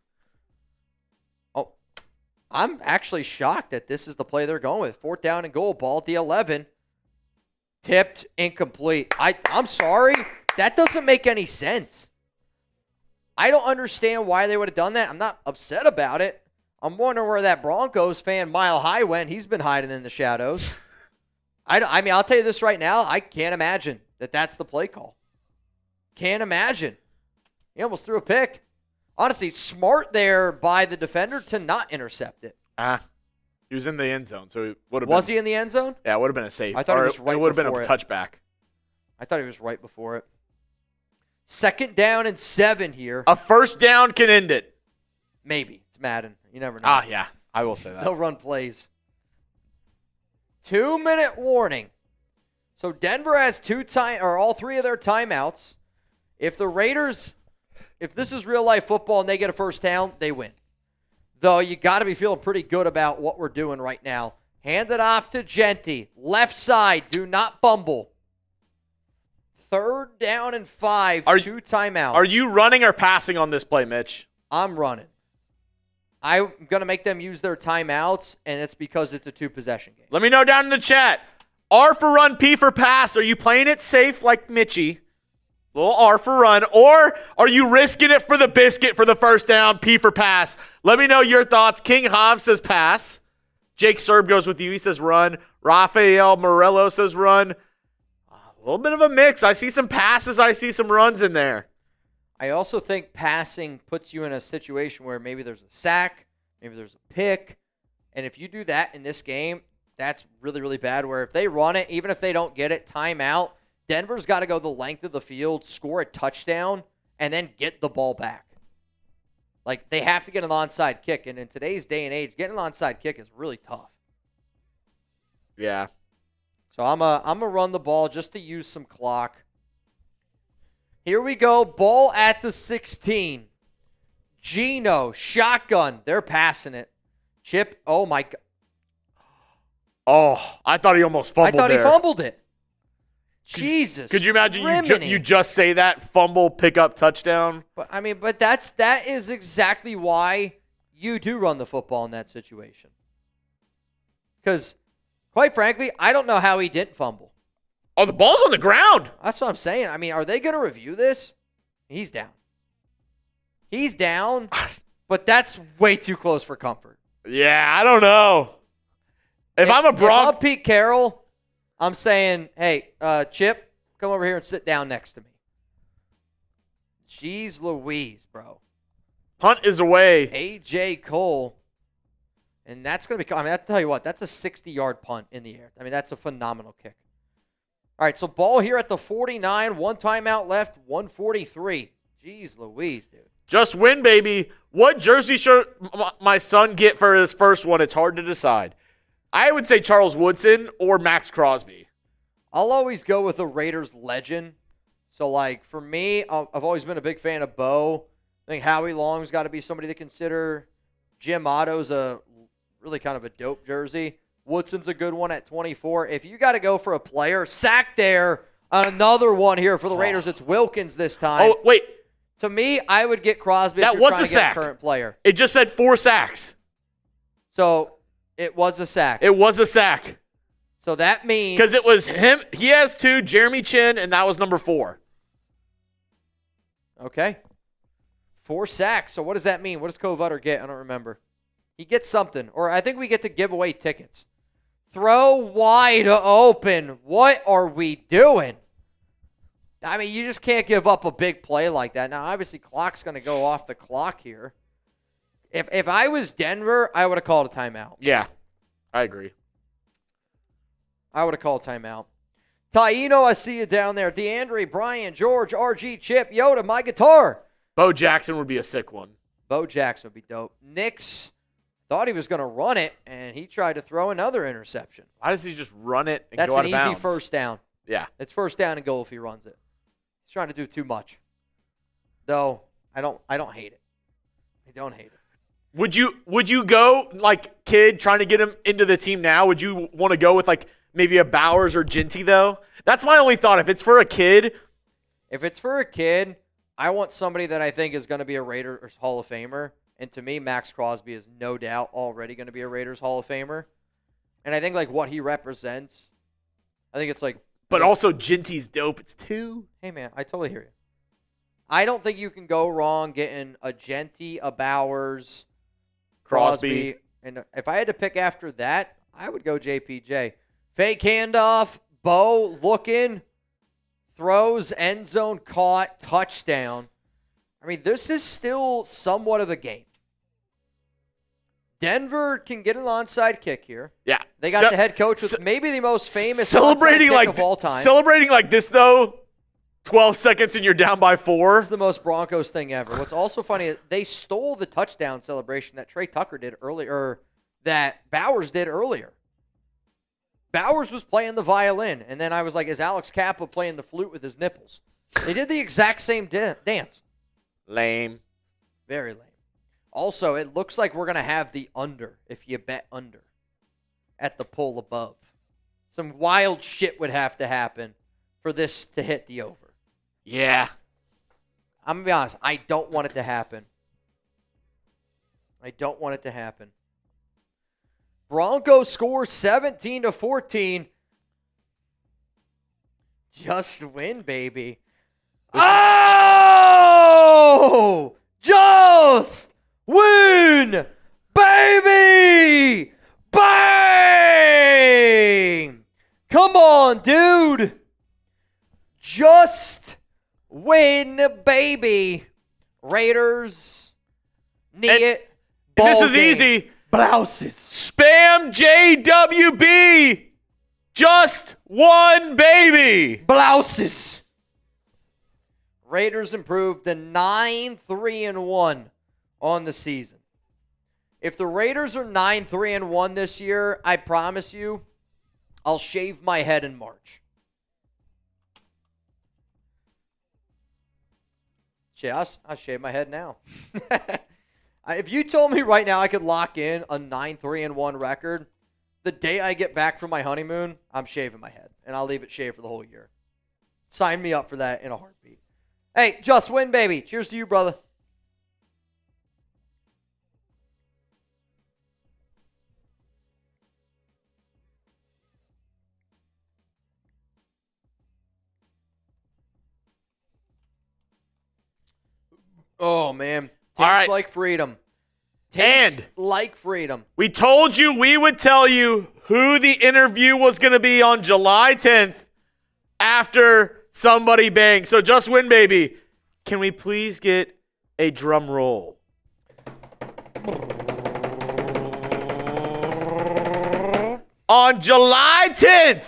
Oh, I'm actually shocked that this is the play they're going with. 4th down and goal. Ball at the 11. Tipped, incomplete. I'm sorry. That doesn't make any sense. I don't understand why they would have done that. I'm not upset about it. I'm wondering where that Broncos fan Mile High went. He's been hiding in the shadows. I mean, I'll tell you this right now. I can't imagine that that's the play call. Can't imagine. He almost threw a pick. Honestly, smart there by the defender to not intercept it. He was in the end zone, so it would have Was he in the end zone? Yeah, it would have been a safe. I thought he was right It would have been a before it. touchback. I thought he was right before it. 2nd down and 7 here. A first down can end it. Maybe. It's Madden. You never know. Yeah. I will say that. They'll run plays. 2-minute warning. So Denver has all 3 of their timeouts. If the Raiders, if this is real life football and they get a first down, they win. Though you got to be feeling pretty good about what we're doing right now. Hand it off to Jeanty. Left side. Do not fumble. 3rd down and 5. 2 timeouts. Are you running or passing on this play, Mitch? I'm running. I'm going to make them use their timeouts, and it's because it's a 2-possession game. Let me know down in the chat. R for run, P for pass. Are you playing it safe like Mitchie? Little R for run. Or are you risking it for the biscuit for the first down, P for pass? Let me know your thoughts. King Hav says pass. Jake Serb goes with you. He says run. Rafael Morello says run. A little bit of a mix. I see some passes. I see some runs in there. I also think passing puts you in a situation where maybe there's a sack, maybe there's a pick. And if you do that in this game, that's really, really bad. Where if they run it, even if they don't get it, timeout, Denver's got to go the length of the field, score a touchdown, and then get the ball back. Like, they have to get an onside kick. And in today's day and age, getting an onside kick is really tough. Yeah. So I'm gonna run the ball just to use some clock. Here we go. Ball at the 16. Geno, shotgun. They're passing it. Chip, oh my God. Oh, I thought he almost fumbled I thought there. he fumbled it. Jesus. Could you imagine you just say that, fumble, pick up, touchdown? But that is exactly why you do run the football in that situation. Because, quite frankly, I don't know how he didn't fumble. Oh, the ball's on the ground. That's what I'm saying. I mean, are they going to review this? He's down. He's down, but that's way too close for comfort. Yeah, I don't know. If I'm Pete Carroll, I'm saying, hey, Chip, come over here and sit down next to me. Jeez Louise, bro. Punt is away. A.J. Cole. And that's going to be, I mean, I'll tell you what, that's a 60-yard punt in the air. I mean, that's a phenomenal kick. All right, so ball here at the 49. 1 timeout left, 143. Jeez Louise, dude. Just win, baby. What jersey should my son get for his first one? It's hard to decide. I would say Charles Woodson or Maxx Crosby. I'll always go with a Raiders legend. So, like, for me, I've always been a big fan of Bo. I think Howie Long's got to be somebody to consider. Jim Otto's a really kind of a dope jersey. Woodson's a good one at 24. If you got to go for a player, sack there. Another one here for the Raiders. It's Wilkins this time. Oh, wait. To me, I would get Crosby that if you're was trying a to sack. Get a current player. It just said 4 sacks. So, it was a sack. It was a sack. So that means... Because it was him. He has 2, Jeremy Chinn, and that was number 4. Okay. 4 sacks. So what does that mean? What does Covutter get? I don't remember. He gets something. Or I think we get to give away tickets. Throw wide open. What are we doing? I mean, you just can't give up a big play like that. Now, obviously, clock's going to go off the clock here. If I was Denver, I would have called a timeout. Yeah, I agree. I would have called timeout. Taino, I see you down there. DeAndre, Brian, George, RG, Chip, Yoda, my guitar. Bo Jackson would be a sick one. Bo Jackson would be dope. Nix thought he was going to run it, and he tried to throw another interception. Why does he just run it and That's go out of bounds? That's an easy first down. Yeah. It's first down and goal if he runs it. He's trying to do too much. Though, I don't hate it. I don't hate it. Would you go, like, kid trying to get him into the team now? Would you want to go with, like, maybe a Bowers or Jeanty, though? That's my only thought. If it's for a kid. If it's for a kid, I want somebody that I think is going to be a Raiders Hall of Famer. And to me, Maxx Crosby is no doubt already going to be a Raiders Hall of Famer. And I think, like, what he represents, I think it's like. But also, Jeanty's dope. It's 2. Hey, man, I totally hear you. I don't think you can go wrong getting a Jeanty, a Bowers, Crosby. And if I had to pick after that, I would go JPJ. Fake handoff, Bo looking, throws, end zone caught, touchdown. I mean, this is still somewhat of a game. Denver can get an onside kick here. Yeah. They got the head coach with maybe the most famous celebrating onside kick like of all time. Celebrating like this, though, 12 seconds and you're down by 4. It's the most Broncos thing ever. What's also funny is they stole the touchdown celebration that Tre Tucker did earlier, or that Bowers did earlier. Bowers was playing the violin, and then I was like, is Alex Kappa playing the flute with his nipples? They did the exact same dance. Lame. Very lame. Also, it looks like we're going to have the under if you bet under at the pull above. Some wild shit would have to happen for this to hit the over. Yeah. I'm going to be honest. I don't want it to happen. Broncos score 17-14. Just win, baby. Oh! Just win, baby! Bang! Come on, dude. Just win, baby. Raiders need it. And this is Ball game. easy. Blouses. Spam JWB. Just one baby. Blouses. Raiders improved to 9-3-1 on the season. If the Raiders are 9-3-1 this year, I promise you, I'll shave my head in March. Shit, I'll shave my head now. If you told me right now I could lock in a 9-3-1 record, the day I get back from my honeymoon, I'm shaving my head, and I'll leave it shaved for the whole year. Sign me up for that in a heartbeat. Hey, just win, baby. Cheers to you, brother. Oh, man. Tastes All right. like freedom. And like freedom. we told you we would tell you who the interview was going to be on July 10th after somebody banged. So just win, baby. Can we please get a drum roll? On July 10th,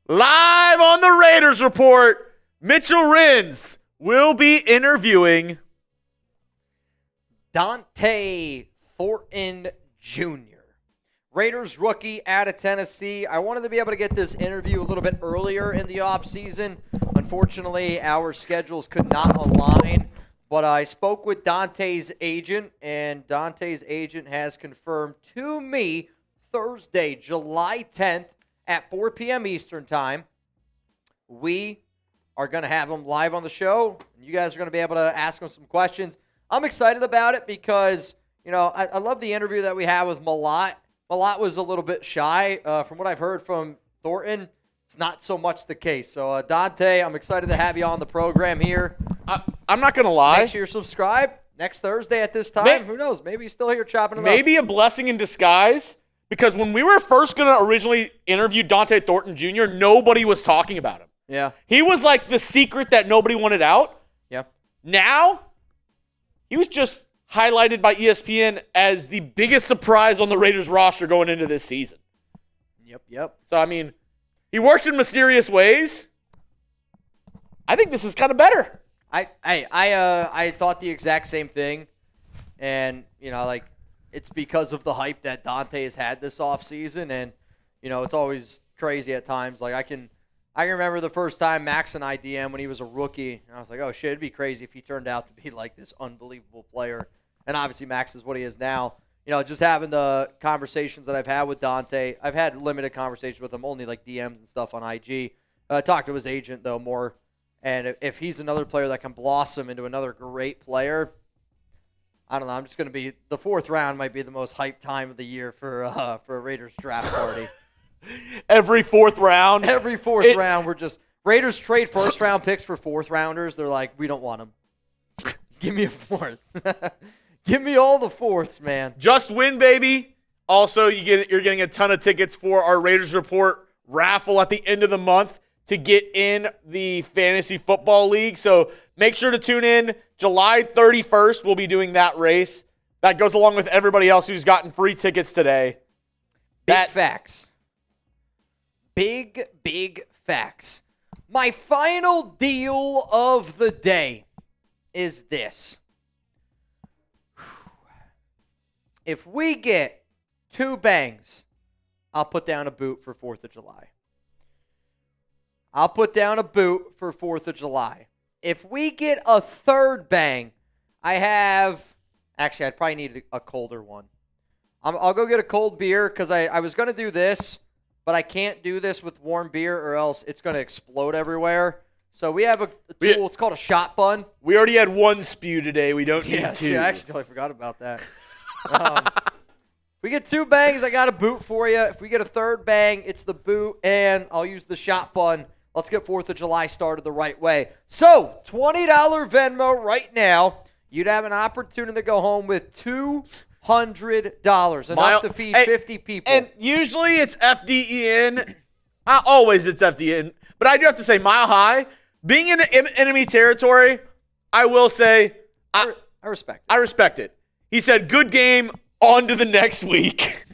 live on the Raiders Report, Mitchell Renz will be interviewing Dante Thornton Jr., Raiders rookie out of Tennessee. I wanted to be able to get this interview a little bit earlier in the offseason. Unfortunately, our schedules could not align, but I spoke with Dante's agent, and Dante's agent has confirmed to me Thursday, July 10th at 4 p.m. Eastern Time. We are going to have him live on the show. You guys are going to be able to ask him some questions. I'm excited about it because, you know, I love the interview that we had with Malott. Malott was a little bit shy. From what I've heard from Thornton, it's not so much the case. So, Dante, I'm excited to have you on the program here. I'm not going to lie. Make sure you're subscribed next Thursday at this time. Who knows? Maybe he's still here chopping it up. Maybe a blessing in disguise, because when we were first going to originally interview Dante Thornton Jr., nobody was talking about him. Yeah. He was like the secret that nobody wanted out. Yeah. Now, he was just highlighted by ESPN as the biggest surprise on the Raiders roster going into this season. Yep. So, I mean, he works in mysterious ways. I think this is kind of better. I thought the exact same thing. And, you know, like, it's because of the hype that Dante has had this offseason. And, you know, it's always crazy at times. Like, I can remember the first time Maxx and I DM when he was a rookie. And I was like, oh, shit, it'd be crazy if he turned out to be, like, this unbelievable player. And obviously Maxx is what he is now. You know, just having the conversations that I've had with Dante. I've had limited conversations with him, only, like, DMs and stuff on IG. Talked to his agent, though, more. And if he's another player that can blossom into another great player, I don't know. I'm just going to be – the fourth round might be the most hyped time of the year for a Raiders draft party. Every fourth round. Every fourth round, we're just – Raiders trade first-round picks for fourth-rounders. They're like, we don't want them. Give me a fourth. Give me all the fourths, man. Just win, baby. Also, you're getting a ton of tickets for our Raiders Report raffle at the end of the month to get in the Fantasy Football League. So make sure to tune in. July 31st, we'll be doing that race. That goes along with everybody else who's gotten free tickets today. Big facts. Big facts. My final deal of the day is this. If we get 2 bangs, I'll put down a boot for 4th of July. I'll put down a boot for 4th of July. If we get a 3rd bang, I'd probably need a colder one. I'll go get a cold beer because I was going to do this, but I can't do this with warm beer or else it's going to explode everywhere. So we have a tool. It's called a shot bun. We already had 1 spew today. We don't need 2. I actually totally forgot about that. If we get 2 bangs, I got a boot for you. If we get a 3rd bang, it's the boot, and I'll use the shot bun. Let's get 4th of July started the right way. So, $20 Venmo right now. You'd have an opportunity to go home with $200, enough to feed 50 people. And usually it's FDEN. Always it's FDEN. But I do have to say, Mile High, being in enemy territory, I will say I respect it. I respect it. He said, good game, on to the next week.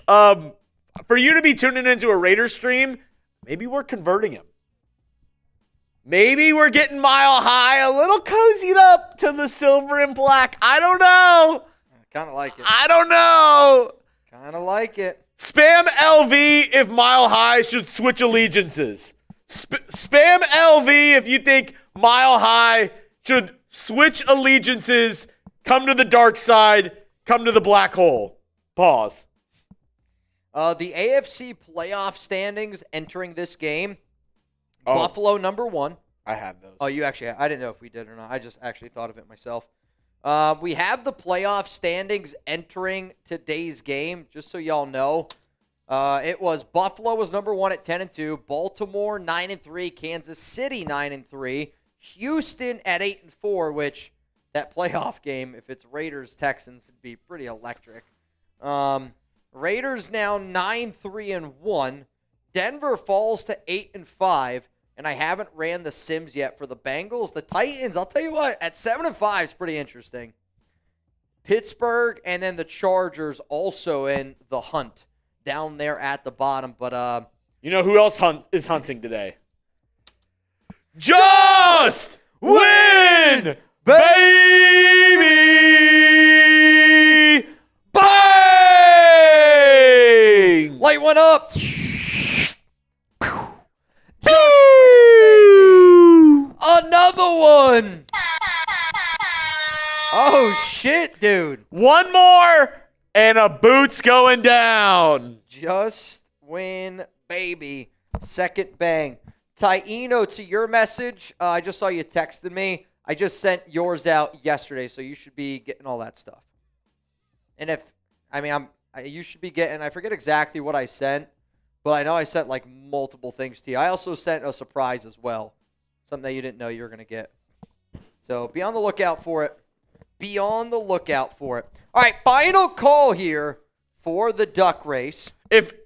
For you to be tuning into a Raiders stream, maybe we're converting him. Maybe we're getting Mile High a little cozied up to the silver and black. I don't know. Kind of like it. I don't know. Kind of like it. Spam LV if Mile High should switch allegiances. Spam LV if you think Mile High should switch allegiances, come to the dark side, come to the black hole. Pause. The AFC playoff standings entering this game. Buffalo number 1. I have those. Oh, you actually have. I didn't know if we did or not. I just actually thought of it myself. We have the playoff standings entering today's game, just so y'all know. It was Buffalo was number 1 at 10-2, Baltimore 9-3, Kansas City 9-3, Houston at 8-4, which that playoff game, if it's Raiders-Texans, would be pretty electric. Raiders now 9-3-1. Denver falls to 8-5, and I haven't ran the Sims yet for the Bengals. The Titans, I'll tell you what, at 7-5 is pretty interesting. Pittsburgh and then the Chargers also in the hunt down there at the bottom. But you know who else is hunting today? Just win, baby! Bang! Light one up. Another one. Oh, shit, dude. One more, and a boot's going down. Just win, baby. Second bang. Taino, to your message, I just saw you texted me. I just sent yours out yesterday, so you should be getting all that stuff. And you should be getting, I forget exactly what I sent, but I know I sent like multiple things to you. I also sent a surprise as well, something that you didn't know you were going to get. So be on the lookout for it. Be on the lookout for it. All right, final call here for the duck race.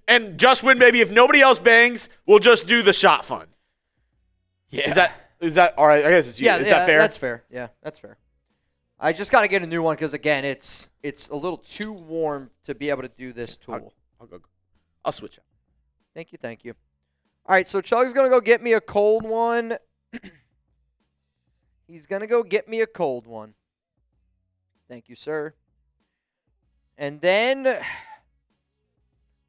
And just win, baby. If nobody else bangs, we'll just do the shot fun. Yeah. Is that all right? I guess it's you. Is that fair? That's fair. Yeah, that's fair. I just got to get a new one because, again, it's a little too warm to be able to do this tool. I'll switch out. Thank you. All right, so Chug's going to go get me a cold one. He's going to go get me a cold one. Thank you, sir. And then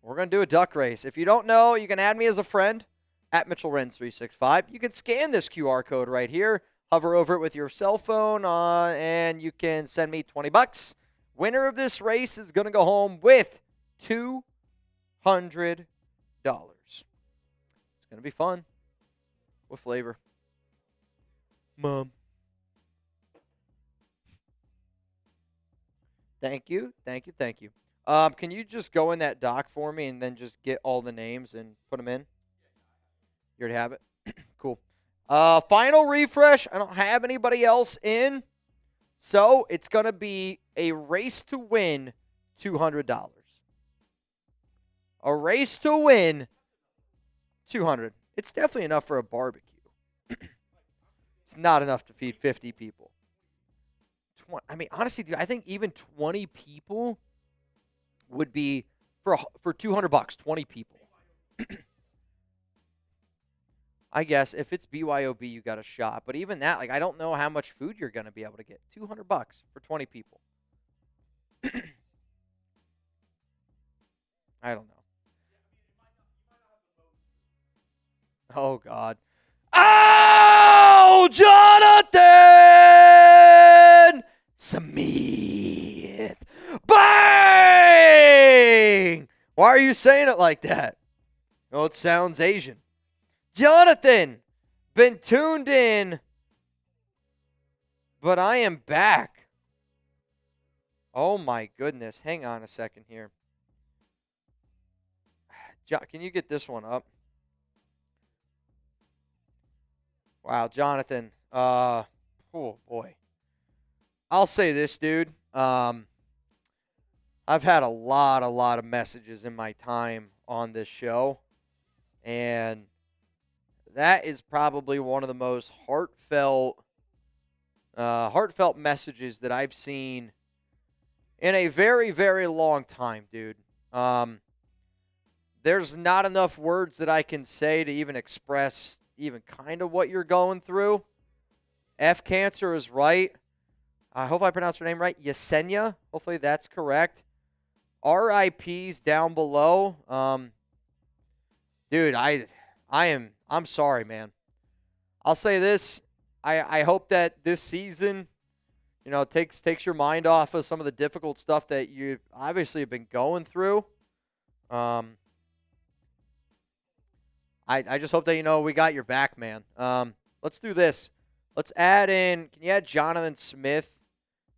we're going to do a duck race. If you don't know, you can add me as a friend at Mitchell Renz 365. You can scan this QR code right here. Hover over it with your cell phone, and you can send me $20. Winner of this race is going to go home with $200. It's going to be fun. With flavor. Mom. Thank you. Can you just go in that doc for me and then just get all the names and put them in? You already have it? Cool. Final refresh. I don't have anybody else in. So it's going to be a race to win $200. A race to win $200. It's definitely enough for a barbecue. It's not enough to feed 50 people. I mean, honestly, dude, I think even 20 people would be for $200. 20 people. I guess if it's BYOB, you got a shot. But even that, like, I don't know how much food you're going to be able to get. $200 for 20 people. I don't know. Oh, God. Oh, Jonathan Smith. Bang! Why are you saying it like that? Oh, it sounds Asian. Jonathan, been tuned in, but I am back. Oh, my goodness. Hang on a second here. Can you get this one up? Wow, Jonathan. Oh, boy. I'll say this, dude. I've had a lot of messages in my time on this show. And that is probably one of the most heartfelt messages that I've seen in a very, very long time, dude. There's not enough words that I can say to even express even kind of what you're going through. F Cancer is right. I hope I pronounced her name right. Yesenia. Hopefully that's correct. RIPs down below. Dude, I'm sorry, man. I'll say this. I hope that this season, takes your mind off of some of the difficult stuff that you obviously have been going through. I just hope that, we got your back, man. Let's do this. Let's add in, can you add Jonathan Smith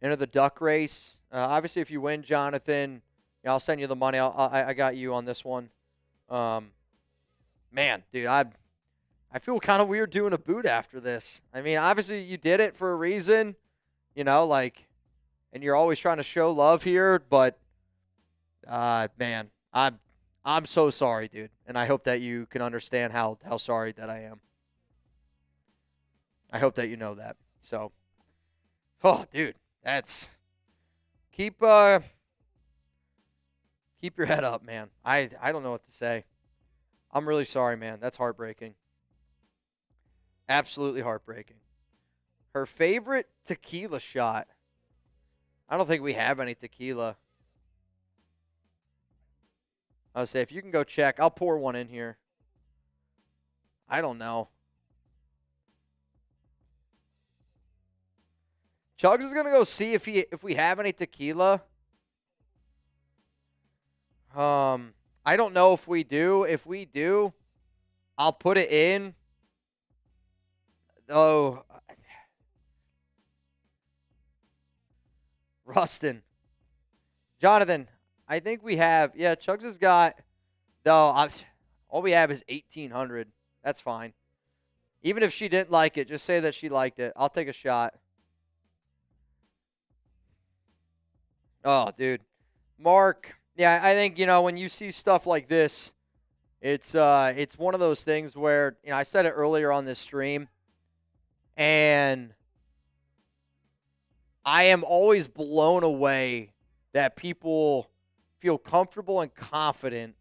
into the duck race? Obviously, if you win, Jonathan, I'll send you the money. I got you on this one. Man, dude, I feel kind of weird doing a boot after this. I mean, obviously, you did it for a reason, and you're always trying to show love here, but, man, I'm so sorry, dude, and I hope that you can understand how sorry that I am. I hope that you know that. So, oh, dude, that's keep your head up, man. I don't know what to say. I'm really sorry, man. That's heartbreaking. Absolutely heartbreaking. Her favorite tequila shot. I don't think we have any tequila. I would say if you can go check, I'll pour one in here. I don't know. Chuggs is gonna go see if we have any tequila. I don't know if we do. If we do, I'll put it in. Oh, Rustin, Jonathan. I think we have. Yeah, Chuggs has got. No, all we have is 1,800. That's fine. Even if she didn't like it, just say that she liked it. I'll take a shot. Oh, dude. Mark. Yeah, I think, when you see stuff like this, it's one of those things where, I said it earlier on this stream, and I am always blown away that people feel comfortable and confident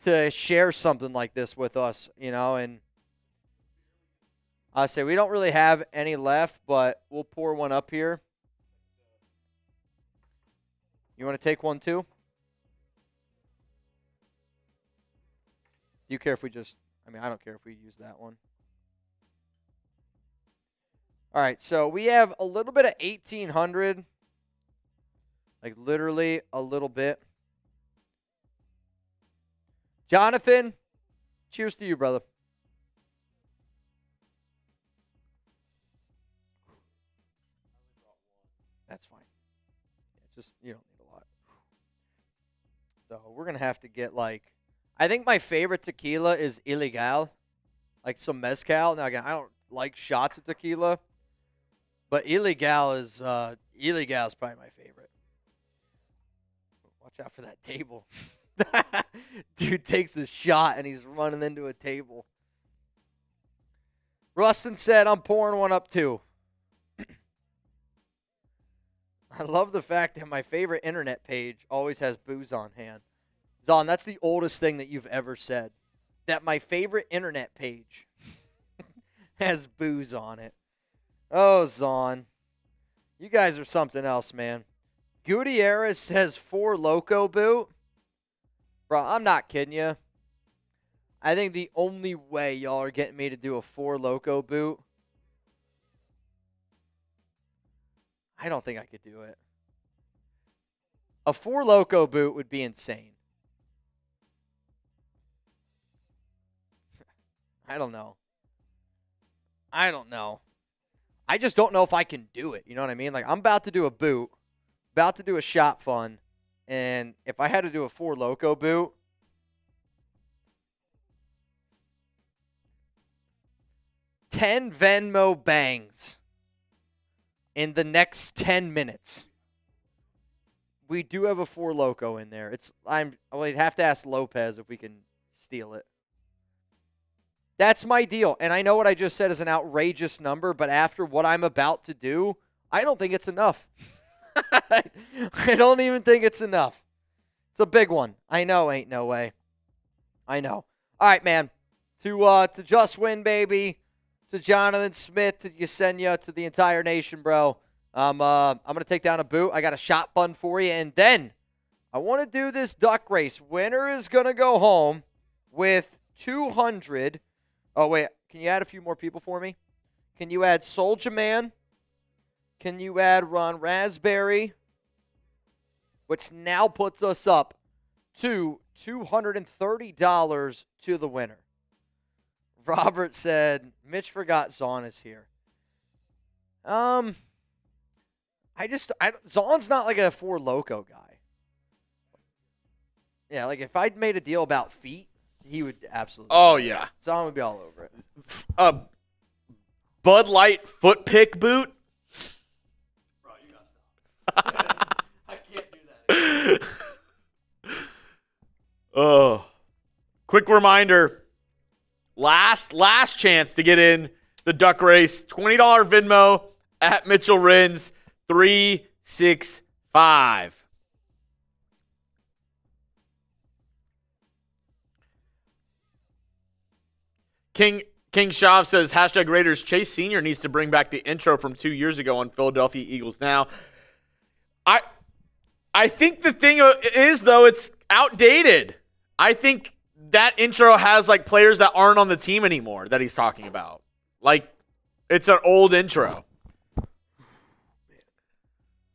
to share something like this with us, and I say we don't really have any left, but we'll pour one up here. You want to take one too? Do you care if we I don't care if we use that one. All right, so we have a little bit of 1,800. Like literally a little bit. Jonathan, cheers to you, brother. That's fine. Just, you don't need a lot. So we're going to have to get I think my favorite tequila is Ilegal. Like some mezcal. Now, again, I don't like shots of tequila. But Illegal is probably my favorite. Watch out for that table. Dude takes a shot and he's running into a table. Rustin said, I'm pouring one up too. I love the fact that my favorite internet page always has booze on hand. Zon, that's the oldest thing that you've ever said. That my favorite internet page has booze on it. Oh, Zon. You guys are something else, man. Gutierrez says 4 Loco boot. Bro, I'm not kidding you. I think the only way y'all are getting me to do a 4 Loco boot, I don't think I could do it. A 4 Loco boot would be insane. I don't know. I just don't know if I can do it. You know what I mean? Like, I'm about to do a boot, about to do a shot fun, and if I had to do a 4 Loco boot, $10 Venmo bangs in the next 10 minutes. We do have a 4 Loco in there. I'd have to ask Lopez if we can steal it. That's my deal. And I know what I just said is an outrageous number, but after what I'm about to do, I don't think it's enough. I don't even think it's enough. It's a big one. I know, ain't no way. I know. All right, man. To Just Win, baby. To Jonathan Smith, to Yesenia, to the entire nation, bro. I'm going to take down a boot. I got a shot fun for you. And then I want to do this duck race. Winner is going to go home with 200. Oh, wait. Can you add a few more people for me? Can you add Soulja Man? Can you add Ron Raspberry? Which now puts us up to $230 to the winner. Robert said, Mitch forgot Zon is here. Zon's not like a 4 Loco guy. Yeah, like if I'd made a deal about feet, he would absolutely. Oh, yeah. Zon would be all over it. Bud Light foot pick boot. Bro, you gotta stop. I can't do that. Oh. Quick reminder. Last chance to get in the duck race. $20 Venmo at Mitchell Renz 365. King Shav says, hashtag Raiders, Chase Sr. needs to bring back the intro from 2 years ago on Philadelphia Eagles Now. I think the thing is, though, it's outdated. I think that intro has, like, players that aren't on the team anymore that he's talking about. Like, it's an old intro.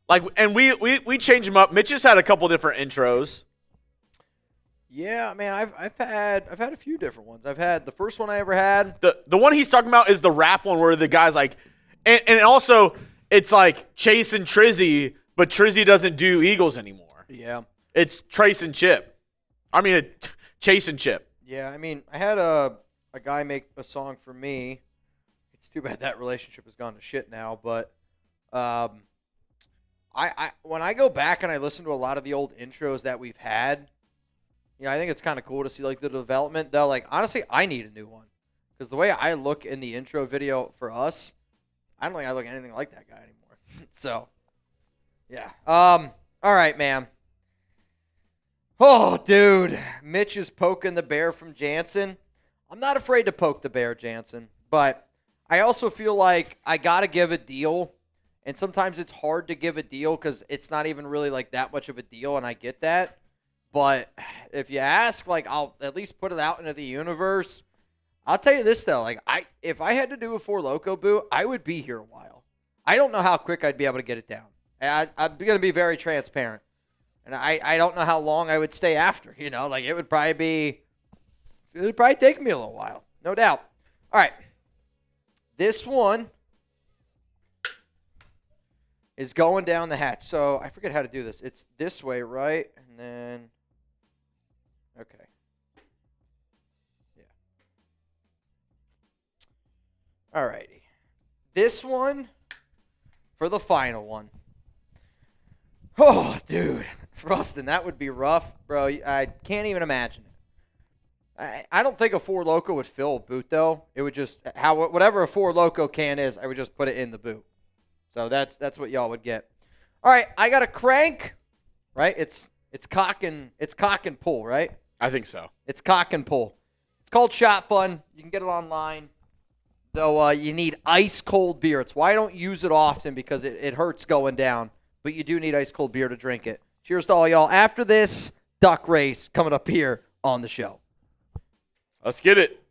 Like, and we change them up. Mitch has had a couple different intros. Yeah, man, I've had a few different ones. I've had the first one I ever had. The one he's talking about is the rap one where the guy's like, and also it's like Chase and Trizzy, but Trizzy doesn't do Eagles anymore. Yeah, it's Trace and Chip. I mean, Chase and Chip. Yeah, I mean, I had a guy make a song for me. It's too bad that relationship has gone to shit now, but I when I go back and I listen to a lot of the old intros that we've had. I think it's kind of cool to see, like, the development, though. Like, honestly, I need a new one. Because the way I look in the intro video for us, I don't think I look anything like that guy anymore. So, yeah. All right, man. Oh, dude. Mitch is poking the bear from Jansen. I'm not afraid to poke the bear, Jansen. But I also feel like I got to give a deal. And sometimes it's hard to give a deal because it's not even really, like, that much of a deal, and I get that. But if you ask, like, I'll at least put it out into the universe. I'll tell you this, though. Like, if I had to do a 4 Loco boot, I would be here a while. I don't know how quick I'd be able to get it down. I'm going to be very transparent. And I don't know how long I would stay after, Like, it would probably take me a little while. No doubt. All right. This one is going down the hatch. So I forget how to do this. It's this way, right? And then... Okay. Yeah. Alrighty. This one for the final one. Oh, dude. Rustin, that would be rough. Bro, I can't even imagine it. I don't think a Four Loko would fill a boot, though. It would just, whatever a Four Loko can is, I would just put it in the boot. So that's what y'all would get. All right, I got a crank, right? It's cock and pull, right? I think so. It's cock and pull. It's called Shot Fun. You can get it online. Though you need ice cold beer. It's why I don't use it often because it hurts going down. But you do need ice cold beer to drink it. Cheers to all y'all. After this duck race coming up here on the show. Let's get it.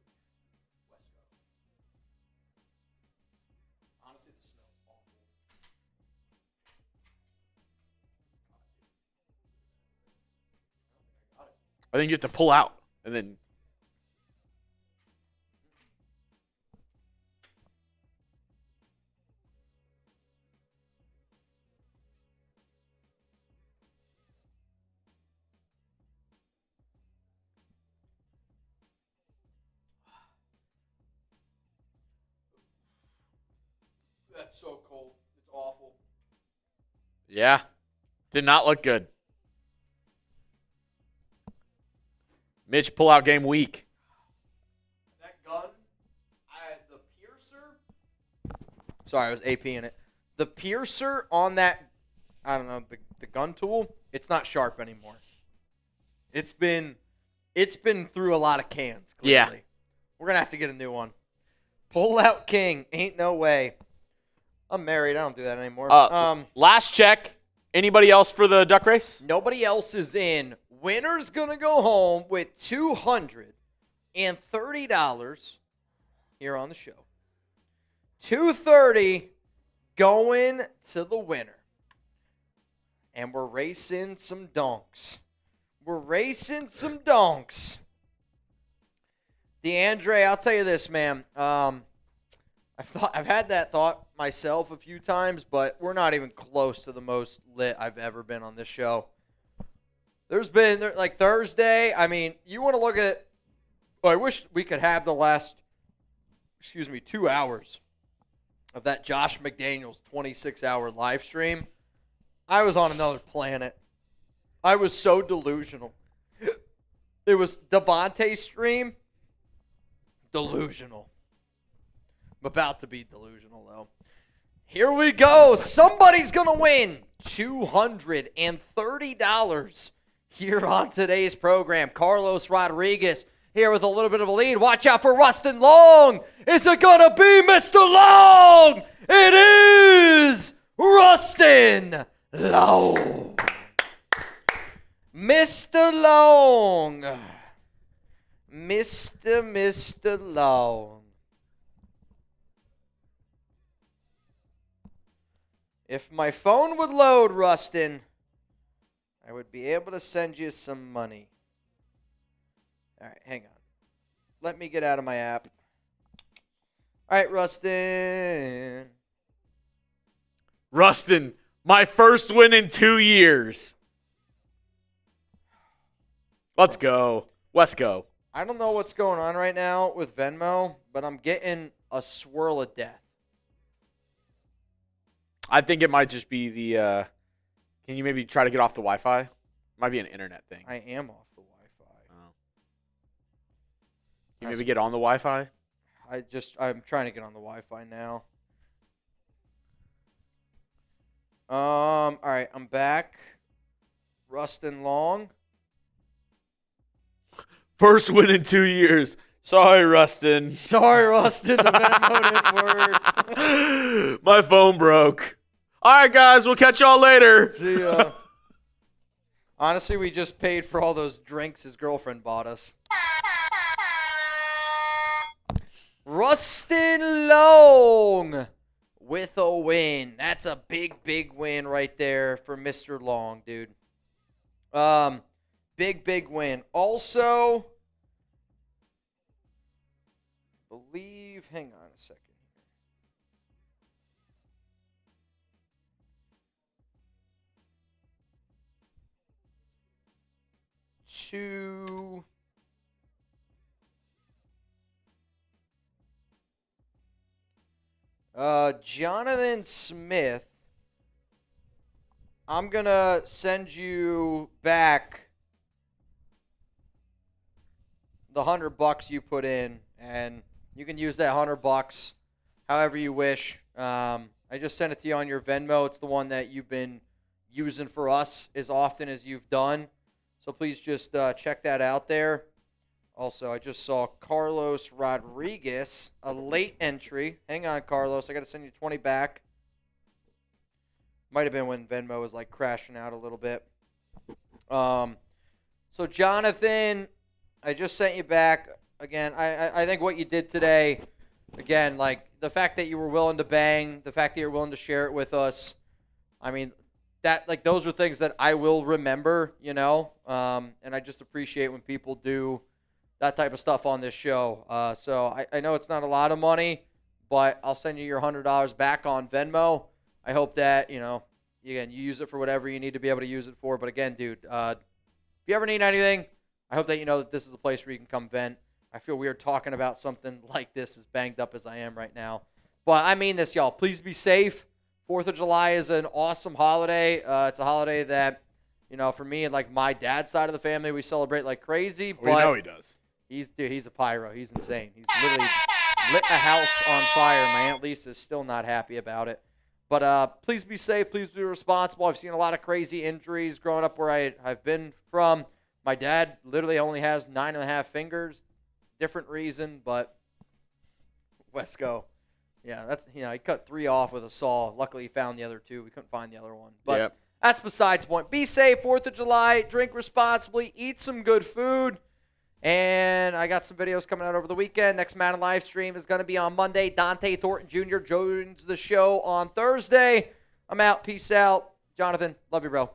I think you have to pull out and then. That's so cold. It's awful. Yeah. Did not look good. Mitch, pull-out game week. That gun, the piercer. Sorry, I was APing it. The piercer on that, I don't know, the gun tool, it's not sharp anymore. It's been through a lot of cans, clearly. Yeah. We're going to have to get a new one. Pull-out king, ain't no way. I'm married. I don't do that anymore. Last check. Anybody else for the duck race? Nobody else is in. Winner's going to go home with $230 here on the show. $230 going to the winner. And we're racing some donks. DeAndre, I'll tell you this, man. I've had that thought myself a few times, but we're not even close to the most lit I've ever been on this show. There's been, like, Thursday, I mean, you want to look at, I wish we could have the last, 2 hours of that Josh McDaniels 26-hour live stream. I was on another planet. I was so delusional. It was Devontae's stream, delusional. I'm about to be delusional, though. Here we go. Somebody's going to win $230 here on today's program. Carlos Rodriguez here with a little bit of a lead. Watch out for Rustin Long. Is it going to be Mr. Long? It is Rustin Long. Mr. Long. Mr. Long. If my phone would load, Rustin, I would be able to send you some money. All right, hang on. Let me get out of my app. All right, Rustin. Rustin, my first win in 2 years. Let's go. Let's go. I don't know what's going on right now with Venmo, but I'm getting a swirl of death. I think it might just be the can you maybe try to get off the Wi-Fi? Might be an internet thing. I am off the Wi-Fi. Oh. Can you maybe get on the Wi-Fi? I'm trying to get on the Wi-Fi now. All right, I'm back. Rustin Long. First win in 2 years. Sorry, Rustin. Sorry, Rustin. The Venmo didn't work. My phone broke. All right, guys. We'll catch y'all later. See ya. Honestly, we just paid for all those drinks his girlfriend bought us. Rustin Long with a win. That's a big, big win right there for Mr. Long, dude. Big win. Also, hang on a second here. Jonathan Smith I'm going to send you back the $100 you put in, and you can use that $100 however you wish. I just sent it to you on your Venmo. It's the one that you've been using for us as often as you've done. So please just check that out there. Also, I just saw Carlos Rodriguez, a late entry. Hang on, Carlos. I got to send you 20 back. Might have been when Venmo was like crashing out a little bit. So Jonathan, I just sent you back. Again, I think what you did today, again, like the fact that you were willing to bang, the fact that you're willing to share it with us, I mean, that like those are things that I will remember, you know, and I just appreciate when people do that type of stuff on this show. So I know it's not a lot of money, but I'll send you your $100 back on Venmo. I hope that, you know, again, you use it for whatever you need to be able to use it for. But again, dude, if you ever need anything, I hope that you know that this is a place where you can come vent. I feel weird talking about something like this, as banged up as I am right now. But I mean this, y'all. Please be safe. 4th of July is an awesome holiday. It's a holiday that, you know, for me and like my dad's side of the family, we celebrate like crazy. We know he does. He's a pyro. He's insane. He's literally lit a house on fire. My Aunt Lisa is still not happy about it. But please be safe. Please be responsible. I've seen a lot of crazy injuries growing up where I've been from. My dad literally only has 9.5 fingers. Different reason, but Wesco. Yeah, that's, you know, he cut 3 off with a saw. Luckily, he found the other 2. We couldn't find the other one. But That's besides the point. Be safe, 4th of July. Drink responsibly. Eat some good food. And I got some videos coming out over the weekend. Next Madden live stream is going to be on Monday. Dante Thornton Jr. joins the show on Thursday. I'm out. Peace out. Jonathan, love you, bro.